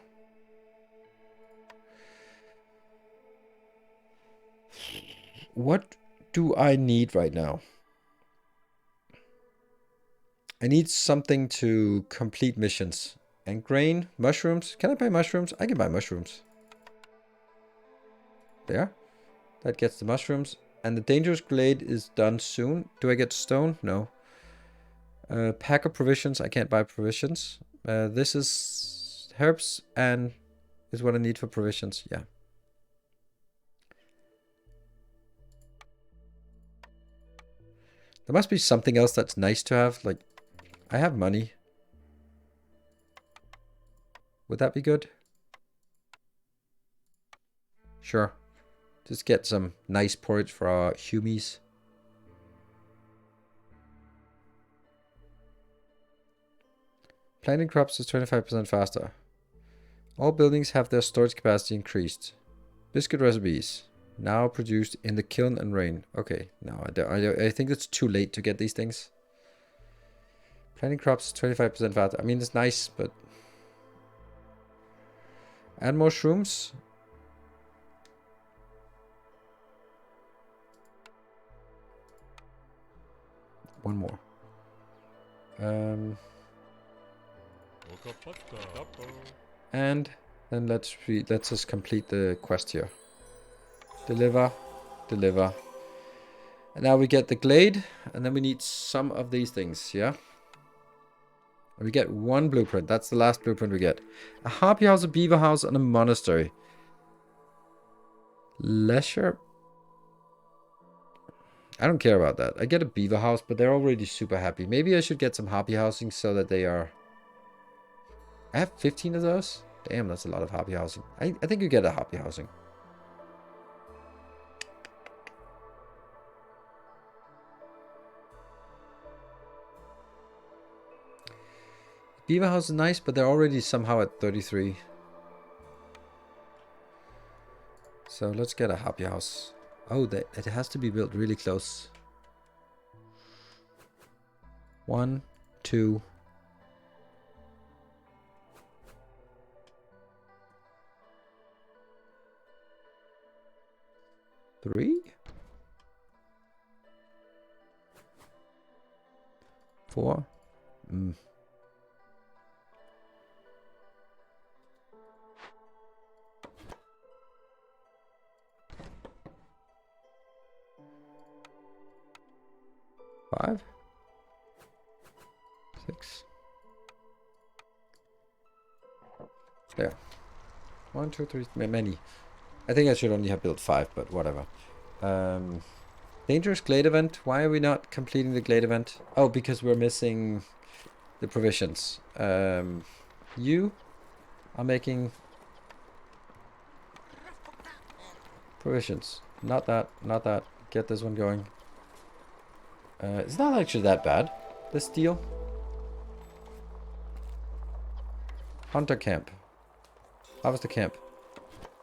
What do I need right now? I need something to complete missions. And grain, mushrooms. Can I buy mushrooms? I can buy mushrooms. There. That gets the mushrooms. And the dangerous glade is done soon. Do I get stone? No. Pack of provisions. I can't buy provisions. This is herbs and is what I need for provisions. Yeah. There must be something else that's nice to have. Like, I have money. Would that be good? Sure. Just get some nice porridge for our humies. Planting crops is 25% faster. All buildings have their storage capacity increased. Biscuit recipes. Now produced in the kiln and rain. Okay, no, I think it's too late to get these things. Planting crops 25% faster. I mean, it's nice, but... Add more shrooms. One more. And then let's just complete the quest here. Deliver. Deliver. And now we get the glade. And then we need some of these things, yeah? And we get 1 blueprint. That's the last blueprint we get. A harpy house, a beaver house, and a monastery. Leisure. I don't care about that. I get a beaver house, but they're already super happy. Maybe I should get some harpy housing so that they are... I have 15 of those? Damn, that's a lot of harpy housing. I think you get a harpy housing. Beaver house is nice, but they're already somehow at 33. So let's get a harpy house. Oh, it has to be built really close. 1, 2. 3. 4. 5. 6. There. 1, 2, 3. Many. I think I should only have built 5, but whatever. Dangerous glade event. Why are we not completing the glade event? Oh, because we're missing the provisions. You are making provisions. Not that. Not that. Get this one going. It's not actually that bad. The steel. Hunter camp. Harvester camp.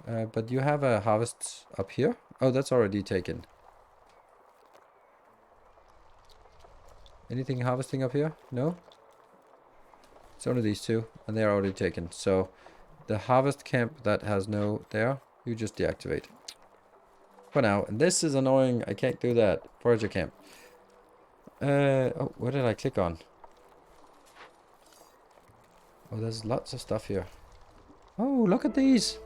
But you have a harvest up here? Oh, that's already taken. Anything harvesting up here? No? It's only these 2, and they're already taken. So, the harvest camp that has no there, you just deactivate. For now. And this is annoying. I can't do that. Forager camp. Oh, what did I click on? Oh, there's lots of stuff here. Oh, look at these.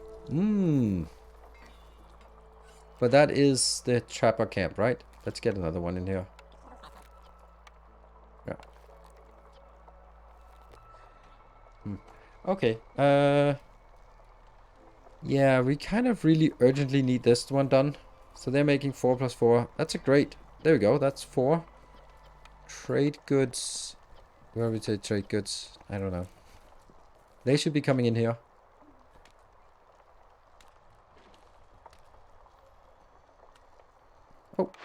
But that is the trapper camp, right? Let's get another one in here. Yeah. Okay. Yeah, we kind of really urgently need this one done. So they're making 4 plus 4. That's a great. There we go. That's 4. Trade goods. Where would we say trade goods? I don't know. They should be coming in here.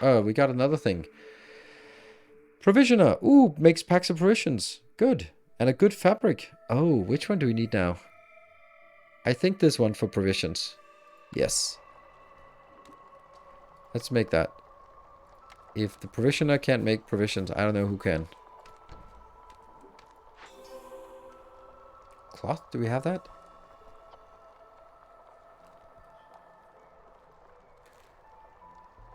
Oh, we got another thing. Provisioner. Ooh, makes packs of provisions. Good. And a good fabric. Oh, which one do we need now? I think this one for provisions. Yes. Let's make that. If the provisioner can't make provisions, I don't know who can. Cloth? Do we have that?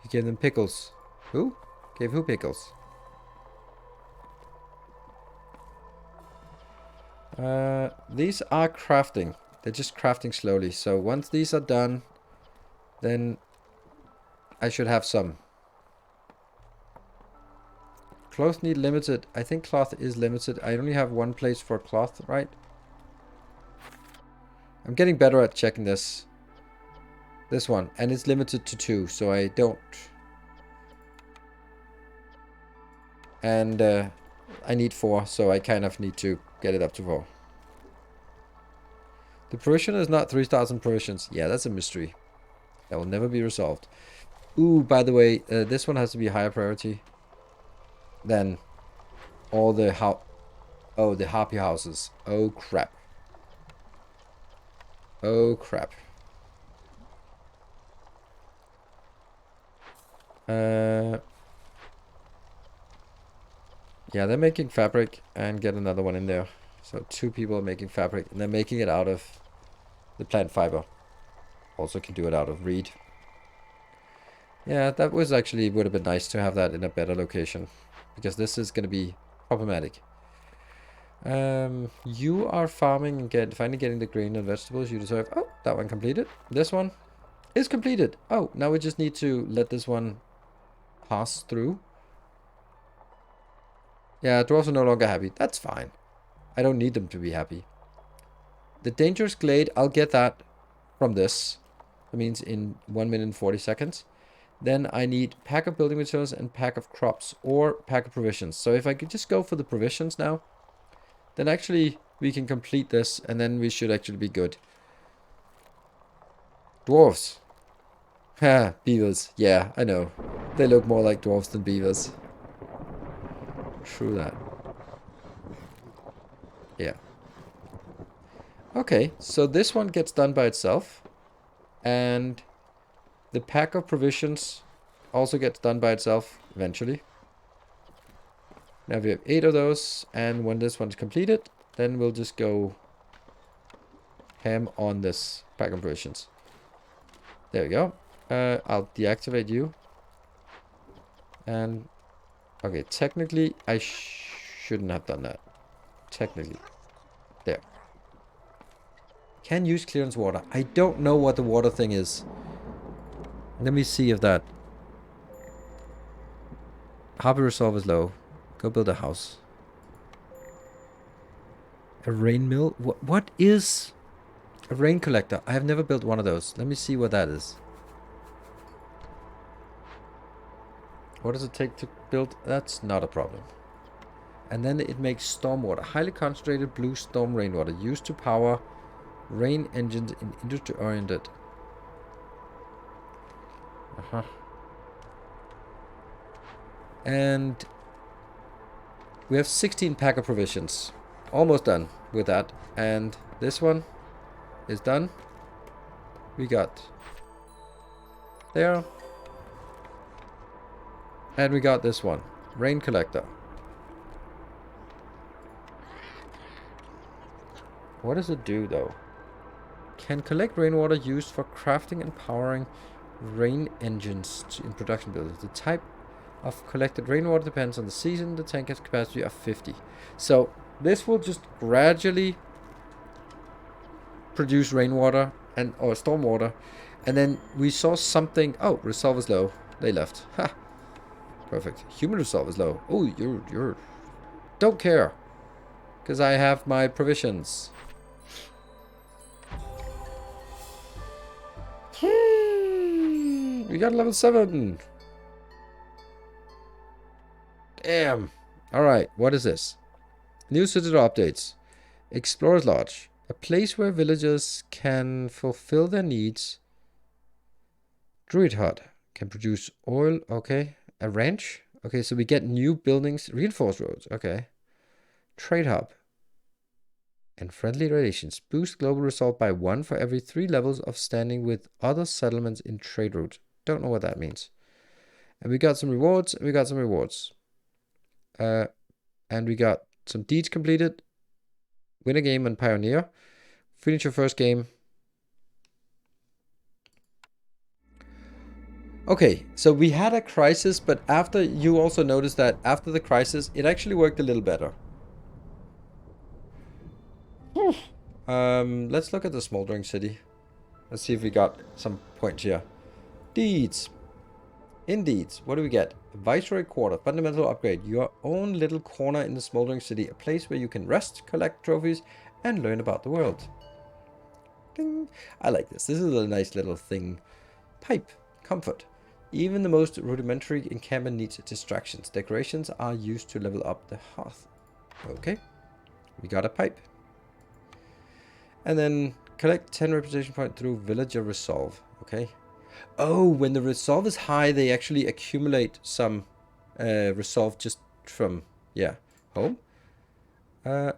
You gave them pickles. Who? Gave who pickles? These are crafting. They're just crafting slowly. So once these are done, then I should have some. Cloth need limited. I think cloth is limited. I only have one place for cloth, right? I'm getting better at checking this. This one. And it's limited to 2, so I don't. And I need 4, so I kind of need to get it up to 4. The provision is not 3,000 provisions. Yeah, that's a mystery. That will never be resolved. Ooh, by the way, this one has to be higher priority than all the the harpy houses. Oh crap. Oh crap. Yeah, they're making fabric and get another one in there. So 2 people are making fabric and they're making it out of the plant fiber. Also can do it out of reed. Yeah, that was actually would have been nice to have that in a better location. Because this is going to be problematic. You are farming and finally getting the grain and vegetables you deserve. Oh, that one completed. This one is completed. Oh, now we just need to let this one pass through. Yeah, dwarves are no longer happy. That's fine. I don't need them to be happy. The dangerous glade, I'll get that from this. That means in 1 minute and 40 seconds. Then I need pack of building materials and pack of crops or pack of provisions. So if I could just go for the provisions now, then actually we can complete this and then we should actually be good. Dwarves. Ha, beavers. Yeah, I know. They look more like dwarves than beavers. True that. Yeah. Okay, so this one gets done by itself. And the pack of provisions also gets done by itself eventually. Now we have 8 of those, and when this one's completed, then we'll just go ham on this pack of provisions. There we go. I'll deactivate you. And okay, technically I shouldn't have done that. Technically. There. Can use clearance water. I don't know what the water thing is. Let me see if that. Harbor resolve is low. Go build a house. A rain mill? What is a rain collector? I have never built one of those. Let me see what that is. What does it take to build? That's not a problem. And then it makes stormwater. Highly concentrated blue storm rainwater used to power rain engines in industry oriented. And we have 16 pack of provisions. Almost done with that. And this one is done. We got there. And we got this one. Rain collector. What does it do though? Can collect rainwater used for crafting and powering rain engines in production buildings. The type of collected rainwater depends on the season. The tank has capacity of 50. So this will just gradually produce rainwater or stormwater. And then we saw something. Oh, resolve is low. They left. Ha. Perfect. Human resolve is low. Oh, you're don't care. Because I have my provisions. We got level 7. Damn. Alright, what is this? New citadel updates. Explorer's Lodge. A place where villagers can fulfill their needs. Druid Hut. Can produce oil. Okay. A ranch. Okay, so we get new buildings. Reinforced roads. Okay. Trade Hub. And friendly relations. Boost global resolve by 1 for every 3 levels of standing with other settlements in trade route. Don't know what that means. And we got some rewards. And we got some rewards. And we got some deeds completed. Win a game on Pioneer. Finish your first game. Okay, so we had a crisis, but after you also noticed that after the crisis, it actually worked a little better. Let's look at the smoldering city. Let's see if we got some points here. Deeds. In deeds, what do we get? Viceroy Quarter, fundamental upgrade. Your own little corner in the smoldering city. A place where you can rest, collect trophies, and learn about the world. Ding. I like this. This is a nice little thing. Pipe. Comfort. Even the most rudimentary encampment needs distractions. Decorations are used to level up the hearth. Okay. We got a pipe. And then collect 10 reputation points through villager resolve. Okay. Oh, when the resolve is high, they actually accumulate some resolve just from, yeah, home. You're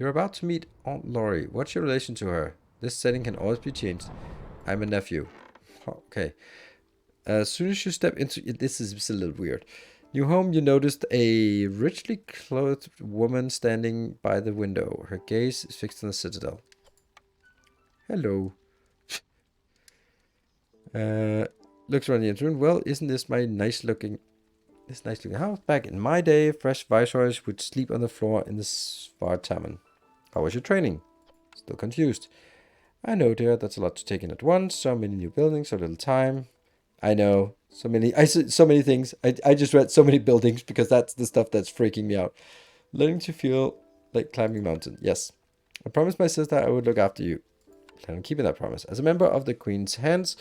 about to meet Aunt Lori. What's your relation to her? This setting can always be changed. I'm a nephew. Okay. As soon as you step into... This is a little weird. New home, you noticed a richly clothed woman standing by the window. Her gaze is fixed on the citadel. Hello. Looks around the entrance. Well, isn't this my nice looking house? Back in my day, fresh viceroys would sleep on the floor in the Svartaman. How was your training? Still confused. I know, dear, that's a lot to take in at once. So many new buildings, so little time. I know. So many things. I just read so many buildings because that's the stuff that's freaking me out. Learning to feel like climbing mountain. Yes. I promised my sister I would look after you. Plan on keeping that promise. As a member of the Queen's Hands,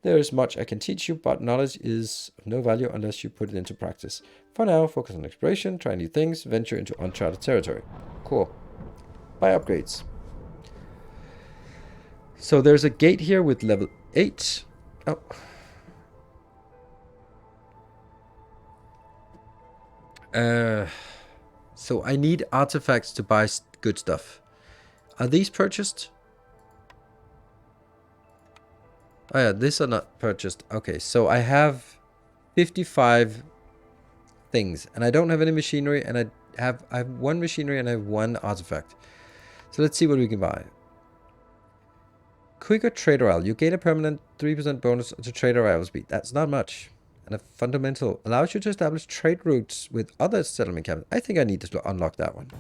there is much I can teach you, but knowledge is of no value unless you put it into practice. For now, focus on exploration, try new things, venture into uncharted territory. Cool. Buy upgrades. So there's a gate here with level 8. Oh. So I need artifacts to buy good stuff. Are these purchased? Oh yeah, these are not purchased. Okay, so I have 55 things, and I don't have any machinery, and I have 1 machinery and I have 1 artifact. So let's see what we can buy. Quicker trade morale. You gain a permanent 3% bonus to trade arrival speed. That's not much. And a fundamental allows you to establish trade routes with other settlement camps. I think I need to unlock that one.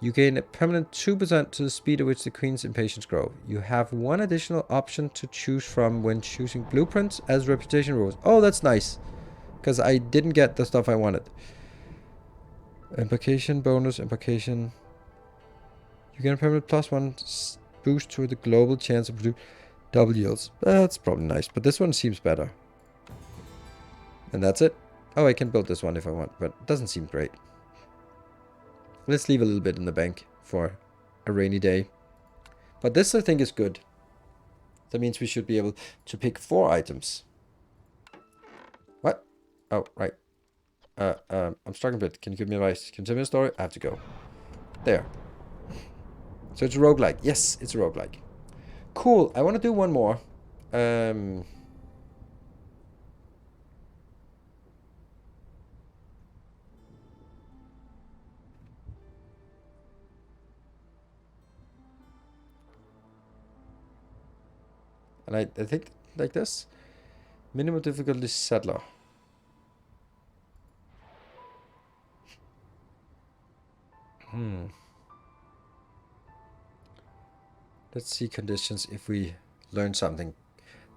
You gain a permanent 2% to the speed at which the Queen's impatience grow. You have 1 additional option to choose from when choosing blueprints as reputation rules. Oh, that's nice. Because I didn't get the stuff I wanted. Implication bonus, implication. You get a permanent +1 boost to the global chance of produce double yields. That's probably nice, but this one seems better. And that's it. Oh, I can build this one if I want, but it doesn't seem great. Let's leave a little bit in the bank for a rainy day. But this I think is good. That means we should be able to pick 4 items. What? Oh, right. I'm struggling a bit. Can you give me advice? Can you tell me a story? I have to go. There. So it's a roguelike. Yes, it's a roguelike. Cool. I want to do one more. And I think like this. Minimum difficulty settler. Let's see conditions if we learn something.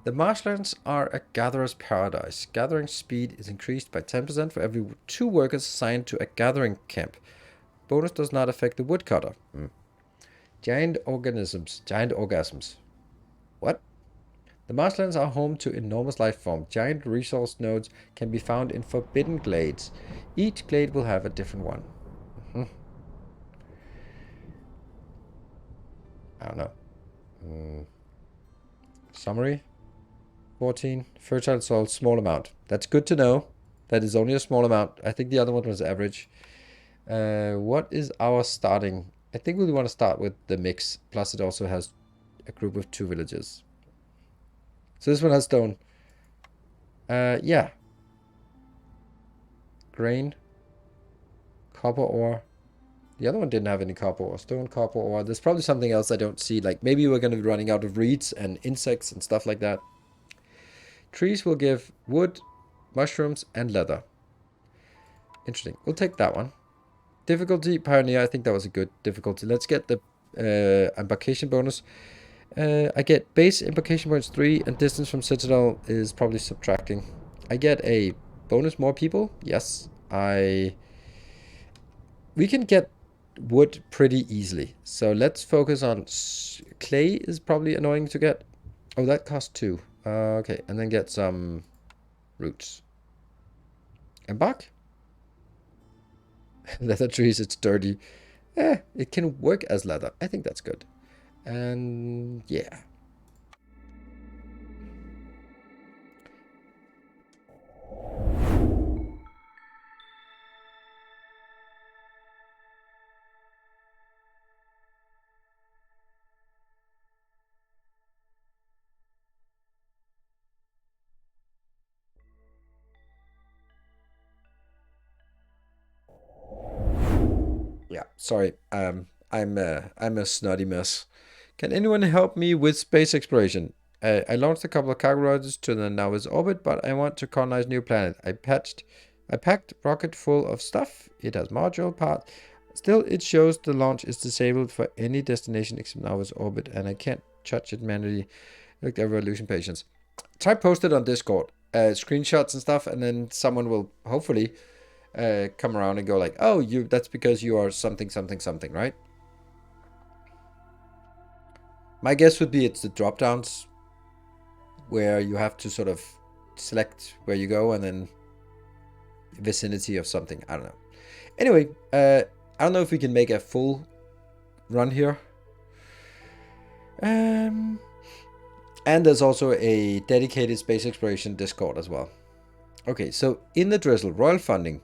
The marshlands are a gatherer's paradise. Gathering speed is increased by 10% for every 2 workers assigned to a gathering camp. Bonus does not affect the woodcutter. Giant organisms. Giant orgasms. What? The marshlands are home to enormous life forms. Giant resource nodes can be found in forbidden glades. Each glade will have a different one. I don't know. Summary. 14. Fertile soil, small amount. That's good to know. That is only a small amount. I think the other one was average. What is our starting? I think we want to start with the mix. Plus it also has a group of 2 villages. So this one has stone. Yeah. Grain. Copper ore. The other one didn't have any copper ore. Stone, copper ore. There's probably something else I don't see. Like maybe we're going to be running out of reeds and insects and stuff like that. Trees will give wood, mushrooms, and leather. Interesting. We'll take that one. Difficulty, Pioneer. I think that was a good difficulty. Let's get the embarkation bonus. I get base embarkation points 3 and distance from Citadel is probably subtracting. I get a bonus more people. Yes. We can get wood pretty easily. So let's focus on clay is probably annoying to get. Oh, that costs 2. Okay, and then get some roots. Embark. Leather trees, it's dirty. It can work as leather. I think that's good. And yeah. Yeah, sorry. I'm a snotty mess. Can anyone help me with space exploration? I launched a couple of cargo rockets to the Now's orbit, but I want to colonize new planet. I packed rocket full of stuff. It has module part. Still, it shows the launch is disabled for any destination except Now's orbit, and I can't touch it manually. Look at Revolution Patience. Try post it on Discord, screenshots and stuff, and then someone will hopefully come around and go like, oh, that's because you are something, something, something, right? My guess would be it's the drop downs where you have to sort of select where you go and then vicinity of something. I don't know. Anyway, I don't know if we can make a full run here. And there's also a dedicated space exploration Discord as well. Okay, so in the drizzle, royal funding.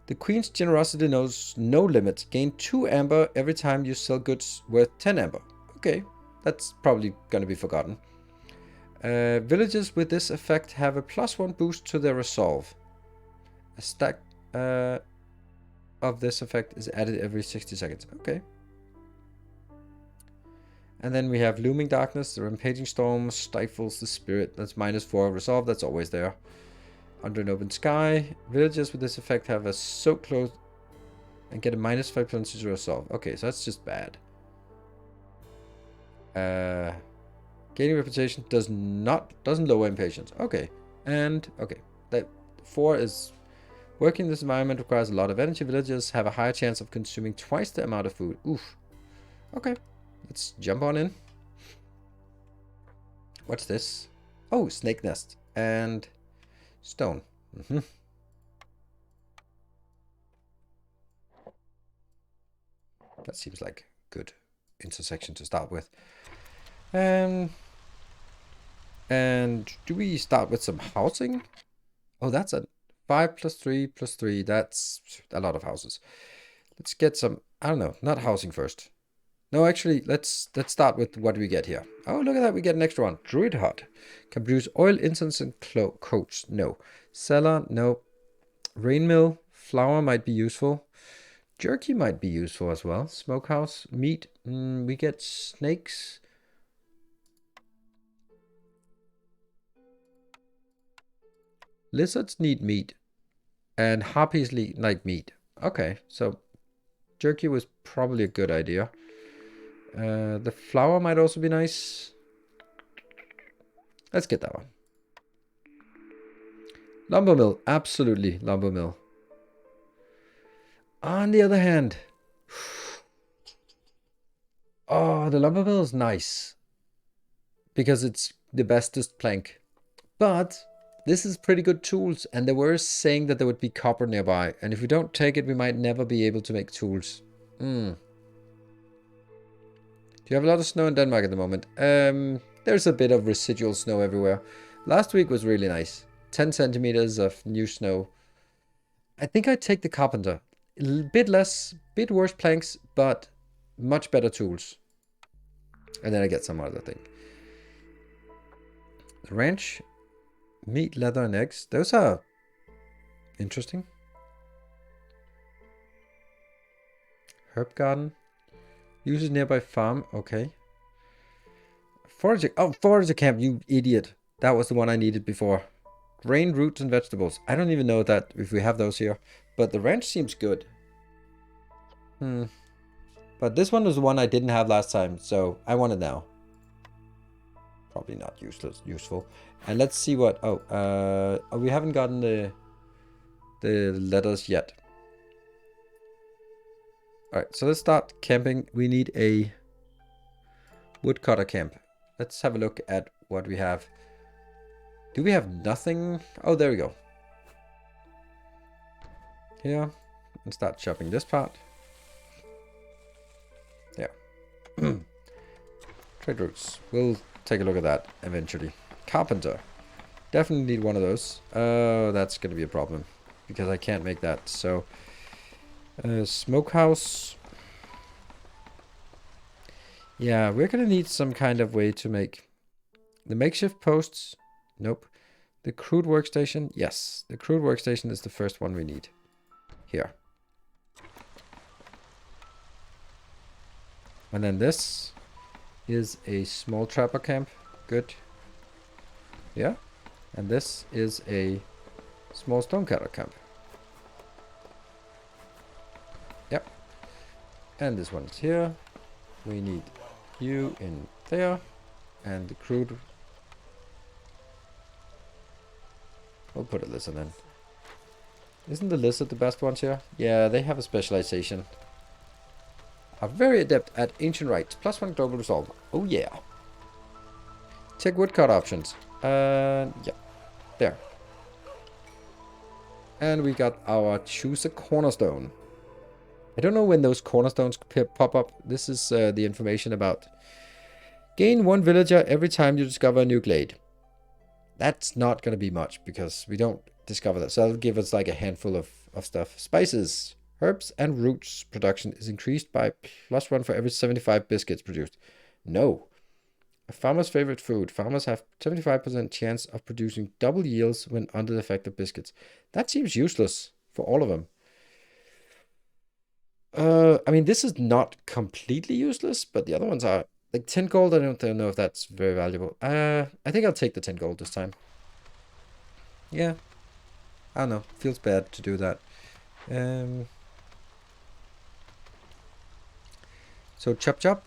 The Queen's generosity knows no limits. Gain 2 amber every time you sell goods worth 10 amber. Okay, that's probably going to be forgotten. Villages with this effect have a +1 boost to their resolve. A stack of this effect is added every 60 seconds. Okay. And then we have Looming Darkness. The Rampaging Storm stifles the spirit. That's -4 resolve. That's always there. Under an open sky. Villages with this effect have a soak close and get a -5 penalty to resolve. Okay, so that's just bad. Gaining reputation doesn't lower impatience. Okay. And okay. That 4 is working in this environment requires a lot of energy. Villagers have a higher chance of consuming twice the amount of food. Oof. Okay. Let's jump on in. What's this? Oh, snake nest and stone. That seems like a good intersection to start with. And do we start with some housing? Oh, that's a 5 + 3 + 3. That's a lot of houses. Let's get some, I don't know, not housing first. No, actually, let's start with what we get here. Oh, look at that. We get an extra one. Druid hut. Can produce oil, incense, and coats. No. Cellar. No. Rain mill. Flour might be useful. Jerky might be useful as well. Smokehouse. Meat. We get snakes. Lizards need meat. And harpies like meat. Okay, so jerky was probably a good idea. The flour might also be nice. Let's get that one. Lumber mill. Absolutely, lumber mill. On the other hand, Oh, the lumber mill is nice. Because it's the bestest plank. But this is pretty good tools. And they were saying that there would be copper nearby. And if we don't take it, we might never be able to make tools. Do you have a lot of snow in Denmark at the moment? There's a bit of residual snow everywhere. Last week was really nice. 10 centimeters of new snow. I think I'd take the carpenter. A bit less, bit worse planks, but much better tools. And then I get some other thing. The ranch, meat, leather, and eggs. Those are interesting. Herb garden. Uses nearby farm. Okay. Forager. Oh, forager camp, you idiot. That was the one I needed before. Grain, roots, and vegetables. I don't even know that if we have those here. But the ranch seems good. But this one was the one I didn't have last time, so I want it now. Probably not useful. And let's see what... Oh, we haven't gotten the letters yet. Alright, so let's start camping. We need a woodcutter camp. Let's have a look at what we have. Do we have nothing? Oh, there we go. Here. And start chopping this part. Yeah. Trade routes. We'll take a look at that eventually. Carpenter. Definitely need one of those. That's going to be a problem. Because I can't make that. So, smokehouse. Yeah, we're going to need some kind of way to make the makeshift posts. Nope. The crude workstation. Yes, the crude workstation is the first one we need. Here. And then this is a small trapper camp. Good. Yeah. And this is a small stonecutter camp. Yep. And this one's here. We need you in there. And the crude. We'll put a lizard in. Isn't the lizard the best ones here? Yeah, they have a specialization. Are very adept at ancient rites. +1 global resolve. Oh yeah. Check woodcut options. Yeah. There. And we got our choose a cornerstone. I don't know when those cornerstones pop up. This is the information about. Gain 1 villager every time you discover a new glade. That's not going to be much because we don't discover that. So that'll give us like a handful of stuff. Spices. Herbs and roots production is increased by +1 for every 75 biscuits produced. No. A farmer's favorite food. Farmers have 75% chance of producing double yields when under the effect of biscuits. That seems useless for all of them. I mean, this is not completely useless, but the other ones are. Like 10 gold, I don't know if that's very valuable. I think I'll take the 10 gold this time. Yeah. I don't know. Feels bad to do that. So chop.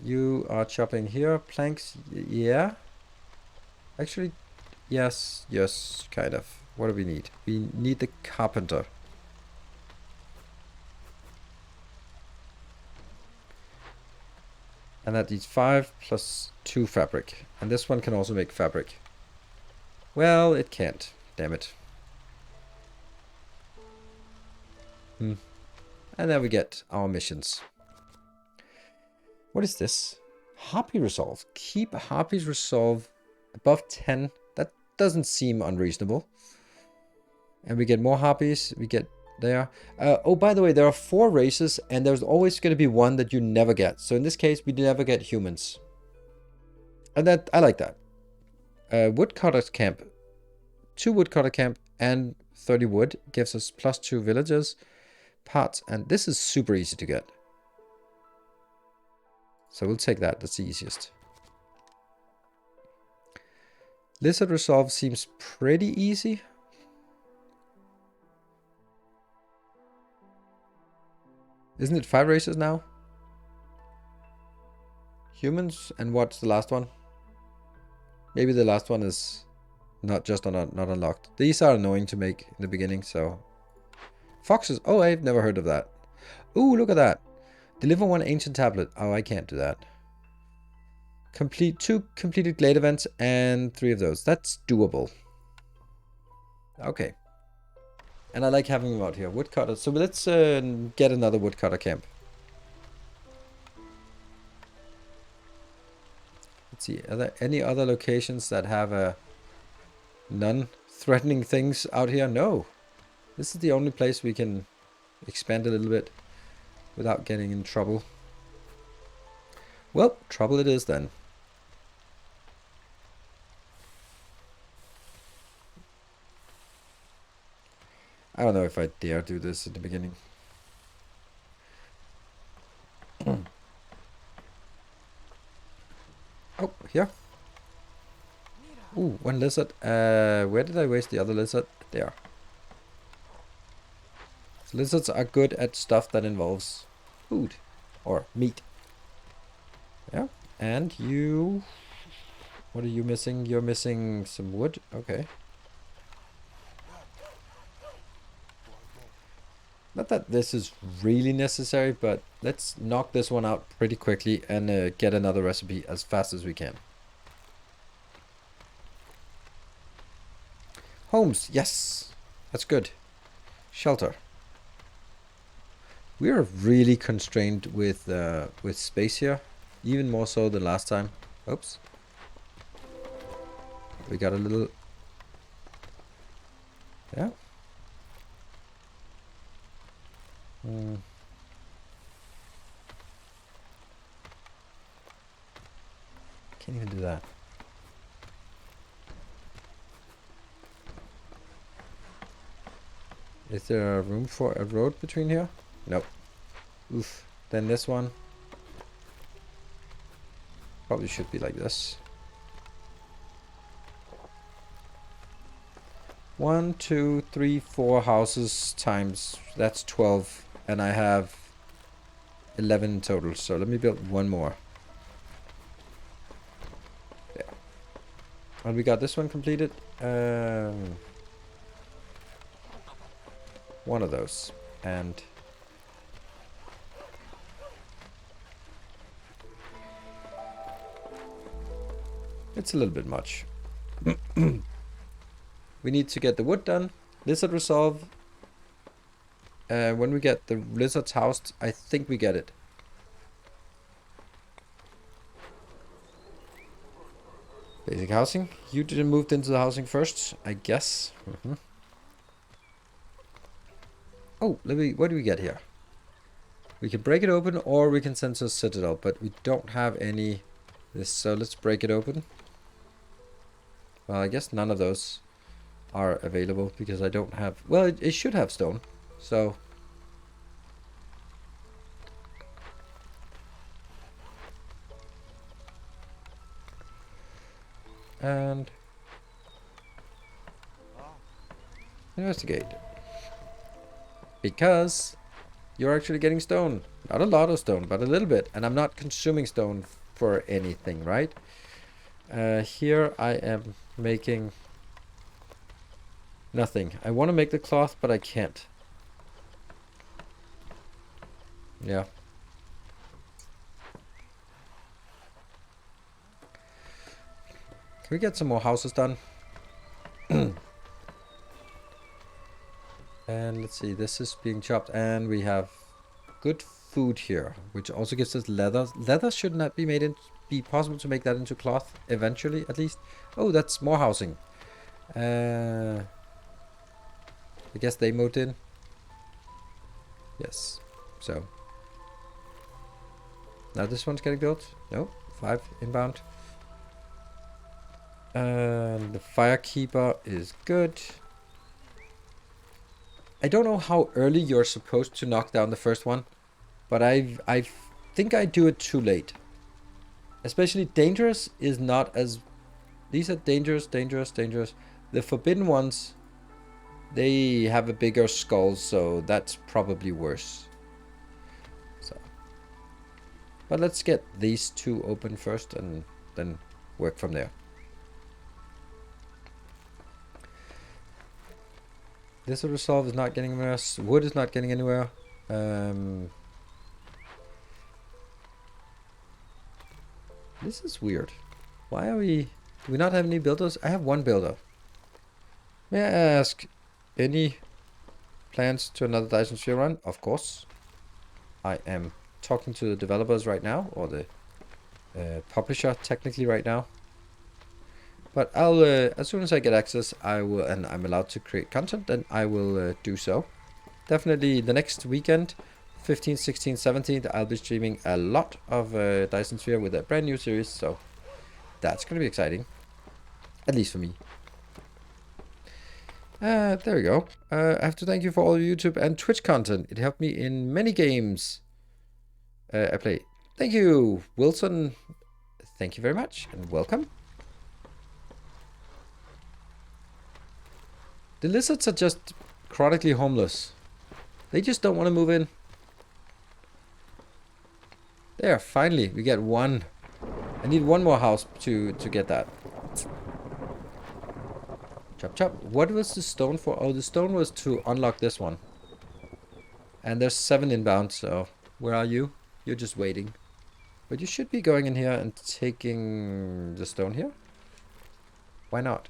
You are chopping here. Planks, yeah. Actually, yes, kind of. What do we need? We need the carpenter. And that needs 5 plus 2 fabric. And this one can also make fabric. Well, it can't. Damn it. And then we get our missions. What is this? Harpy resolve. Keep harpies resolve above 10. That doesn't seem unreasonable. And we get more harpies. We get there. Oh, by the way, there are 4 races, and there's always going to be one that you never get. So in this case, we never get humans. And that I like that. Woodcutter's camp. 2 woodcutter camp and 30 wood gives us +2 villagers. Parts, and this is super easy to get. So we'll take that. That's the easiest. Lizard resolve seems pretty easy. Isn't it 5 races now? Humans, and what's the last one? Maybe the last one is not unlocked. These are annoying to make in the beginning, so. Foxes. Oh, I've never heard of that. Ooh, look at that. Deliver 1 ancient tablet. Oh, I can't do that. Complete 2 completed glade events and 3 of those. That's doable. Okay. And I like having them out here. Woodcutter. So let's get another woodcutter camp. Let's see. Are there any other locations that have non-threatening things out here? No. This is the only place we can expand a little bit without getting in trouble. Well, trouble it is then. I don't know if I dare do this in the beginning. Oh, here. Ooh, 1 lizard. Where did I waste the other lizard? There. So lizards are good at stuff that involves food or meat. Yeah. And you... What are you missing? You're missing some wood. Okay. Not that this is really necessary, but let's knock this one out pretty quickly and get another recipe as fast as we can. Homes, yes, that's good. Shelter. We are really constrained with space here, even more so than last time. Oops. We got a little... Yeah. Can't even do that. Is there room for a road between here? Nope. Oof. Then this one probably should be like this. 1, 2, 3, 4 houses times, that's 12, and I have 11 in total, so let me build 1 more. Yeah. And we got this one completed. 1 of those, and it's a little bit much. We need to get the wood done. Lizard resolve. When we get the lizards housed, I think we get it. Basic housing. You didn't move into the housing first, I guess. Oh, what do we get here? We can break it open or we can send to a citadel, but we don't have any this, so let's break it open. Well, I guess none of those are available because I don't have... Well, it should have stone, so... And... investigate. Because you're actually getting stone. Not a lot of stone, but a little bit. And I'm not consuming stone for anything, right? Here I am making... nothing. I want to make the cloth, but I can't. Yeah. Can we get some more houses done? And let's see, this is being chopped, and we have good food here, which also gives us leather. Leather should not be be possible to make that into cloth eventually, at least. Oh, that's more housing. I guess they moved in. Yes. So now this one's getting built. No, 5 inbound. And the firekeeper is good. I don't know how early you're supposed to knock down the first one, but I think I do it too late. Especially dangerous is not as... These are dangerous, dangerous, dangerous. The forbidden ones, they have a bigger skull, so that's probably worse. So, but let's get these 2 open first and then work from there. This resolve is not getting anywhere. Wood is not getting anywhere. This is weird. Why are we... Do we not have any builders? I have one builder. May I ask, any plans to another Dyson Sphere run? Of course. I am talking to the developers right now, or the publisher technically right now. But I'll, as soon as I get access, I will, and I'm allowed to create content, then I will do so. Definitely the next weekend, 15th, 16th, 17th, I'll be streaming a lot of Dyson Sphere with a brand new series, so that's going to be exciting. At least for me. There we go. I have to thank you for all your YouTube and Twitch content. It helped me in many games I play. Thank you, Wilson. Thank you very much, and welcome. The lizards are just chronically homeless. They just don't want to move in. There, finally, we get one. I need one more house to get that. Chop, chop. What was the stone for? Oh, the stone was to unlock this one. And there's 7 inbound, so where are you? You're just waiting. But you should be going in here and taking the stone here. Why not?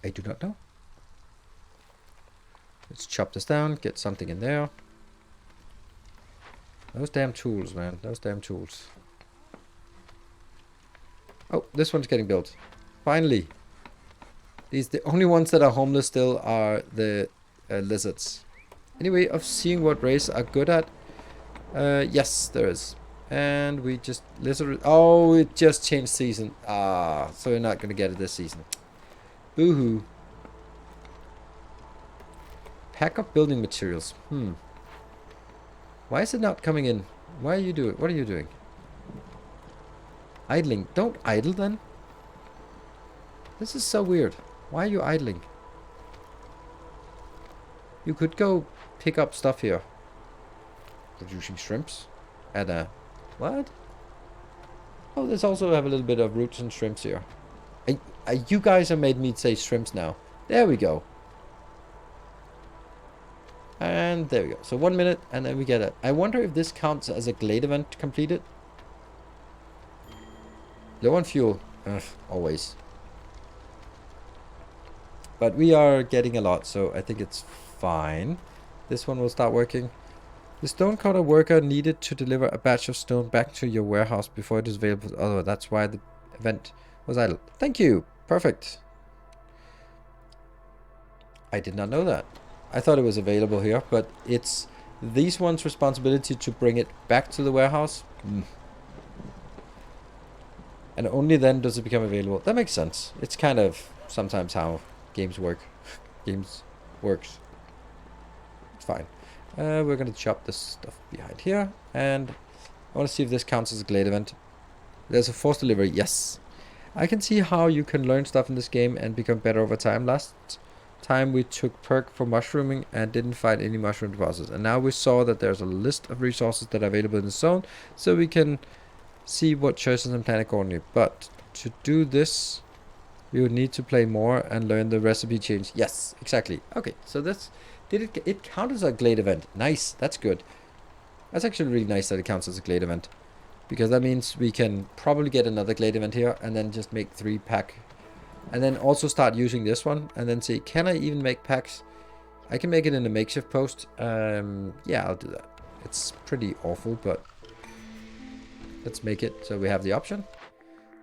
I do not know. Let's chop this down, get something in there. Those damn tools, man. Those damn tools. Oh, this one's getting built. Finally. The only ones that are homeless still are the lizards. Any way of seeing what race are good at? Yes, there is. And we just... Lizard... Oh, it just changed season. Ah, so we're not going to get it this season. Boo-hoo. Pack up building materials. Why is it not coming in? Why are you doing? What are you doing? Idling. Don't idle then. This is so weird. Why are you idling? You could go pick up stuff here. Producing shrimps. At a... What? Oh, there's also have a little bit of roots and shrimps here. You guys have made me say shrimps now. There we go. And there we go. So 1 minute, and then we get it. I wonder if this counts as a Glade event completed. Low on fuel. Ugh, always. But we are getting a lot, so I think it's fine. This one will start working. The stone cutter worker needed to deliver a batch of stone back to your warehouse before it is available. Oh, that's why the event was idle. Thank you. Perfect. I did not know that. I thought it was available here, but it's these one's responsibility to bring it back to the warehouse. And only then does it become available. That makes sense. It's kind of sometimes how games work. Games works. It's fine. We're going to chop this stuff behind here. And I want to see if this counts as a Glade event. There's a forced delivery. Yes. I can see how you can learn stuff in this game and become better over time. Last time we took perk for mushrooming and didn't find any mushroom deposits. And now we saw that there's a list of resources that are available in the zone. So we can see what choices and plan accordingly. But to do this, we would need to play more and learn the recipe change. Yes, exactly. Okay, so this... Did it count as a Glade event? Nice, that's good. That's actually really nice that it counts as a Glade event. Because that means we can probably get another Glade event here and then just make 3 pack. And then also start using this one and then see, can I even make packs? I can make it in a makeshift post. Yeah, I'll do that. It's pretty awful, but let's make it so we have the option.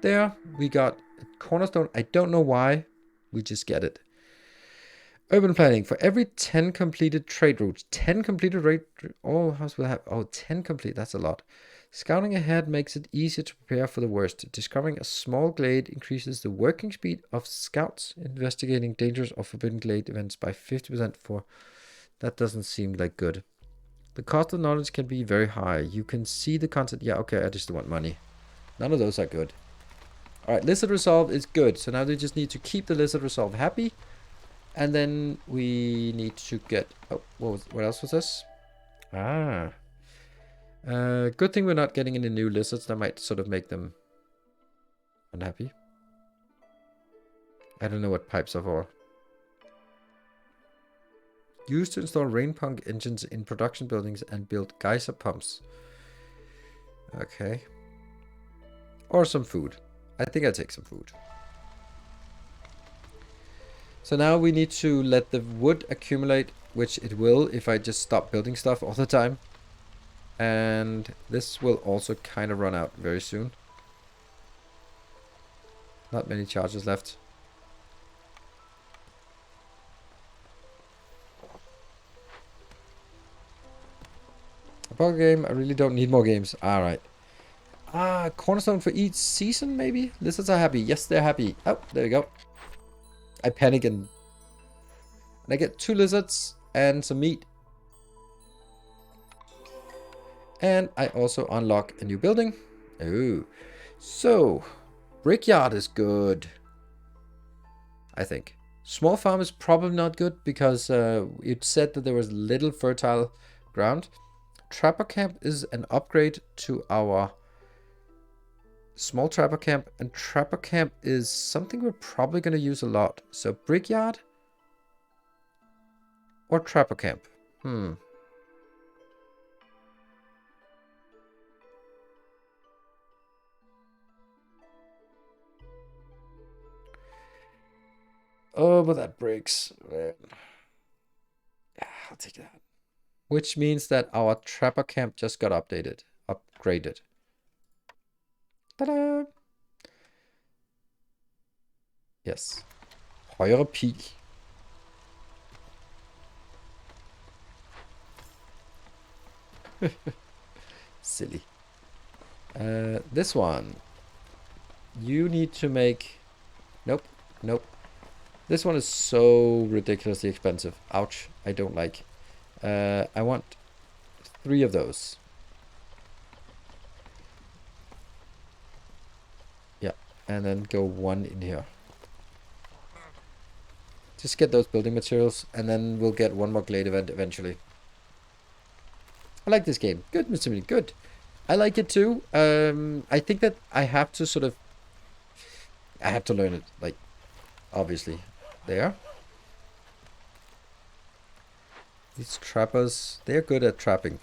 There, we got a cornerstone. I don't know why. We just get it. Urban planning. For every 10 completed trade routes. 10 completed trade... All houses will have... Oh, 10 complete. That's a lot. Scouting ahead makes it easier to prepare for the worst. Discovering a small glade increases the working speed of scouts. Investigating dangerous or forbidden glade events by 50% for... That doesn't seem like good. The cost of knowledge can be very high. You can see the content... Yeah, okay, I just want money. None of those are good. Alright, Lizard Resolve is good. So now they just need to keep the Lizard Resolve happy. And then we need to get... Oh, what else was this? Ah. Good thing we're not getting any new lizards. That might sort of make them unhappy. I don't know what pipes are for. Used to install rain pump engines in production buildings and build geyser pumps. Okay. Or some food. I think I'll take some food. So now we need to let the wood accumulate, which it will if I just stop building stuff all the time. And this will also kind of run out very soon. Not many charges left. A bug game. I really don't need more games. Alright. Cornerstone for each season, maybe? Lizards are happy. Yes, they're happy. Oh, there we go. I panic and I get 2 lizards and some meat. And I also unlock a new building. Oh. So, brickyard is good. I think. Small farm is probably not good because it said that there was little fertile ground. Trapper camp is an upgrade to our small trapper camp, and trapper camp is something we're probably going to use a lot. So brickyard or trapper camp? Oh, but that breaks. Yeah, I'll take that. Which means that our trapper camp just got updated. Upgraded. Ta-da! Yes. Højre peak. Silly. This one. You need to make... Nope. Nope. This one is so ridiculously expensive. Ouch. I don't like. I want 3 of those. Yeah. And then go 1 in here. Just get those building materials. And then we'll get 1 more Glade event eventually. I like this game. Good, Mr. Mini. Good. I like it too. I think that I have to sort of... I have to learn it. Like, obviously. There. These trappers, they're good at trapping.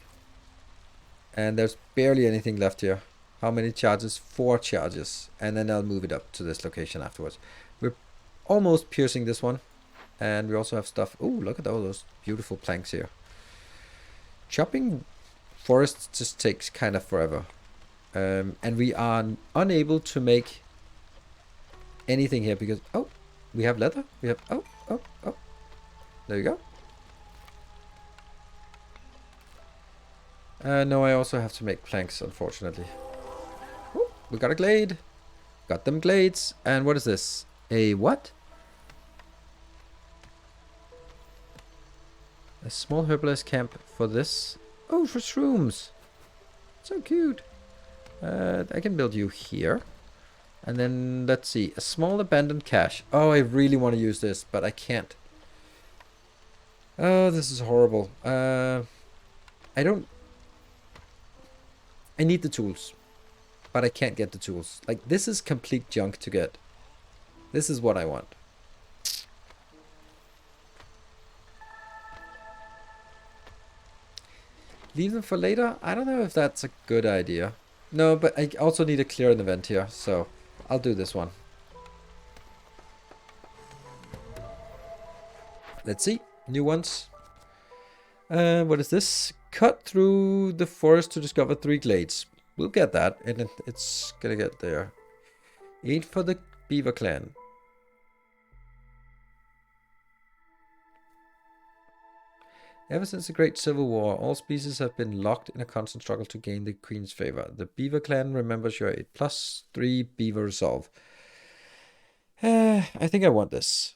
And there's barely anything left here. How many charges? 4 charges. And then I'll move it up to this location afterwards. We're almost piercing this one. And we also have stuff. Oh, look at all those beautiful planks here. Chopping forests just takes kind of forever. And we are unable to make anything here because... Oh, we have leather. We have... Oh. There you go. No, I also have to make planks, unfortunately. Ooh, we got a glade. Got them glades. And what is this? A what? A small herbalist camp for this. Oh, for shrooms. So cute. I can build you here. And then, let's see. A small abandoned cache. Oh, I really want to use this, but I can't. Oh, this is horrible. I need the tools. But I can't get the tools. Like, this is complete junk to get. This is what I want. Leave them for later? I don't know if that's a good idea. No, but I also need to clear an event here, so I'll do this one. Let's see. New ones. What is this? Cut through the forest to discover 3 glades. We'll get that, and it's gonna get there. Eat for the beaver clan. Ever since the Great Civil War, all species have been locked in a constant struggle to gain the Queen's favor. The Beaver Clan remembers your 8+3 Beaver Resolve. I think I want this.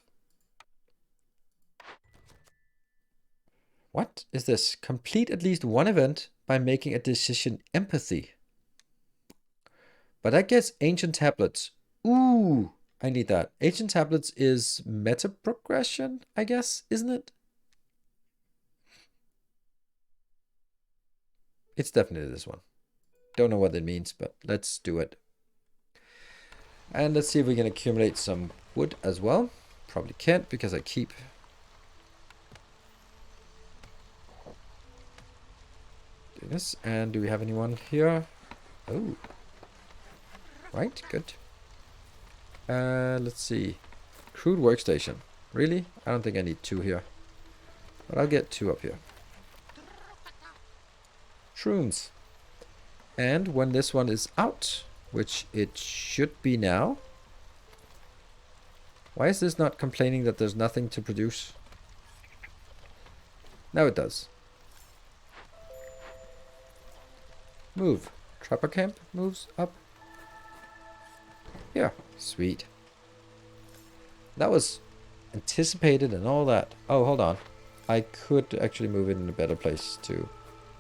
What is this? Complete at least 1 event by making a decision empathy. But that gets Ancient Tablets. Ooh, I need that. Ancient Tablets is meta progression, I guess, isn't it? It's definitely this one. Don't know what it means, but let's do it. And let's see if we can accumulate some wood as well. Probably can't because I keep... doing this. And do we have anyone here? Oh. Right, good. Let's see. Crude workstation. Really? I don't think I need 2 here. But I'll get 2 up here. Shrooms. And when this one is out, which it should be now. Why is this not complaining that there's nothing to produce? Now it does. Move. Trapper camp moves up. Yeah, sweet. That was anticipated and all that. Oh, hold on. I could actually move it in a better place too.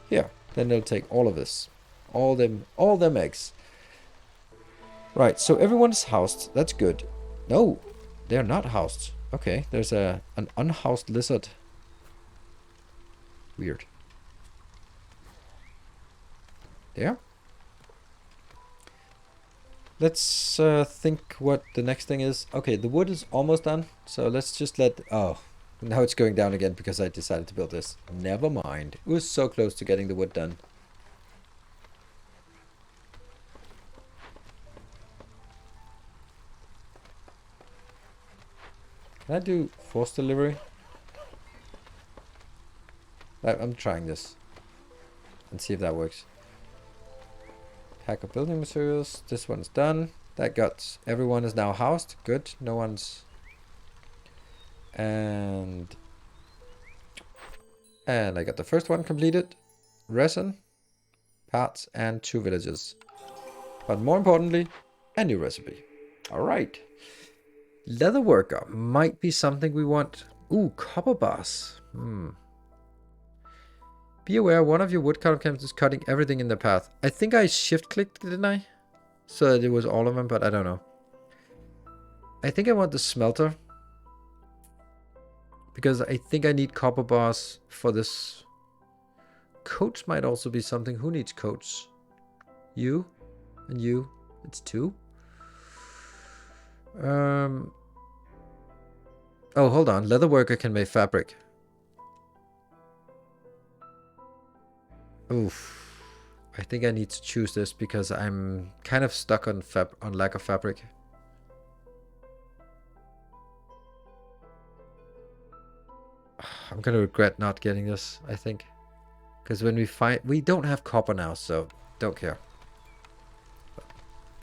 Here. Then they'll take all of this. All them eggs. Right, so everyone is housed. That's good. No, they're not housed. Okay, there's an unhoused lizard. Weird. There. Let's think what the next thing is. Okay, the wood is almost done. So let's just let... Oh, now it's going down again because I decided to build this. Never mind. It was so close to getting the wood done. Can I do forced delivery? I'm trying this. And see if that works. Pack of building materials. This one's done. That got... Everyone is now housed. Good. No one's... And I got the first one completed. Resin, parts, and 2 villages. But more importantly, a new recipe. Alright. Leather worker might be something we want. Ooh, copper bars. Be aware, one of your woodcarver camps is cutting everything in the path. I think I shift-clicked, didn't I? So that it was all of them, but I don't know. I think I want the smelter. Because I think I need copper bars for this. Coats might also be something. Who needs coats? You? And you? It's 2? Oh, hold on. Leather worker can make fabric. Oof. I think I need to choose this because I'm kind of stuck on lack of fabric. I'm gonna regret not getting this, I think. Because when we don't have copper now, so don't care.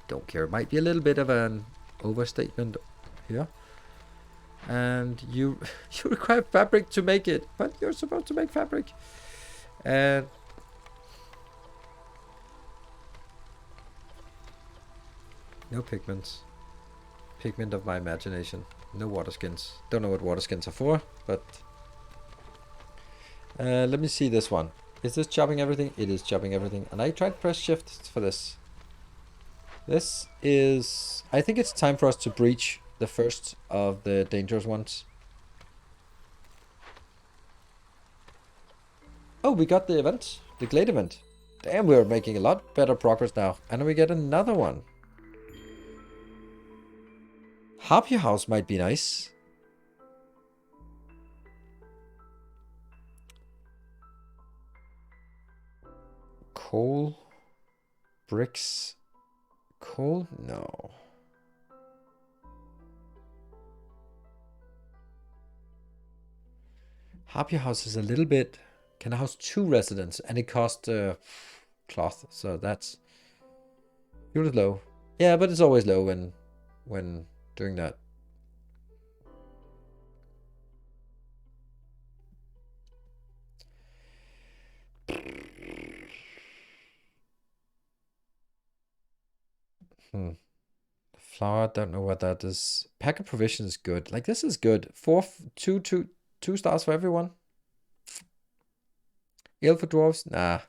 Don't care. It might be a little bit of an overstatement here. And you require fabric to make it, but you're supposed to make fabric. And no pigments. Pigment of my imagination. No water skins. Don't know what water skins are for, but let me see this one. Is this chopping everything? It is chopping everything. And I tried press shift for this. This is... I think it's time for us to breach the first of the dangerous ones. Oh, we got the event. The Glade event. Damn, we're making a lot better progress now. And we get another one. Harpy House might be nice. Coal. Bricks. Coal? No. Harpy House is a little bit... Can house 2 residents and it costs cloth. So that's... Fuel is low. Yeah, but it's always low when doing that. Flour, don't know what that is. Pack of provisions is good. Like, this is good. 2 stars for everyone. Ale for dwarves? Nah.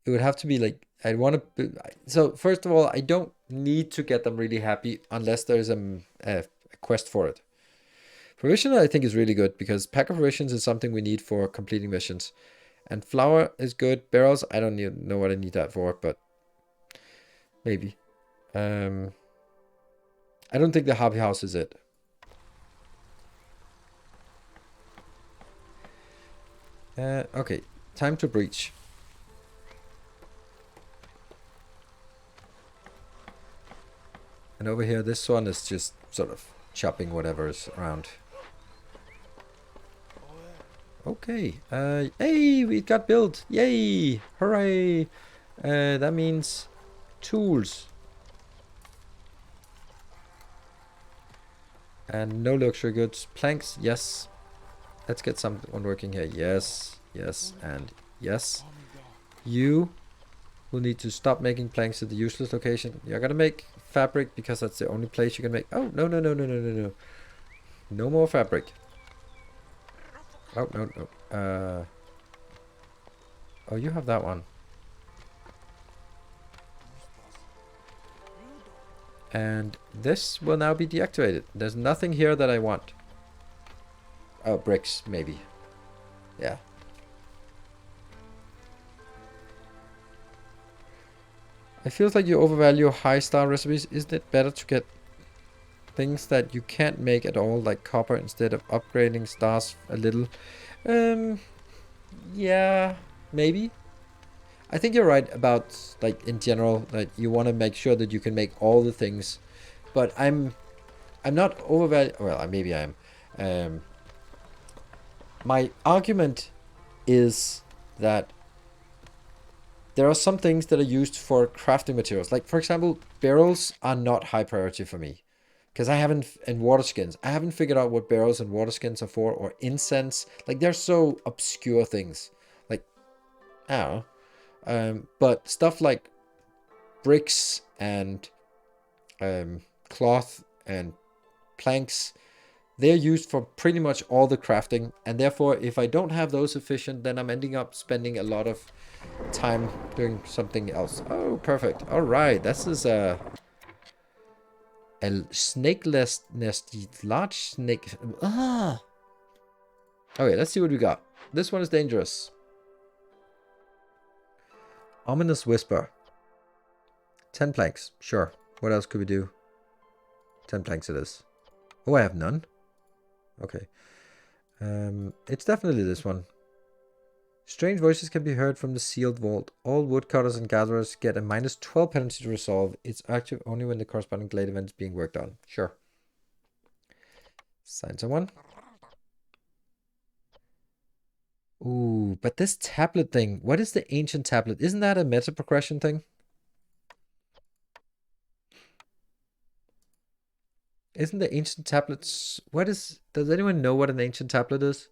It would have to be like, I'd want to... So, first of all, I don't need to get them really happy unless there's a quest for it. Provision, I think, is really good because pack of provisions is something we need for completing missions. And flour is good. Barrels, I don't know what I need that for, but maybe. I don't think the Hobby House is it. Okay, time to breach. And over here, this one is just sort of chopping whatever is around. Okay. Hey, we got built. Yay! Hooray! That means tools. And no luxury goods. Planks, yes. Let's get someone working here. Yes, yes, and yes. You will need to stop making planks at the useless location. You're gonna make fabric because that's the only place you can make. Oh, no, no, no, no, no, no, no. No more fabric. Oh, no, no. Oh, you have that one. And this will now be deactivated. There's nothing here that I want. Oh, bricks, maybe. Yeah. It feels like you overvalue high star recipes. Isn't it better to get things that you can't make at all, like copper, instead of upgrading stars a little? Yeah, maybe. I think you're right about, like, in general, like, you want to make sure that you can make all the things. But I'm not overvaluing. Well, maybe I am. My argument is that there are some things that are used for crafting materials. Like, for example, barrels are not high priority for me. Because I haven't, and water skins, I haven't figured out what barrels and water skins are for, or incense. Like, they're so obscure things. Like, I don't know. But stuff like bricks and cloth and planks, they're used for pretty much all the crafting. And therefore, if I don't have those efficient, then I'm ending up spending a lot of time doing something else. Oh, perfect. All right, this is a snake nest, large snake. Ah. Okay, let's see what we got. This one is dangerous. Ominous whisper. 10 planks. Sure. What else could we do? 10 planks it is. Oh, I have none. Okay. It's definitely this one. Strange voices can be heard from the sealed vault. All woodcutters and gatherers get a -12 penalty to resolve. It's active only when the corresponding glade event is being worked on. Sure. Sign someone. Ooh, but this tablet thing. What is the ancient tablet? Isn't that a meta progression thing? Isn't the ancient tablets... What is... Does anyone know what an ancient tablet is?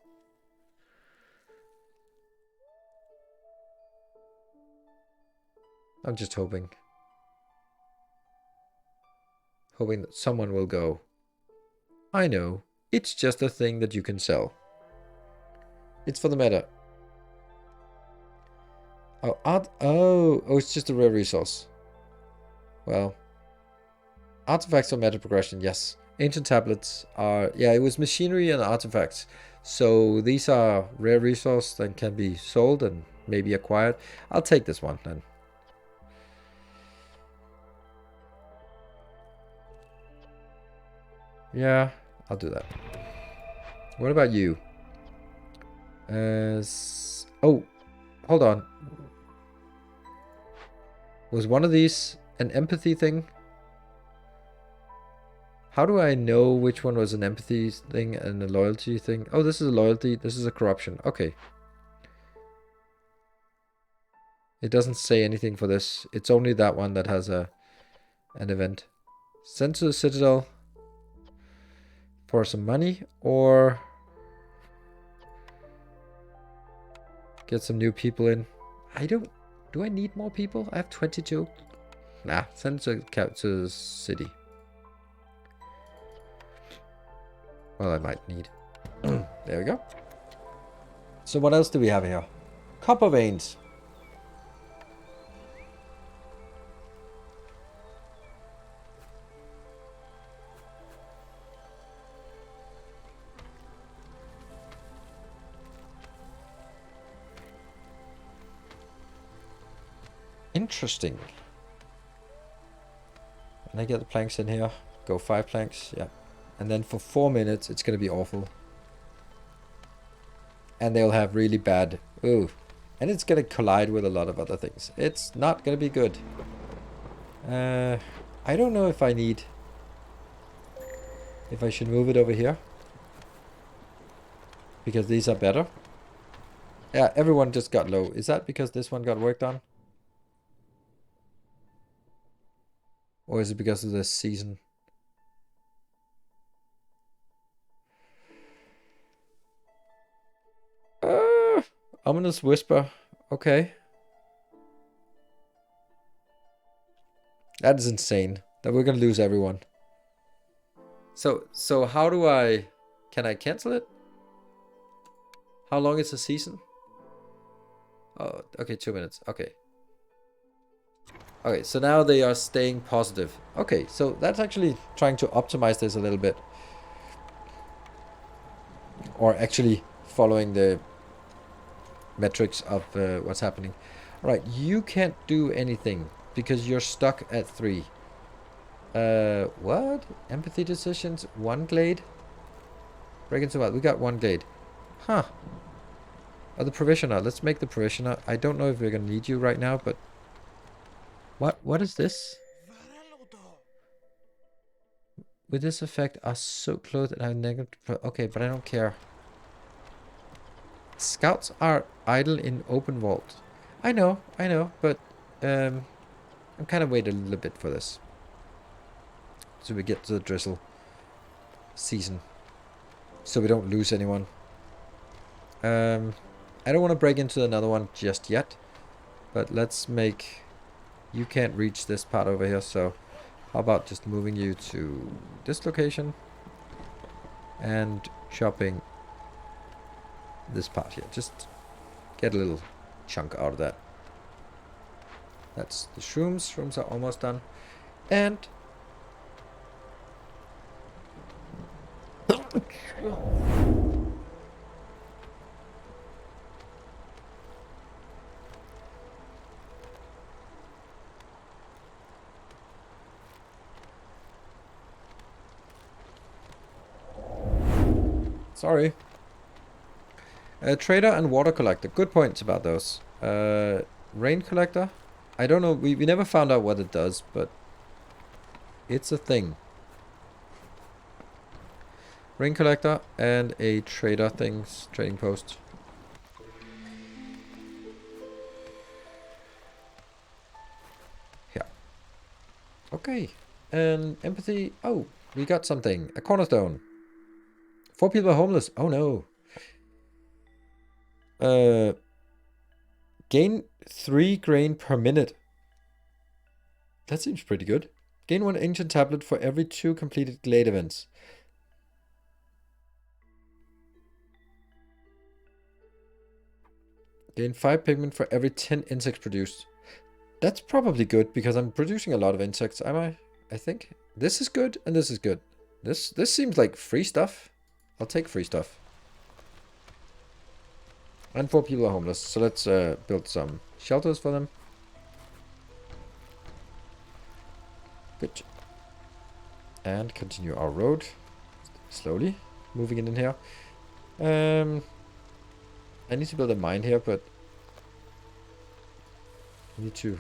I'm just hoping. Hoping that someone will go, I know. It's just a thing that you can sell. It's for the meta. Oh, oh, it's just a rare resource. Well. Artifacts for meta progression, yes. Ancient tablets are... Yeah, it was machinery and artifacts. So these are rare resources that can be sold and maybe acquired. I'll take this one then. Yeah, I'll do that. What about you? Oh, hold on. Was one of these an empathy thing? How do I know which one was an empathy thing and a loyalty thing? Oh, this is a loyalty. This is a corruption. Okay. It doesn't say anything for this. It's only that one that has an event. Send to the Citadel for some money, or get some new people in. I don't... Do I need more people? I have 22. Nah, send to the city. Well, I might need. There we go. So what else do we have here? Copper veins. Interesting. And I get the planks in here. Go 5 planks. Yeah. And then for 4 minutes, it's going to be awful. And they'll have really bad... Ooh. And it's going to collide with a lot of other things. It's not going to be good. I don't know if I need... if I should move it over here. Because these are better. Yeah, everyone just got low. Is that because this one got worked on? Or is it because of this season? Ominous whisper. Okay. That is insane. That we're gonna lose everyone. So how do I... Can I cancel it? How long is the season? Oh, okay, 2 minutes. Okay. Okay, so now they are staying positive. Okay, so that's actually trying to optimize this a little bit. Or actually following the metrics of what's happening. Alright, you can't do anything because you're stuck at 3. What? Empathy decisions? 1 glade? Break into what? We got 1 glade. Huh. Oh, the provisioner. Let's make the provisioner. I don't know if we're gonna need you right now, but... What is this? With this effect, are so clothed and have negative... Okay, but I don't care. Scouts are idle in open vault. I know, but... I'm kind of waiting a little bit for this. So we get to the drizzle season. So we don't lose anyone. I don't want to break into another one just yet. But let's make... You can't reach this part over here, so... How about just moving you to this location? And chopping this part here. Just get a little chunk out of that. That's the shrooms. Shrooms are almost done. And... Sorry. Trader and water collector. Good points about those. Rain collector. I don't know. We never found out what it does, but it's a thing. Rain collector and a trader things. Trading post. Yeah. Okay. And empathy. Oh, we got something. A cornerstone. 4 people are homeless. Oh no. Gain 3 grain per minute. That seems pretty good. Gain 1 ancient tablet for every 2 completed glade events. Gain 5 pigment for every 10 insects produced. That's probably good because I'm producing a lot of insects, am I? I think. This is good and this is good. This seems like free stuff. I'll take free stuff. And 4 people are homeless, so let's build some shelters for them. Good. And continue our road. Slowly. Moving it in here. I need to build a mine here, but... I need to...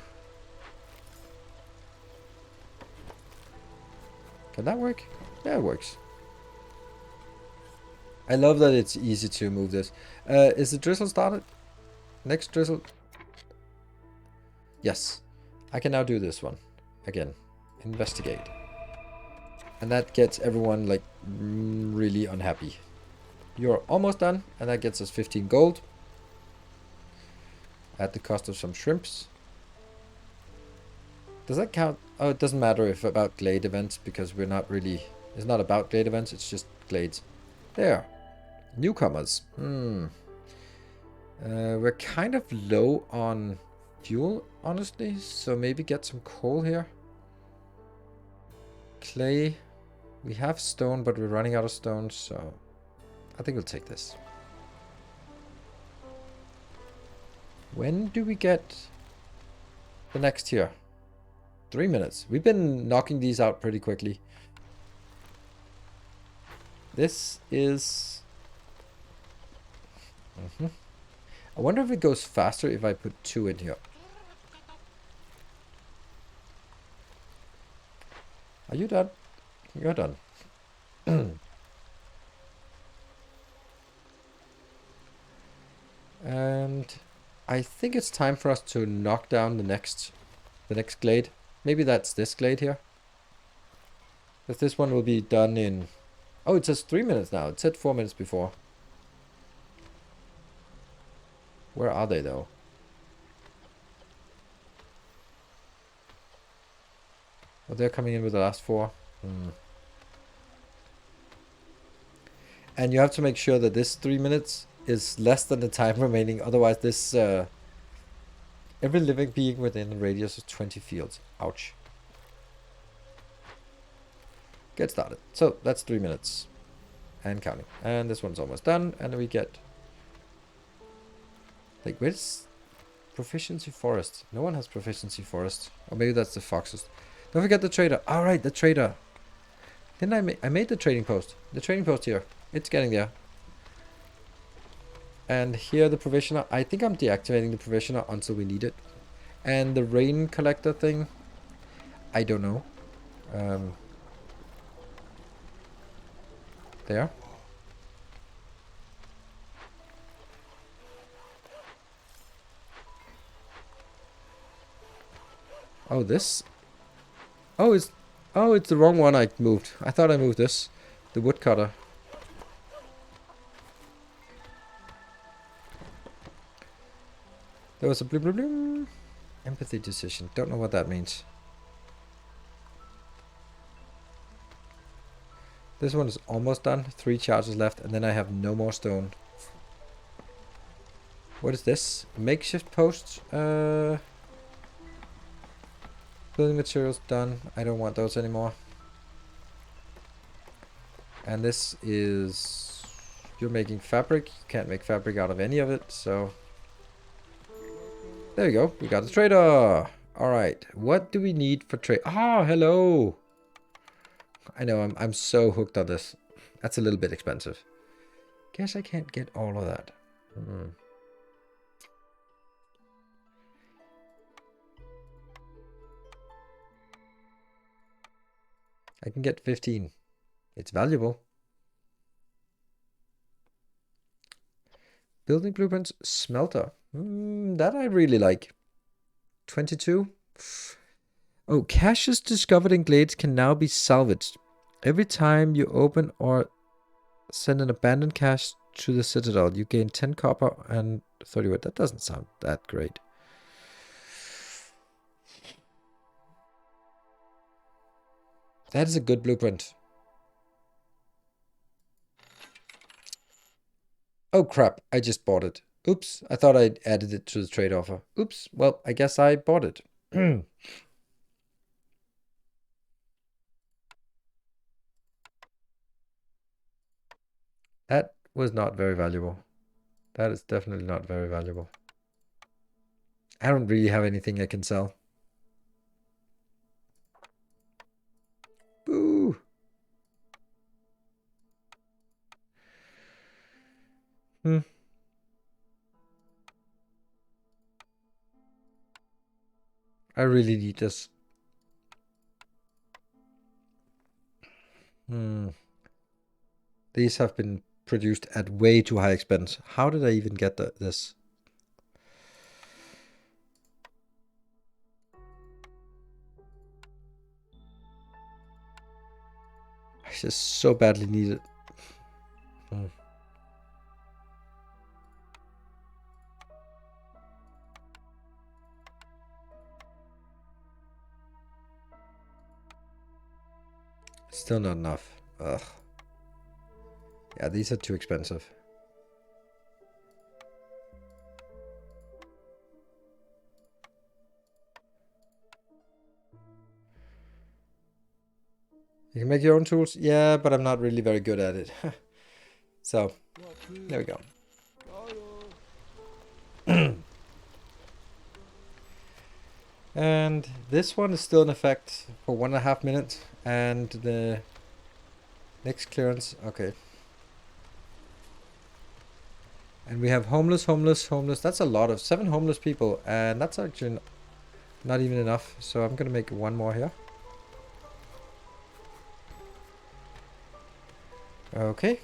Can that work? Yeah, it works. I love that it's easy to move this. Is the drizzle started? Next drizzle. Yes. I can now do this one. Again. Investigate. And that gets everyone like really unhappy. You're almost done. And that gets us 15 gold. At the cost of some shrimps. Does that count? Oh, it doesn't matter if about glade events because we're not really... It's not about glade events. It's just glades. There. Newcomers. We're kind of low on fuel, honestly. So maybe get some coal here. Clay. We have stone, but we're running out of stone, so... I think we'll take this. When do we get the next tier? 3 minutes. We've been knocking these out pretty quickly. This is... I wonder if it goes faster if I put 2 in here. Are you done? You're done. And I think it's time for us to knock down the next glade. Maybe that's this glade here. Because this one will be done in... Oh, it says 3 minutes now. It said 4 minutes before. Where are they, though? Oh, they're coming in with the last 4. And you have to make sure that this 3 minutes is less than the time remaining. Otherwise, this... every living being within a radius of 20 fields. Ouch. Get started. So, that's 3 minutes. And counting. And this one's almost done. And then we get... Like, where's... Proficiency forest? No one has proficiency forest. Or maybe that's the foxes. Don't forget the trader. Alright, the trader. Didn't I made the trading post. The trading post here. It's getting there. And here the provisioner. I think I'm deactivating the provisioner until we need it. And the rain collector thing. I don't know. There. Oh, this? Oh, it's the wrong one I moved. I thought I moved this. The woodcutter. There was a bloom bloom bloom. Empathy decision. Don't know what that means. This one is almost done. 3 charges left, and then I have no more stone. What is this? Makeshift post. Building materials done. I don't want those anymore. And this is... You're making fabric. You can't make fabric out of any of it, so... There you go. We got a trader. Alright. What do we need for trade? Ah, hello. I know, I'm so hooked on this. That's a little bit expensive. Guess I can't get all of that. I can get 15. It's valuable. Building blueprints, smelter. That I really like. 22. Oh, caches discovered in glades can now be salvaged. Every time you open or send an abandoned cache to the citadel, you gain 10 copper and 30 wood. That doesn't sound that great. That is a good blueprint. Oh crap, I just bought it. Oops, I thought I'd added it to the trade offer. Oops, well, I guess I bought it. That was not very valuable. That is definitely not very valuable. I don't really have anything I can sell. Boo! I really need this. These have been produced at way too high expense. How did I even get this? I just so badly need it. Still not enough. Ugh. Yeah, these are too expensive. You can make your own tools? Yeah, but I'm not really very good at it. So, there we go. And this one is still in effect for 1.5 minutes. And the next clearance, okay. And we have homeless. That's a lot of 7 homeless people. And that's actually not even enough. So I'm going to make one more here. Okay.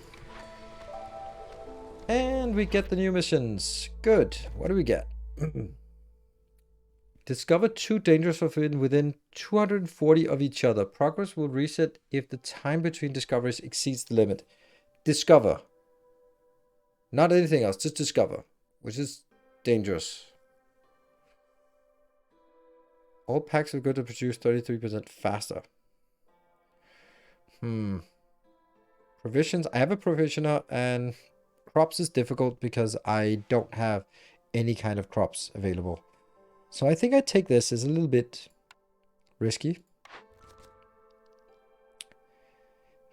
And we get the new missions. Good. What do we get? Discover 2 dangerous forbidden within 240 of each other. Progress will reset if the time between discoveries exceeds the limit. Discover. Not anything else, just discover. Which is dangerous. All packs are good to produce 33% faster. Provisions. I have a provisioner, and crops is difficult because I don't have any kind of crops available. So I think I take this as a little bit risky.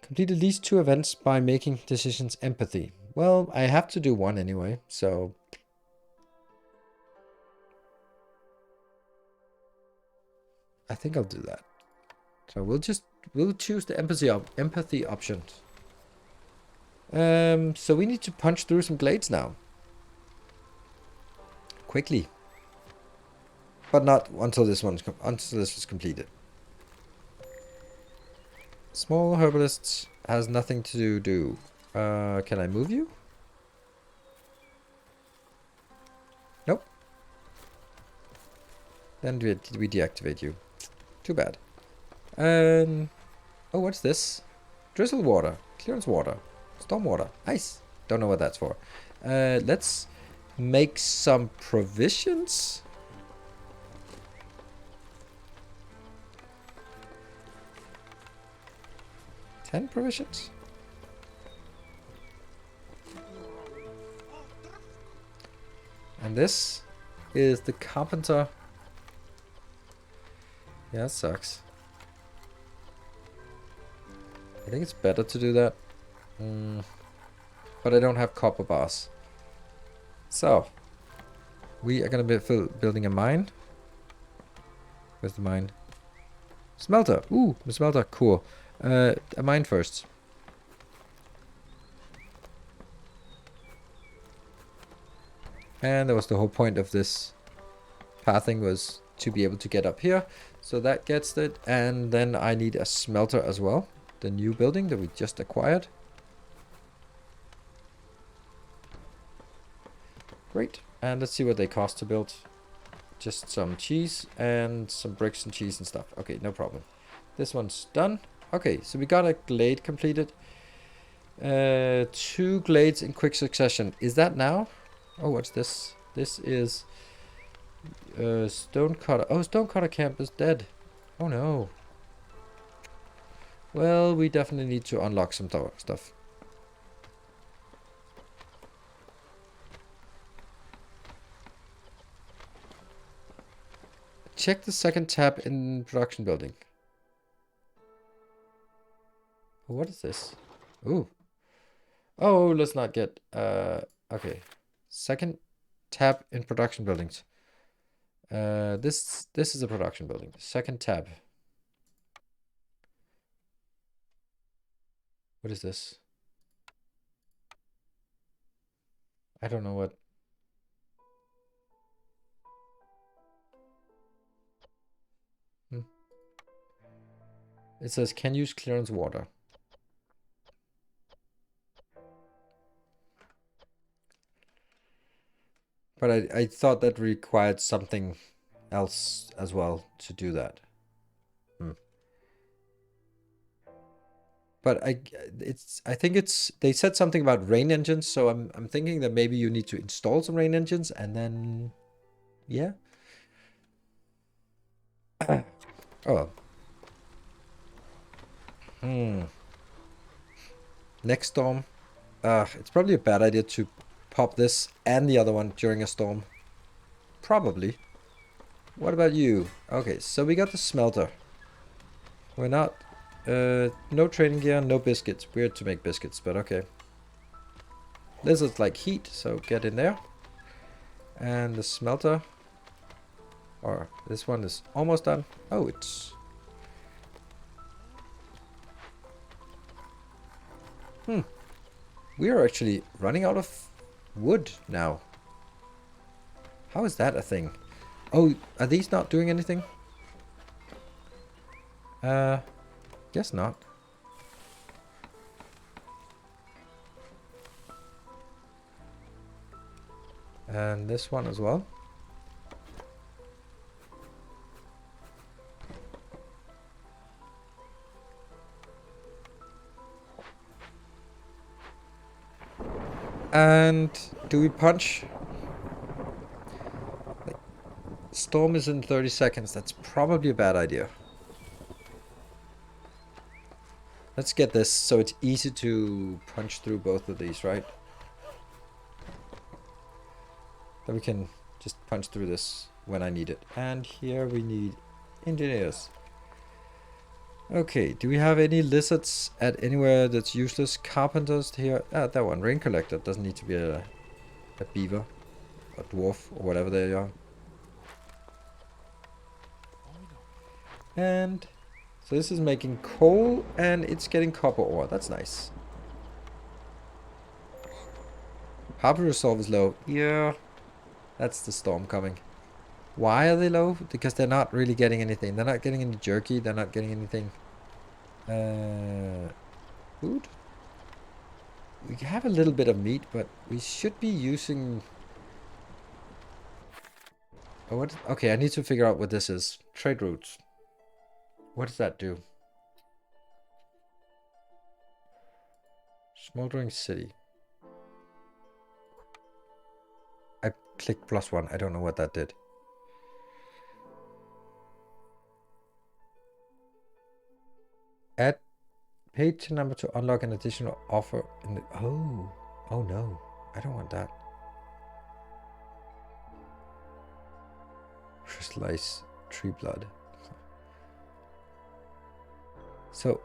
Complete at least 2 events by making decisions empathy. Well, I have to do one anyway, so... I think I'll do that. So we'll choose the empathy option. So we need to punch through some glades now. Quickly. But not until this is completed. Small herbalists has nothing to do. Can I move you? Nope. Then we deactivate you. Too bad. Oh, what's this? Drizzle water. Clearance water. Storm water. Nice. Don't know what that's for. Let's make some provisions. Provisions. And this is the carpenter. Yeah, it sucks. I think it's better to do that. But I don't have copper bars. So, we are going to be building a mine. Where's the mine? Smelter. Ooh, the smelter. Cool. A mine first. And that was the whole point of this pathing, was to be able to get up here. So that gets it. And then I need a smelter as well. The new building that we just acquired. Great. And let's see what they cost to build. Just some cheese and some bricks and cheese and stuff. Okay, no problem. This one's done. Okay, so we got a glade completed. 2 glades in quick succession. Is that now? Oh, what's this? This is Stonecutter. Oh, Stonecutter camp is dead. Oh no. Well, we definitely need to unlock some stuff. Check the second tab in production building. What is this? Ooh. Oh, let's not get... okay. Second tab in production buildings. This is a production building. Second tab. What is this? I don't know what... It says, can use clearance water. But I thought that required something else as well to do that. But I think it's, they said something about rain engines, so I'm thinking that maybe you need to install some rain engines and then, yeah. Oh. Next storm. It's probably a bad idea to pop this and the other one during a storm. Probably. What about you? Okay, so we got the smelter. We're not... no training gear, no biscuits. Weird to make biscuits, but okay. This is like heat, so get in there. And the smelter. Or this one is almost done. Oh, it's... We are actually running out of wood now. How is that a thing? Oh, are these not doing anything? Guess not. And this one as well. And do we punch? Storm is in 30 seconds. That's probably a bad idea. Let's get this so it's easy to punch through both of these, right? Then we can just punch through this when I need it. And here we need engineers. Okay, do we have any lizards at anywhere that's useless? Carpenters here. Ah, that one. Rain collector. Doesn't need to be a beaver. A dwarf or whatever they are. And so this is making coal and it's getting copper ore. That's nice. Harbor resolve is low. Yeah, that's the storm coming. Why are they low? Because they're not really getting anything. They're not getting any jerky. They're not getting anything. Food? We have a little bit of meat, but we should be using... Oh, what? Okay, I need to figure out what this is. Trade routes. What does that do? Smoldering city. I clicked +1. I don't know what that did. Add page number to unlock an additional offer in the... Oh no. I don't want that. Crystallize tree blood. So,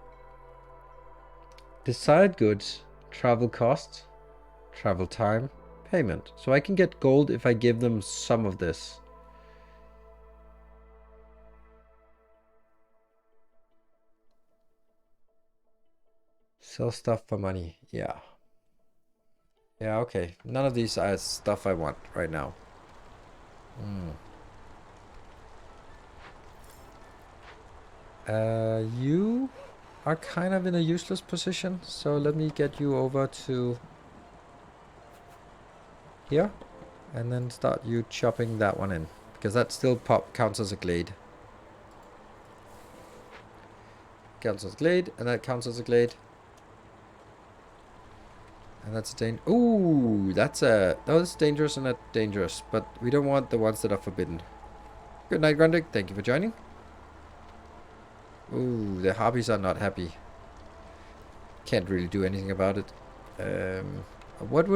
desired goods, travel cost, travel time, payment. So I can get gold if I give them some of this. Sell stuff for money. Yeah. Yeah, okay. None of these are stuff I want right now. You are kind of in a useless position, so let me get you over to here and then start you chopping that one in, because that still counts as a glade. Counts as a glade, and that counts as a glade. And that's a ooh, that's a... No, that's dangerous and not dangerous, but we don't want the ones that are forbidden. Good night, Grundig. Thank you for joining. Ooh, the harpies are not happy. Can't really do anything about it. What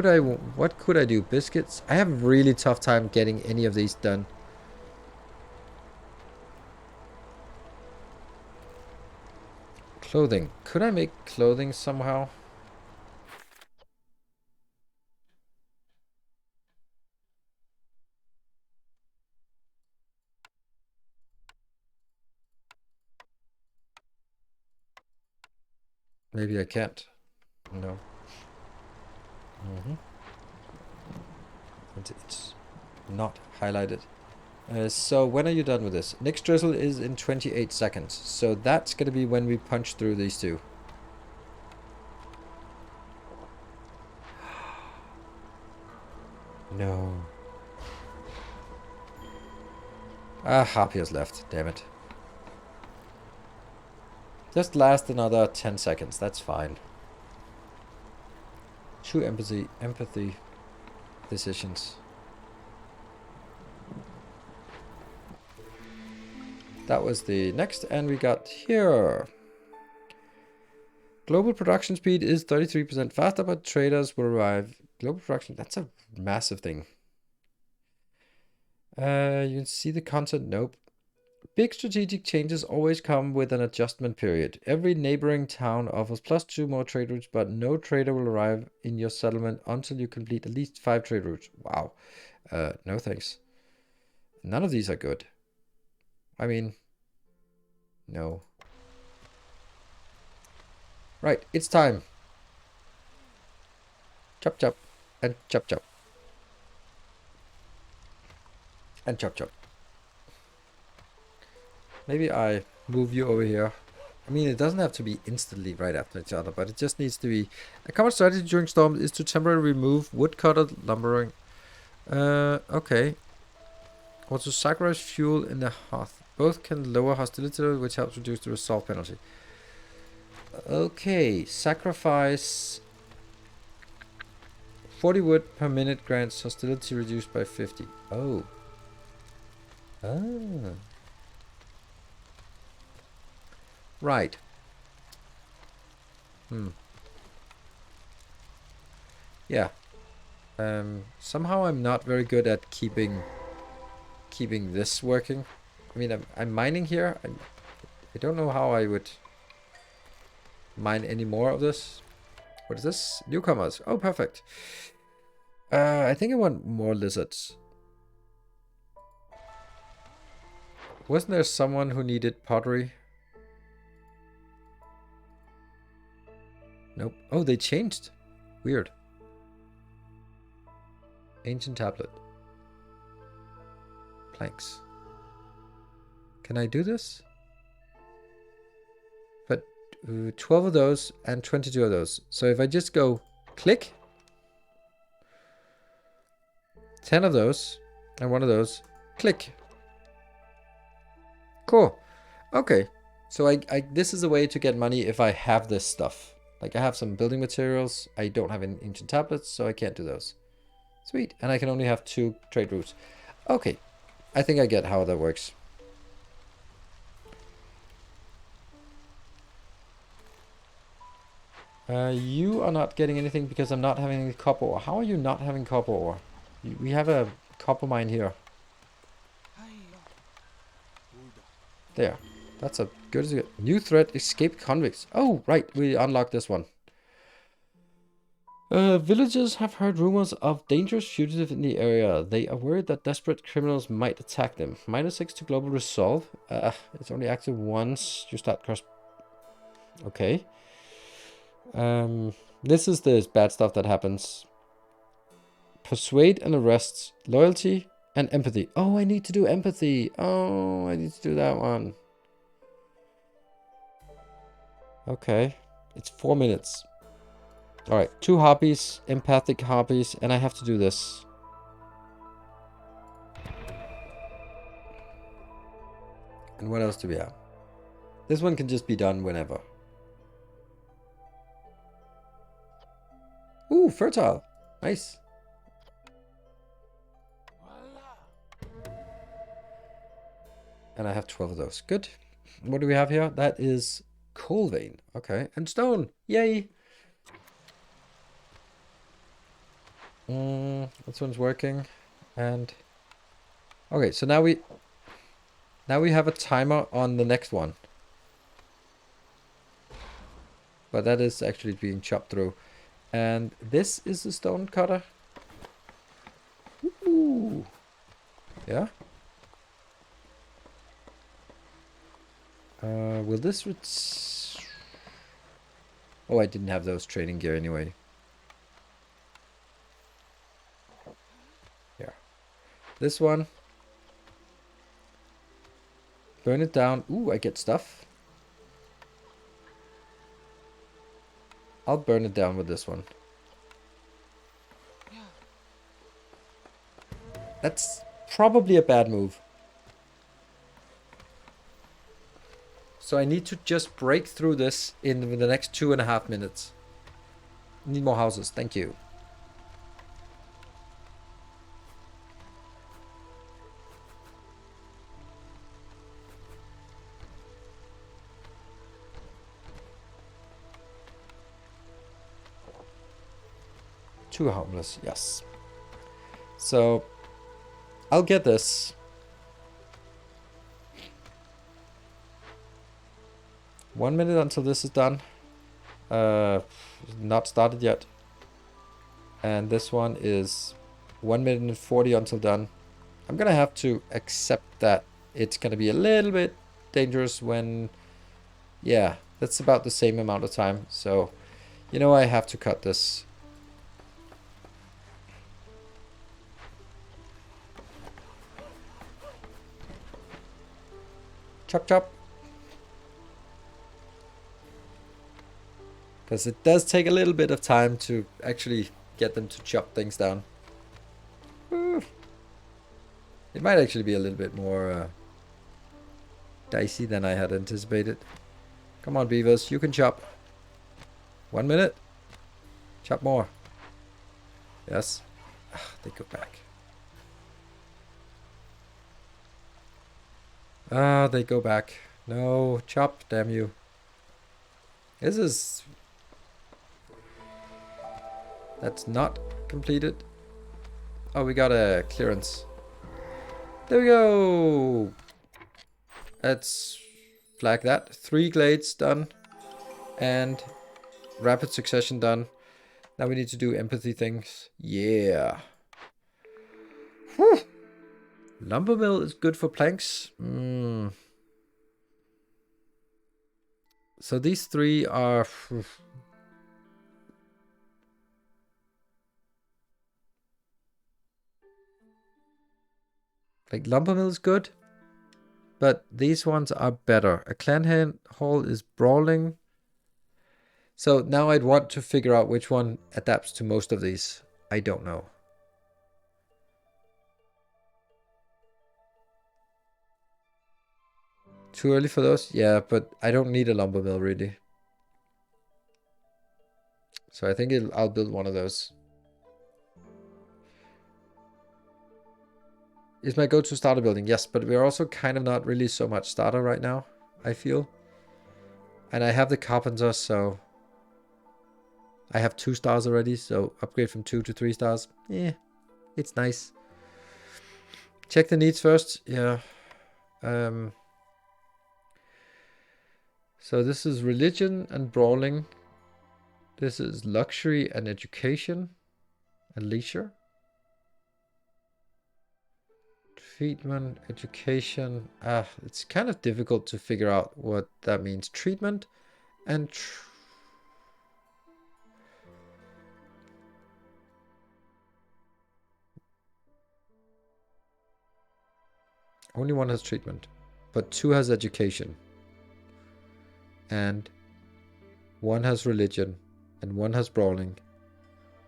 could I do? Biscuits? I have a really tough time getting any of these done. Clothing. Could I make clothing somehow? Maybe I can't. No. It's not highlighted. So when are you done with this? Next drizzle is in 28 seconds. So that's going to be when we punch through these two. No. Ah, Harpy has left. Damn it. Just last another 10 seconds. That's fine. 2 empathy decisions. That was the next, and we got here. Global production speed is 33% faster, but traders will arrive. Global production, that's a massive thing. You can see the content. Nope. Big strategic changes always come with an adjustment period. Every neighboring town offers +2 more trade routes, but no trader will arrive in your settlement until you complete at least 5 trade routes. Wow. No thanks. None of these are good. I mean, no. Right, it's time. Chop chop and chop chop. And chop chop. Maybe I move you over here. I mean, it doesn't have to be instantly right after each other, but it just needs to be... A common strategy during storms is to temporarily remove woodcutter, lumbering, Okay. Also, sacrifice fuel in the hearth. Both can lower hostility, which helps reduce the resolve penalty. Okay, sacrifice 40 wood per minute grants hostility reduced by 50. Oh. Ah. Right. Yeah. Somehow I'm not very good at keeping this working. I mean, I'm mining here. I don't know how I would mine any more of this. What is this? Newcomers. Oh, perfect. I think I want more lizards. Wasn't there someone who needed pottery? Nope. Oh, they changed. Weird. Ancient tablet. Planks. Can I do this? But 12 of those and 22 of those. So if I just go click, 10 of those and one of those, click. Cool. Okay. So I this is a way to get money if I have this stuff. Like I have some building materials. I don't have any ancient tablets, so I can't do those. Sweet. And I can only have 2 trade routes. Okay. I think I get how that works. You are not getting anything because I'm not having any copper ore. How are you not having copper ore? We have a copper mine here. There. That's a good. New threat, escaped convicts. Oh, right. We unlocked this one. Villagers have heard rumors of dangerous fugitives in the area. They are worried that desperate criminals might attack them. -6 to global resolve. It's only active once you start cross. Okay. This is the bad stuff that happens. Persuade and arrest. Loyalty and empathy. Oh, I need to do empathy. Oh, I need to do that one. Okay. It's 4 minutes. Alright, 2 harpies, empathic harpies, and I have to do this. And what else do we have? This one can just be done whenever. Ooh, fertile. Nice. And I have 12 of those. Good. What do we have here? That is coal vein. Okay. And stone. Yay. This one's working. And okay, so now we have a timer on the next one. But that is actually being chopped through. And this is the stone cutter. Ooh. Yeah. Will this... Oh, I didn't have those training gear anyway. Yeah. This one. Burn it down. Ooh, I get stuff. I'll burn it down with this one. That's probably a bad move. So I need to just break through this in the next 2.5 minutes. Need more houses, thank you. Two homeless, yes. So I'll get this. 1 minute until this is done. Not started yet. And this one is 1 minute and 40 until done. I'm gonna have to accept that it's gonna be a little bit dangerous when, yeah, that's about the same amount of time. So, you know, I have to cut this. Chop chop. Because it does take a little bit of time to actually get them to chop things down. Ooh. It might actually be a little bit more dicey than I had anticipated. Come on, beavers, you can chop. 1 minute. Chop more. Yes. They go back. They go back. No, chop, damn you. This is... That's not completed. Oh, we got a clearance. There we go. Let's flag that. 3 glades done. And rapid succession done. Now we need to do empathy things. Yeah. Whew. Lumber mill is good for planks. So these 3 are... Like, lumber mill is good. But these ones are better. A clan hall is brawling. So now I'd want to figure out which one adapts to most of these. I don't know. Too early for those? Yeah, but I don't need a lumber mill really. So I think I'll build one of those. Is my go-to starter building? Yes, but we're also kind of not really so much starter right now, I feel. And I have the carpenter, so... I have 2 stars already, so upgrade from 2 to 3 stars. Yeah, it's nice. Check the needs first. Yeah. So this is religion and brawling. This is luxury and education and leisure. Treatment, education. It's kind of difficult to figure out what that means. Treatment and... Only 1 has treatment, but 2 has education. And 1 has religion, and 1 has brawling,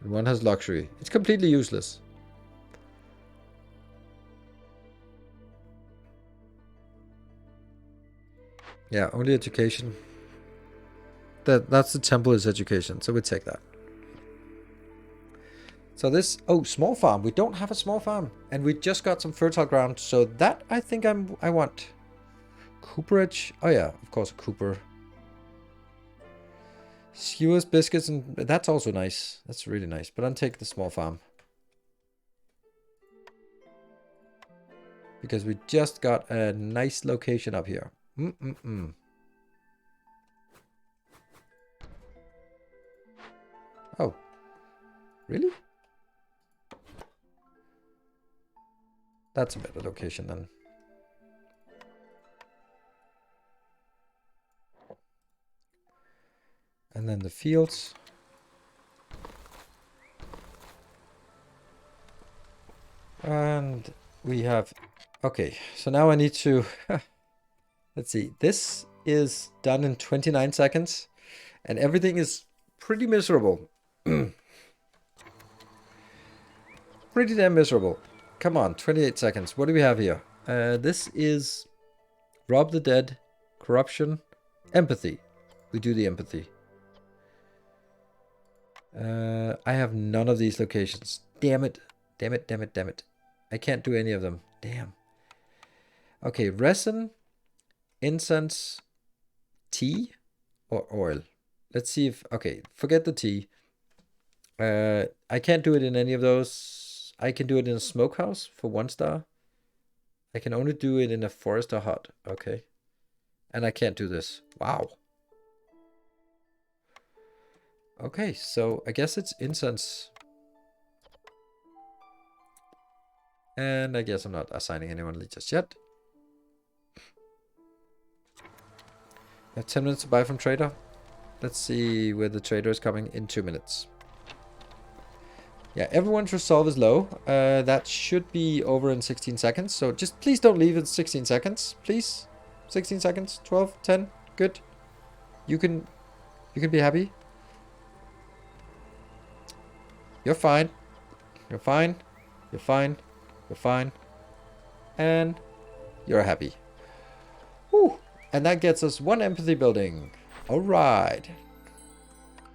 and 1 has luxury. It's completely useless. Yeah, only education. That's the temple is education, so we take that. So this, small farm. We don't have a small farm, and we just got some fertile ground, so that I think I want. Cooperage. Oh yeah, of course, Cooper. Skewers, biscuits, and that's also nice. That's really nice. But I'll take the small farm. Because we just got a nice location up here. Oh. Really? That's a better location then. And then the fields. And we have... Okay, so now I need to... Let's see. This is done in 29 seconds. And everything is pretty miserable. Pretty damn miserable. Come on, 28 seconds. What do we have here? This is rob the dead, corruption, empathy. We do the empathy. I have none of these locations. Damn it. Damn it, damn it, damn it. I can't do any of them. Damn. Okay, resin, incense, tea, or oil. Let's see if... Okay, forget the tea. I can't do it in any of those. I can do it in a smokehouse for 1 star. I can only do it in a forester hut. Okay. And I can't do this. Wow. Okay, so I guess it's incense. And I guess I'm not assigning anyone just yet. I have 10 minutes to buy from trader. Let's see where the trader is coming in 2 minutes. Yeah, everyone's resolve is low. That should be over in 16 seconds. So just please don't leave in 16 seconds. Please. 16 seconds. 12, 10. Good. You can be happy. You're fine. You're fine. You're fine. You're fine. And you're happy. Whew. And that gets us 1 empathy building. All right.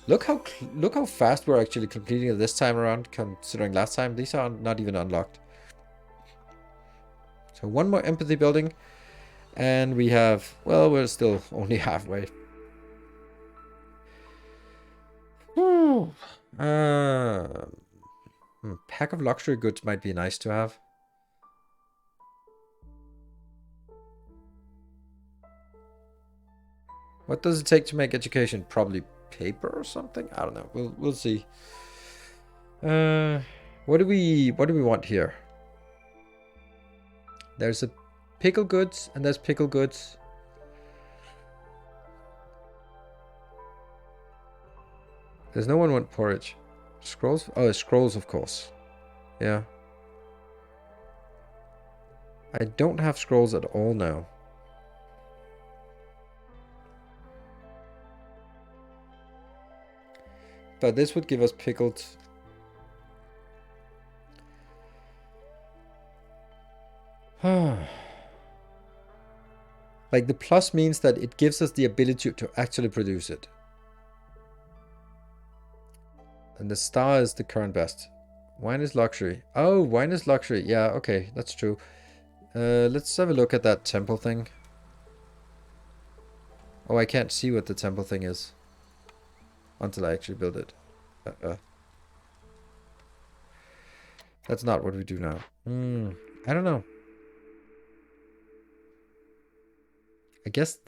Look how fast we're actually completing it this time around, considering last time these are not even unlocked. So 1 more empathy building, and we have, well, we're still only halfway. Whew. Pack of luxury goods might be nice to have. What does it take to make education? Probably paper or something? I don't know. We'll see. What do we want here? There's a pickle goods and there's pickle goods. There's no one want porridge. Scrolls? Oh, scrolls, of course. Yeah. I don't have scrolls at all now. But this would give us pickled. Like the plus means that it gives us the ability to actually produce it. And the star is the current best. Wine is luxury. Oh, wine is luxury. Yeah, okay, that's true. Let's have a look at that temple thing. Oh, I can't see what the temple thing is until I actually build it. That's not what we do now. I don't know. I guess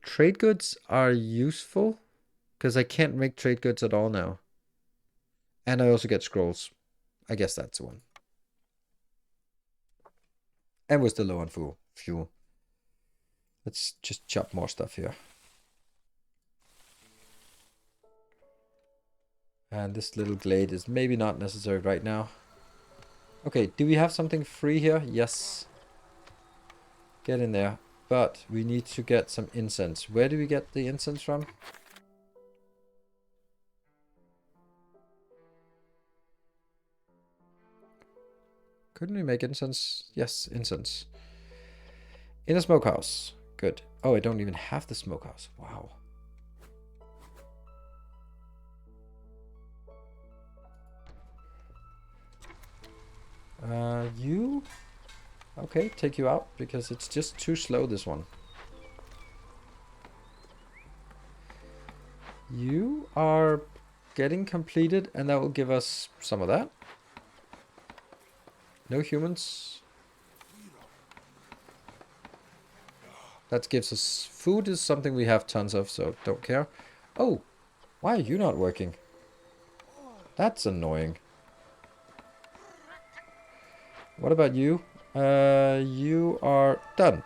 trade goods are useful because I can't make trade goods at all now. And I also get scrolls. I guess that's the one. And we're still low on fuel. Let's just chop more stuff here. And this little glade is maybe not necessary right now. Okay, do we have something free here? Yes. Get in there. But we need to get some incense. Where do we get the incense from? Couldn't we make incense? Yes, incense. In a smokehouse. Good. Oh, I don't even have the smokehouse. Wow. You? Okay, take you out because it's just too slow, this one. You are getting completed and that will give us some of that. No humans. That gives us food is something we have tons of, so don't care. Oh, why are you not working? That's annoying. What about you? You are done.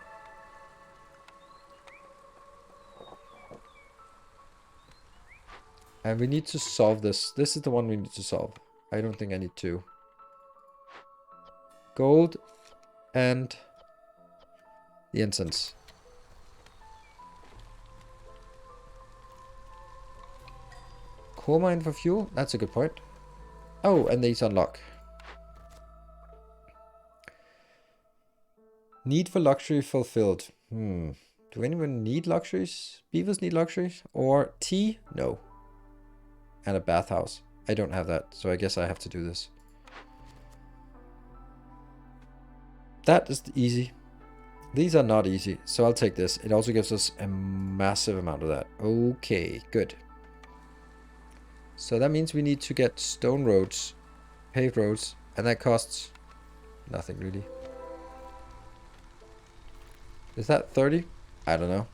And we need to solve this. This is the one we need to solve. I don't think I need two. Gold and the incense. Coal mine for fuel? That's a good point. Oh, and these unlock. Need for luxury fulfilled. Do anyone need luxuries? Beavers need luxuries? Or tea? No. And a bathhouse. I don't have that, so I guess I have to do this. That is easy. These are not easy, so I'll take this. It also gives us a massive amount of that. Okay, good. So that means we need to get stone roads, paved roads, and that costs nothing really. Is that 30? I don't know.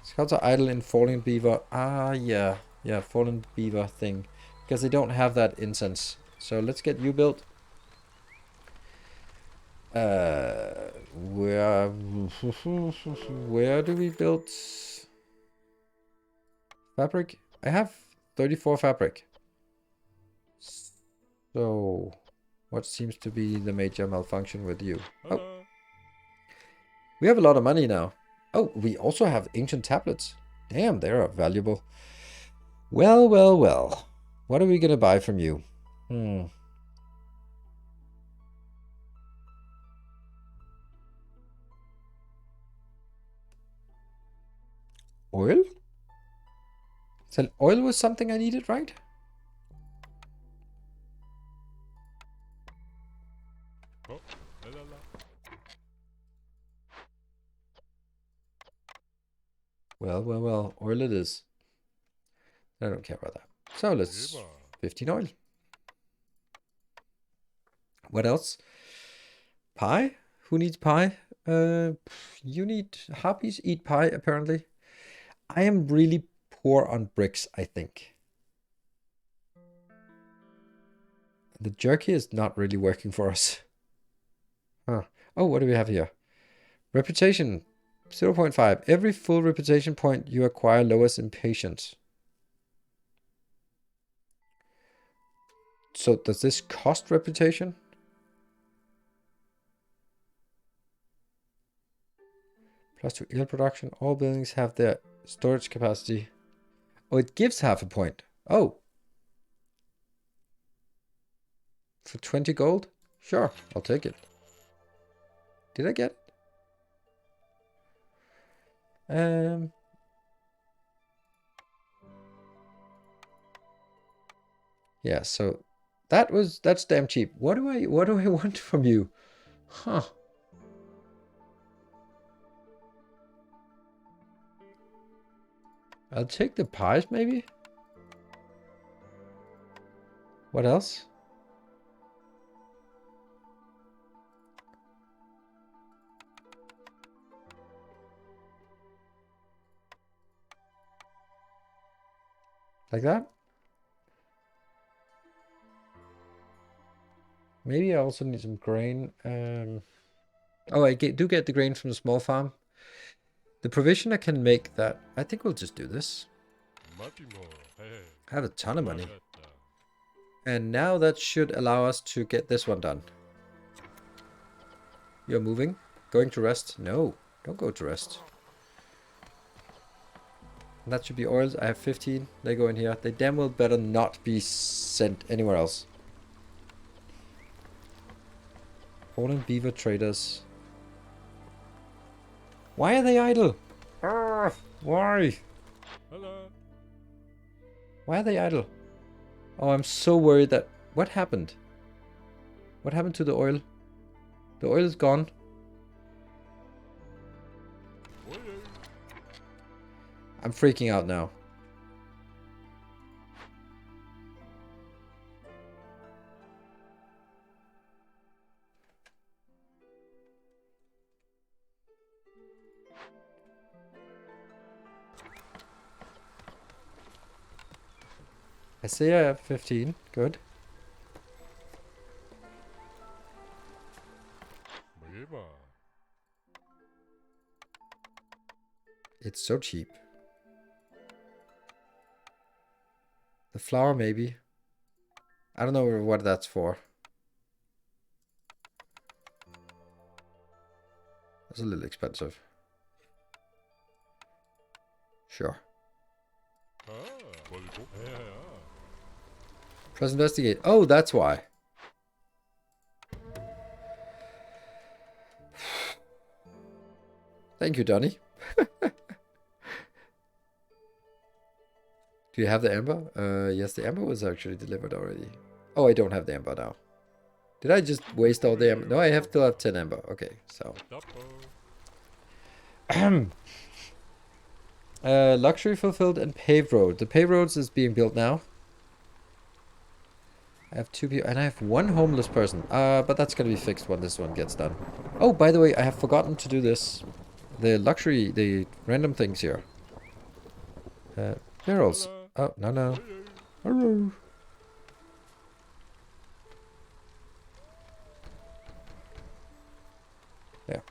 Scouts are idle in fallen beaver. Ah, yeah. Yeah, fallen beaver thing. Because they don't have that incense. So let's get you built. Where do we build fabric? I have 34 fabric. So what seems to be the major malfunction with you? Oh. We have a lot of money now. Oh, we also have ancient tablets. Damn, they are valuable. Well, well, well. What are we going to buy from you? oil? So oil was something I needed, right? Well, oil it is. I don't care about that. So let's 15 oil. What else? Pie? Who needs pie? You need harpies eat pie, apparently. I am really poor on bricks, I think. The jerky is not really working for us. Huh. Oh, what do we have here? Reputation 0.5. Every full reputation point you acquire lowers impatience. So does this cost reputation? Plus 2 yield production. All buildings have their storage capacity. Oh, it gives half a point. Oh. For 20 gold? Sure, I'll take it. Did I get it? Yeah, so that's damn cheap. What do I want from you? Huh. I'll take the pies maybe. What else? Like that? Maybe I also need some grain. Oh, I do get the grain from the small farm. The provision I can make that. I think we'll just do this. I have a ton of money. And now that should allow us to get this one done. You're moving? Going to rest? No, don't go to rest. And that should be oils. I have 15. They go in here. They damn well better not be sent anywhere else. Poland beaver traders. Why are they idle? Why? Hello. Why are they idle? Oh, I'm so worried that... What happened? What happened to the oil? The oil is gone. I'm freaking out now. I say I have 15. Good. It's so cheap. The flour, maybe. I don't know what that's for. That's a little expensive. Sure. Press investigate. Oh, that's why. Thank you, Donny. Do you have the amber? Yes, the amber was actually delivered already. Oh, I don't have the amber now. Did I just waste all the amber? No, I still have 10 amber. Okay, so. Luxury fulfilled and paved road. The paved roads is being built now. I have 2 people and I have 1 homeless person. But that's gonna be fixed when this one gets done. Oh, by the way, I have forgotten to do this. The luxury, the random things here. Barrels. Oh, no. Hello. There.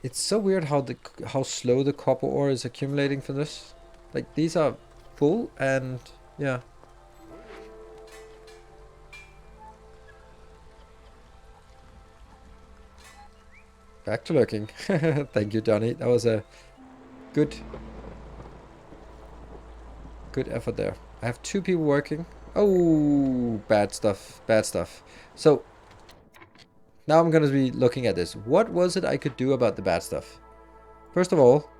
It's so weird how slow the copper ore is accumulating for this. Like, these are full and yeah. Back to lurking. Thank you, Donny. That was a good effort there. I have 2 people working. Oh, bad stuff. Bad stuff. So, Now I'm going to be looking at this. What was it I could do about the bad stuff? First of all,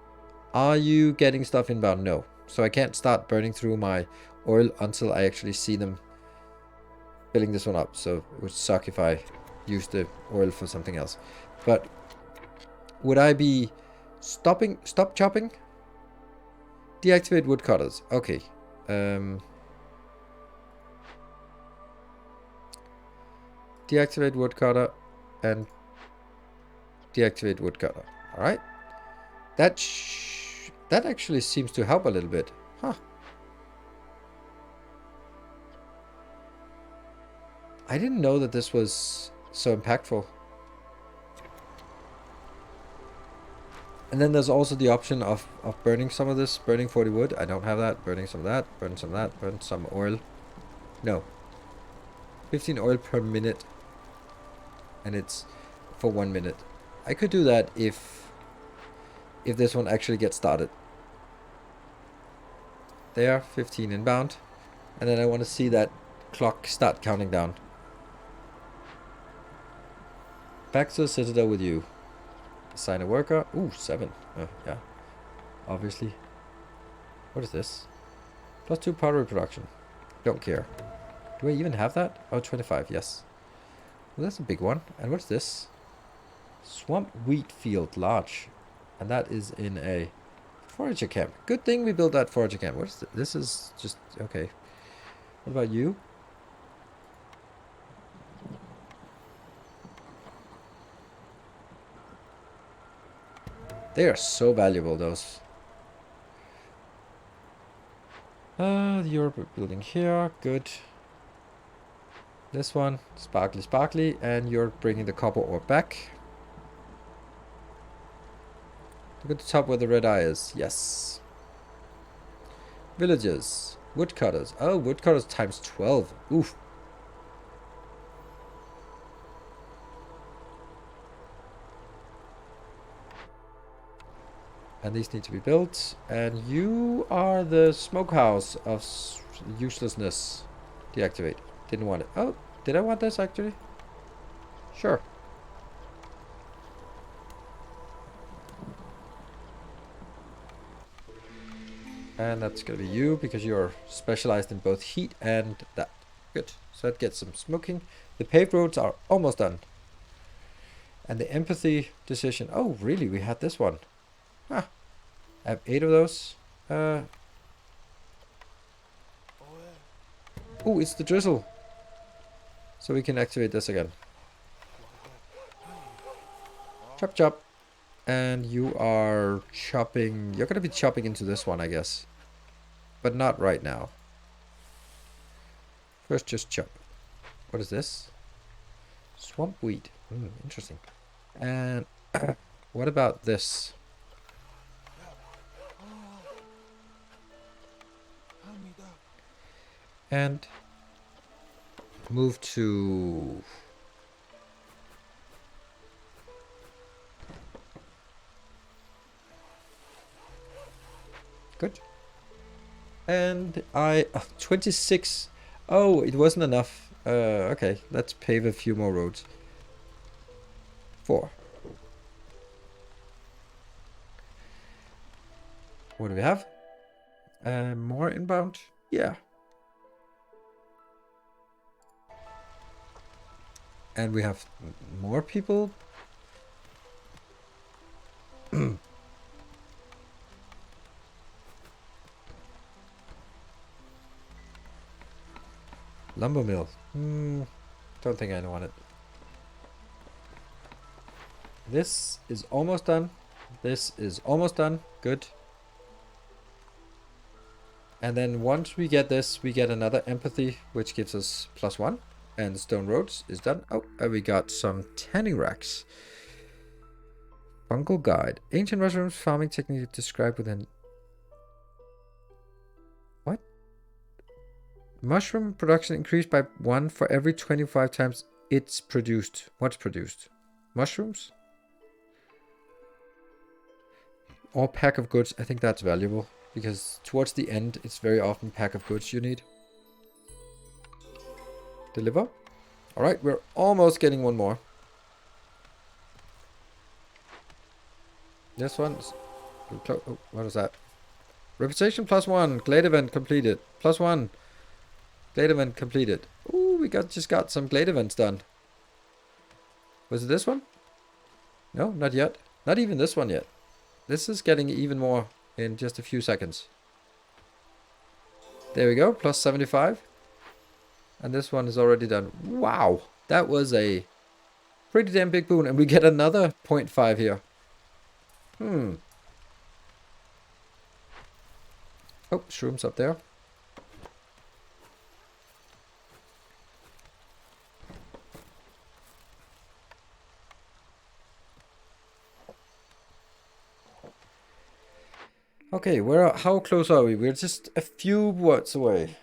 are you getting stuff inbound? No. So I can't start burning through my oil until I actually see them filling this one up. So it would suck if I used the oil for something else. But would I be stop chopping? Deactivate woodcutters. Okay. Deactivate woodcutter and deactivate woodcutter. All right. That actually seems to help a little bit. Huh. I didn't know that this was so impactful. And then there's also the option of burning some of this, burning 40 wood. I don't have that. Burning some of that, burn some of that, burn some oil. No. 15 oil per minute. And it's for 1 minute. I could do that if this one actually gets started. There, 15 inbound. And then I want to see that clock start counting down. Back to the Citadel with you. Assign a worker. Ooh, 7. Yeah. Obviously. What is this? +2 pottery production. Don't care. Do I even have that? Oh, 25, yes. Well, that's a big one. And what's this? Swamp wheat field large. And that is in a forager camp. Good thing we built that forager camp. What is this? This is just... Okay. What about you? They are so valuable, those. The Europe building here. Good. This one. Sparkly, sparkly. And you're bringing the copper ore back. Look at the top where the red eye is. Yes. Villages. Woodcutters. Oh, woodcutters times 12. Oof. And these need to be built. And you are the smokehouse of uselessness. Deactivate. Didn't want it. Oh, did I want this actually? Sure. And that's going to be you because you're specialized in both heat and that. Good. So that gets some smoking. The paved roads are almost done. And the empathy decision. Oh, really? We had this one. Huh. I have 8 of those. Oh, it's the drizzle. So we can activate this again. Chop, chop. And you are chopping... You're going to be chopping into this one, I guess. But not right now. First, just chop. What is this? Swamp wheat. Interesting. And what about this? And move to... Good. And 26. Oh, it wasn't enough. Okay, let's pave a few more roads. 4. What do we have? More inbound? Yeah. And we have more people. Lumber mill. Don't think I want it. This is almost done. This is almost done. Good. And then once we get this, we get another empathy, which gives us +1. And the stone roads is done. Oh, and we got some tanning racks. Fungal guide. Ancient mushrooms farming technique described within... What? Mushroom production increased by 1 for every 25 times it's produced. What's produced? Mushrooms? Or pack of goods. I think that's valuable. Because towards the end, it's very often pack of goods you need. Deliver. Alright, we're almost getting one more. This one's... Oh, what is that? Reputation +1. Glade event completed. +1. Glade event completed. Ooh, we just got some glade events done. Was it this one? No, not yet. Not even this one yet. This is getting even more in just a few seconds. There we go, +75. And this one is already done. Wow, that was a pretty damn big boon. And we get another 0.5 here. Oh, shrooms up there. Okay, how close are we? We're just a few words away.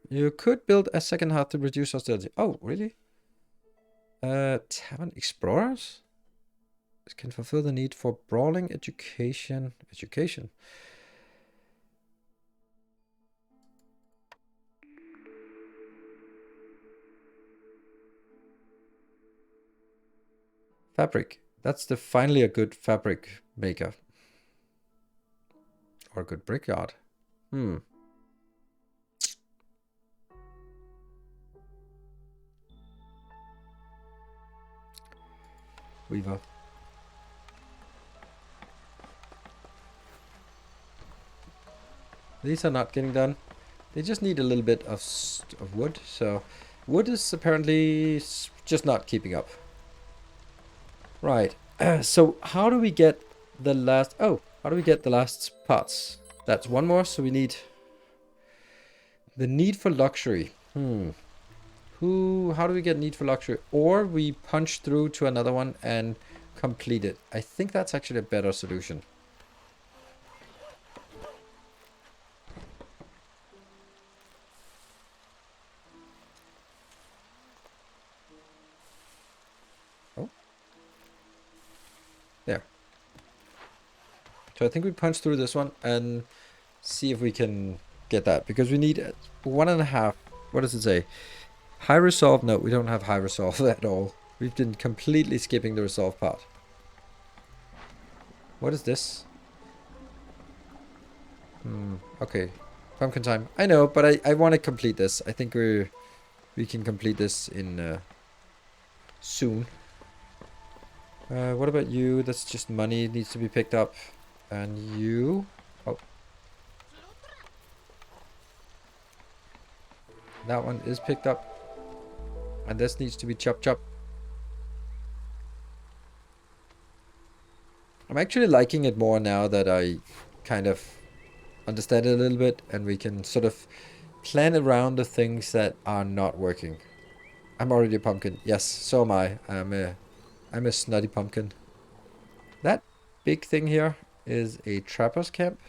You could build a second heart to reduce hostility. Oh, really? Tavern Explorers? This can fulfill the need for brawling education. Education. Fabric. That's finally a good fabric maker. Or a good brickyard. Weaver. These are not getting done. They just need a little bit of wood. So wood is apparently just not keeping up. Right. So how do we get the last... Oh, how do we get the last parts? That's one more. So we need the need for luxury. How do we get need for luxury? Or we punch through to another one and complete it. I think that's actually a better solution. Oh. There. So I think we punch through this one and see if we can get that. Because we need 1.5. What does it say? High resolve? No, we don't have high resolve at all. We've been completely skipping the resolve part. What is this? Okay. Pumpkin time. I know, but I want to complete this. I think we can complete this in soon. What about you? That's just money. It needs to be picked up. And you... Oh. That one is picked up. And this needs to be chopped. I'm actually liking it more now that I kind of understand it a little bit. And we can sort of plan around the things that are not working. I'm already a pumpkin. Yes, so am I. I'm a snotty pumpkin. That big thing here is a trapper's camp.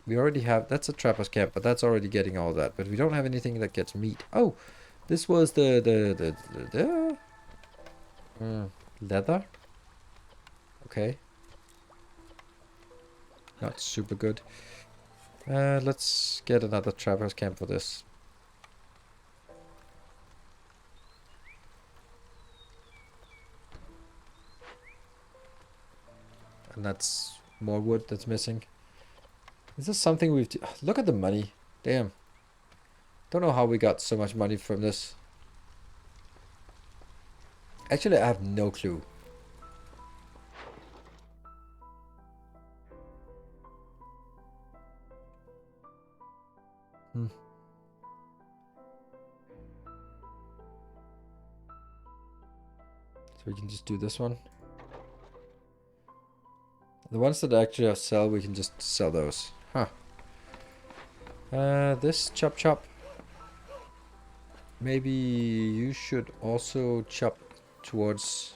We already have... That's a trapper's camp, but that's already getting all that. But we don't have anything that gets meat. Oh, this was the leather. Okay. Not super good. Let's get another trapper's camp for this. And that's more wood that's missing. Is this something we've... Look at the money. Damn. Don't know how we got so much money from this. Actually, I have no clue. So we can just do this one. The ones that actually sell, we can just sell those. Huh. This chop. Maybe you should also chop towards...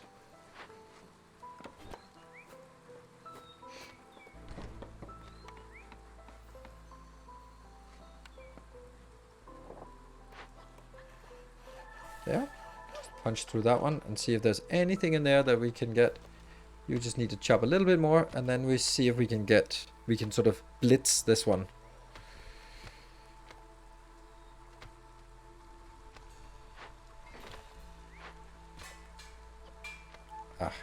There. Just punch through that one and see if there's anything in there that we can get. You just need to chop a little bit more and then we see if we can get... We can sort of blitz this one. Ah.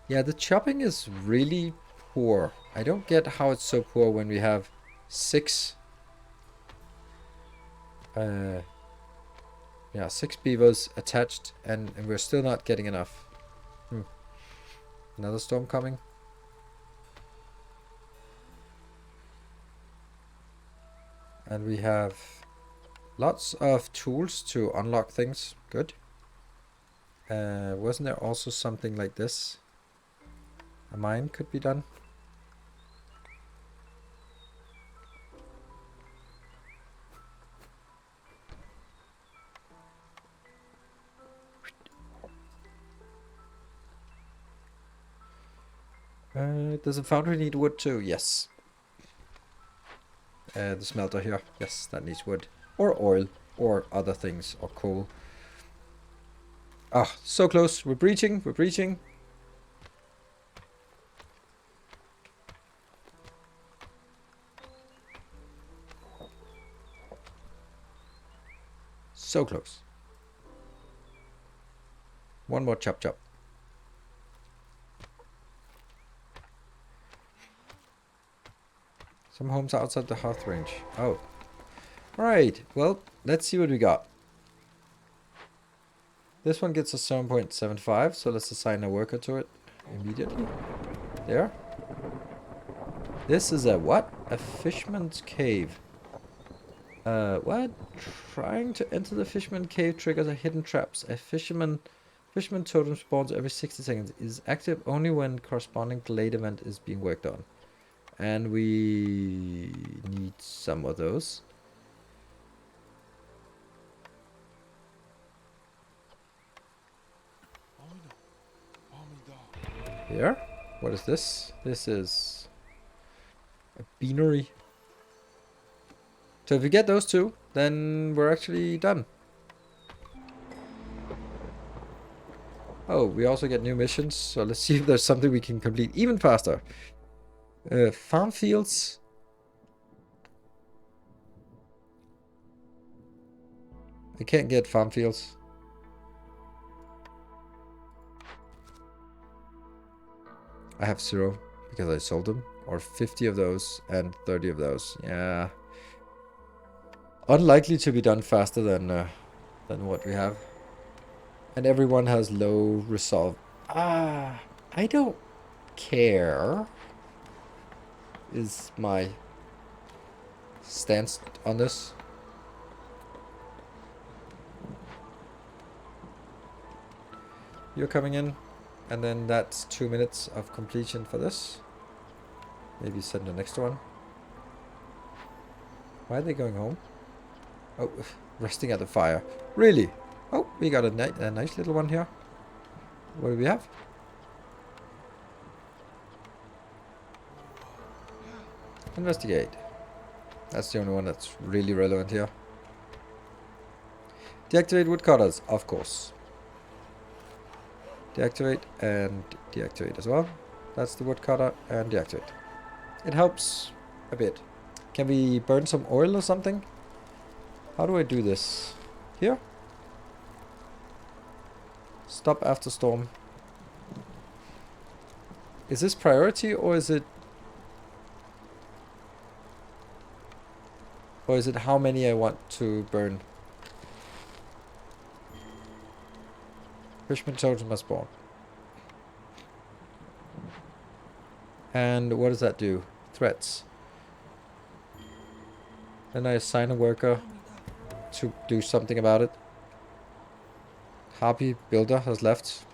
Yeah, the chopping is really poor. I don't get how it's so poor when we have 6 yeah, 6 beavers attached and we're still not getting enough. Another storm coming. And we have lots of tools to unlock things. Good. Wasn't there also something like this? A mine could be done. Does the foundry need wood too? Yes. The smelter here. Yes, that needs wood. Or oil. Or other things. Or coal. Ah, so close. We're breaching. We're breaching. So close. One more chop chop. Some homes outside the hearth range. Oh. Alright, well, let's see what we got. This one gets a 7.75, so let's assign a worker to it immediately. There. This is a what? A fisherman's cave. What? Trying to enter the fisherman cave triggers a hidden traps. A fisherman totem spawns every 60 seconds. It is active only when corresponding glade event is being worked on. And we need some of those. Here? What is this? This is a beanery. So if we get those two, then we're actually done. Oh, we also get new missions. So let's see if there's something we can complete even faster. Farm fields. I can't get farm fields. I have 0 because I sold them. Or 50 of those and 30 of those. Yeah. Unlikely to be done faster than what we have. And everyone has low resolve. I don't care. Is my stance on this. You're coming in. And then that's 2 minutes of completion for this. Maybe send the next one. Why are they going home? Oh, resting at the fire. Really? Oh, we got a nice little one here. What do we have? Investigate. That's the only one that's really relevant here. Deactivate woodcutters, of course. Deactivate and deactivate as well. That's the woodcutter and deactivate. It helps a bit. Can we burn some oil or something? How do I do this? Here? Stop after storm. Is this priority or is it... Or is it how many I want to burn? Fishman totem must spawn. And what does that do? Threats. Then I assign a worker to do something about it. Harpy builder has left.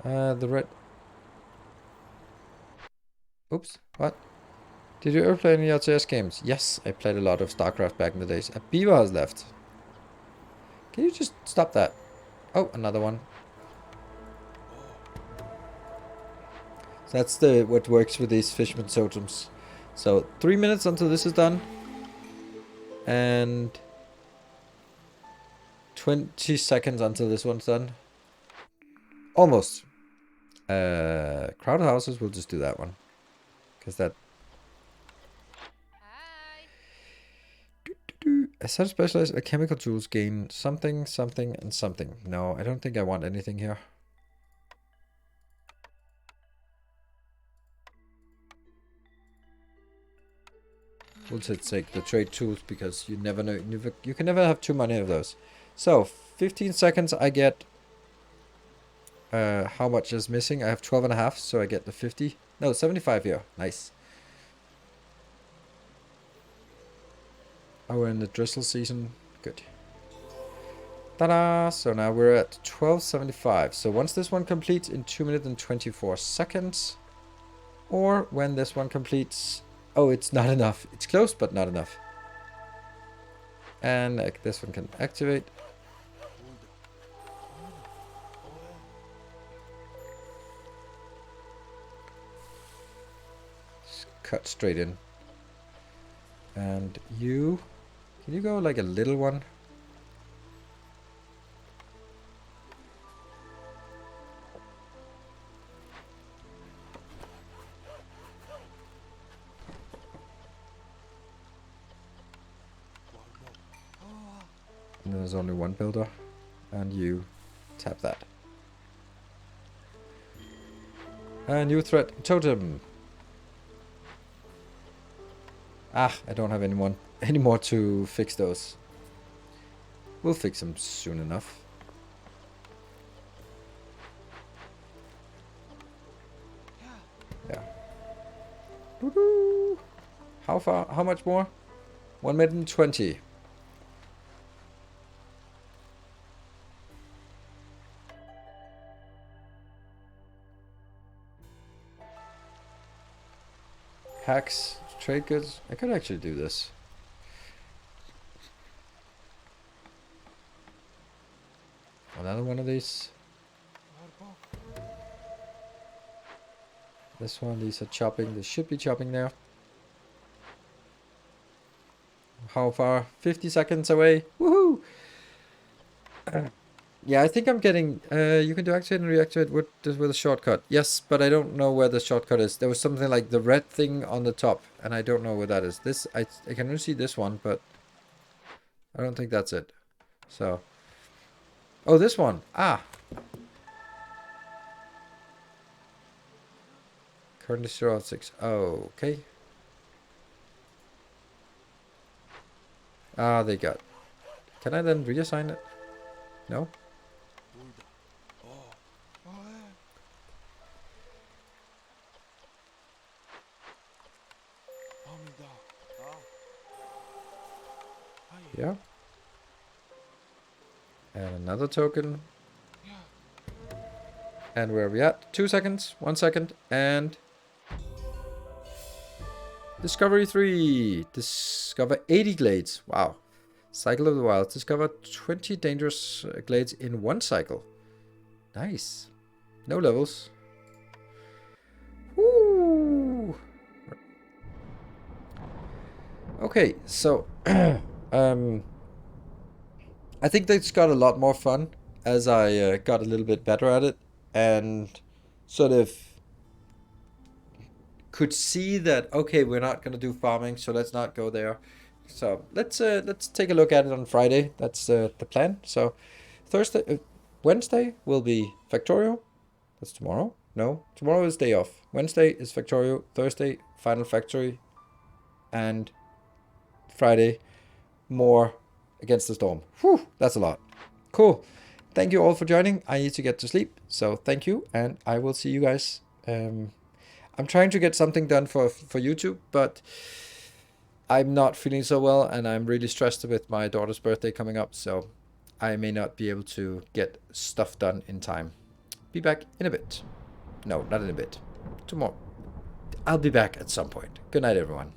The red... Oops, what? Did you ever play any RTS games? Yes, I played a lot of StarCraft back in the days. A beaver has left. Can you just stop that? Oh, another one. So that's what works with these fisherman totems. So 3 minutes until this is done. And 20 seconds until this one's done. Almost. Crowd houses, we'll just do that one. Because that... A set of specialized chemical tools gain something, something, and something. No, I don't think I want anything here. We'll just take the trade tools because you never know. You can never have too many of those. So 15 seconds. I get. How much is missing? I have 12 and a half, so I get the 50. No, 75 here. Nice. Oh, we're in the drizzle season. Good. Ta-da! So now we're at 1275. So once this one completes in 2 minutes and 24 seconds, or when this one completes... Oh, it's not enough. It's close, but not enough. And this one can activate. Just cut straight in. And you... Can you go like a little one? And there's only one builder. And you tap that. And new threat totem. Ah, I don't have anyone anymore to fix those. We'll fix them soon enough. Yeah. Woo-hoo. How far? How much more? 1 minute and 20. Hacks, trade goods. I could actually do this. Another one of these. This one, these are chopping. They should be chopping now. How far? 50 seconds away. Woohoo! Yeah, I think I'm getting... you can do activate and reactivate with a shortcut. Yes, but I don't know where the shortcut is. There was something like the red thing on the top, and I don't know where that is. This, I can only see this one, but I don't think that's it. So... Oh, this one. Ah! Currently 0 out of 6. Oh, okay. Ah, they got... Can I then reassign it? No? Yeah. And another token. And where are we at? 2 seconds, 1 second, and... Discovery 3. Discover 80 glades. Wow. Cycle of the Wild. Discover 20 dangerous glades in 1 cycle. Nice. No levels. Woo! Okay, so... I think that's got a lot more fun as I got a little bit better at it. And sort of could see that, okay, we're not going to do farming, so let's not go there. So let's take a look at it on Friday. That's the plan. So Wednesday will be Factorio. That's tomorrow. No, tomorrow is day off. Wednesday is Factorio. Thursday, Final Factory. And Friday, more Against the Storm. Whew, that's a lot. Cool. Thank you all for joining. I need to get to sleep. So thank you, and I will see you guys. I'm trying to get something done for YouTube, but I'm not feeling so well, and I'm really stressed with my daughter's birthday coming up, so I may not be able to get stuff done in time. Be back in a bit. No, not in a bit. Tomorrow. I'll be back at some point. Good night, everyone.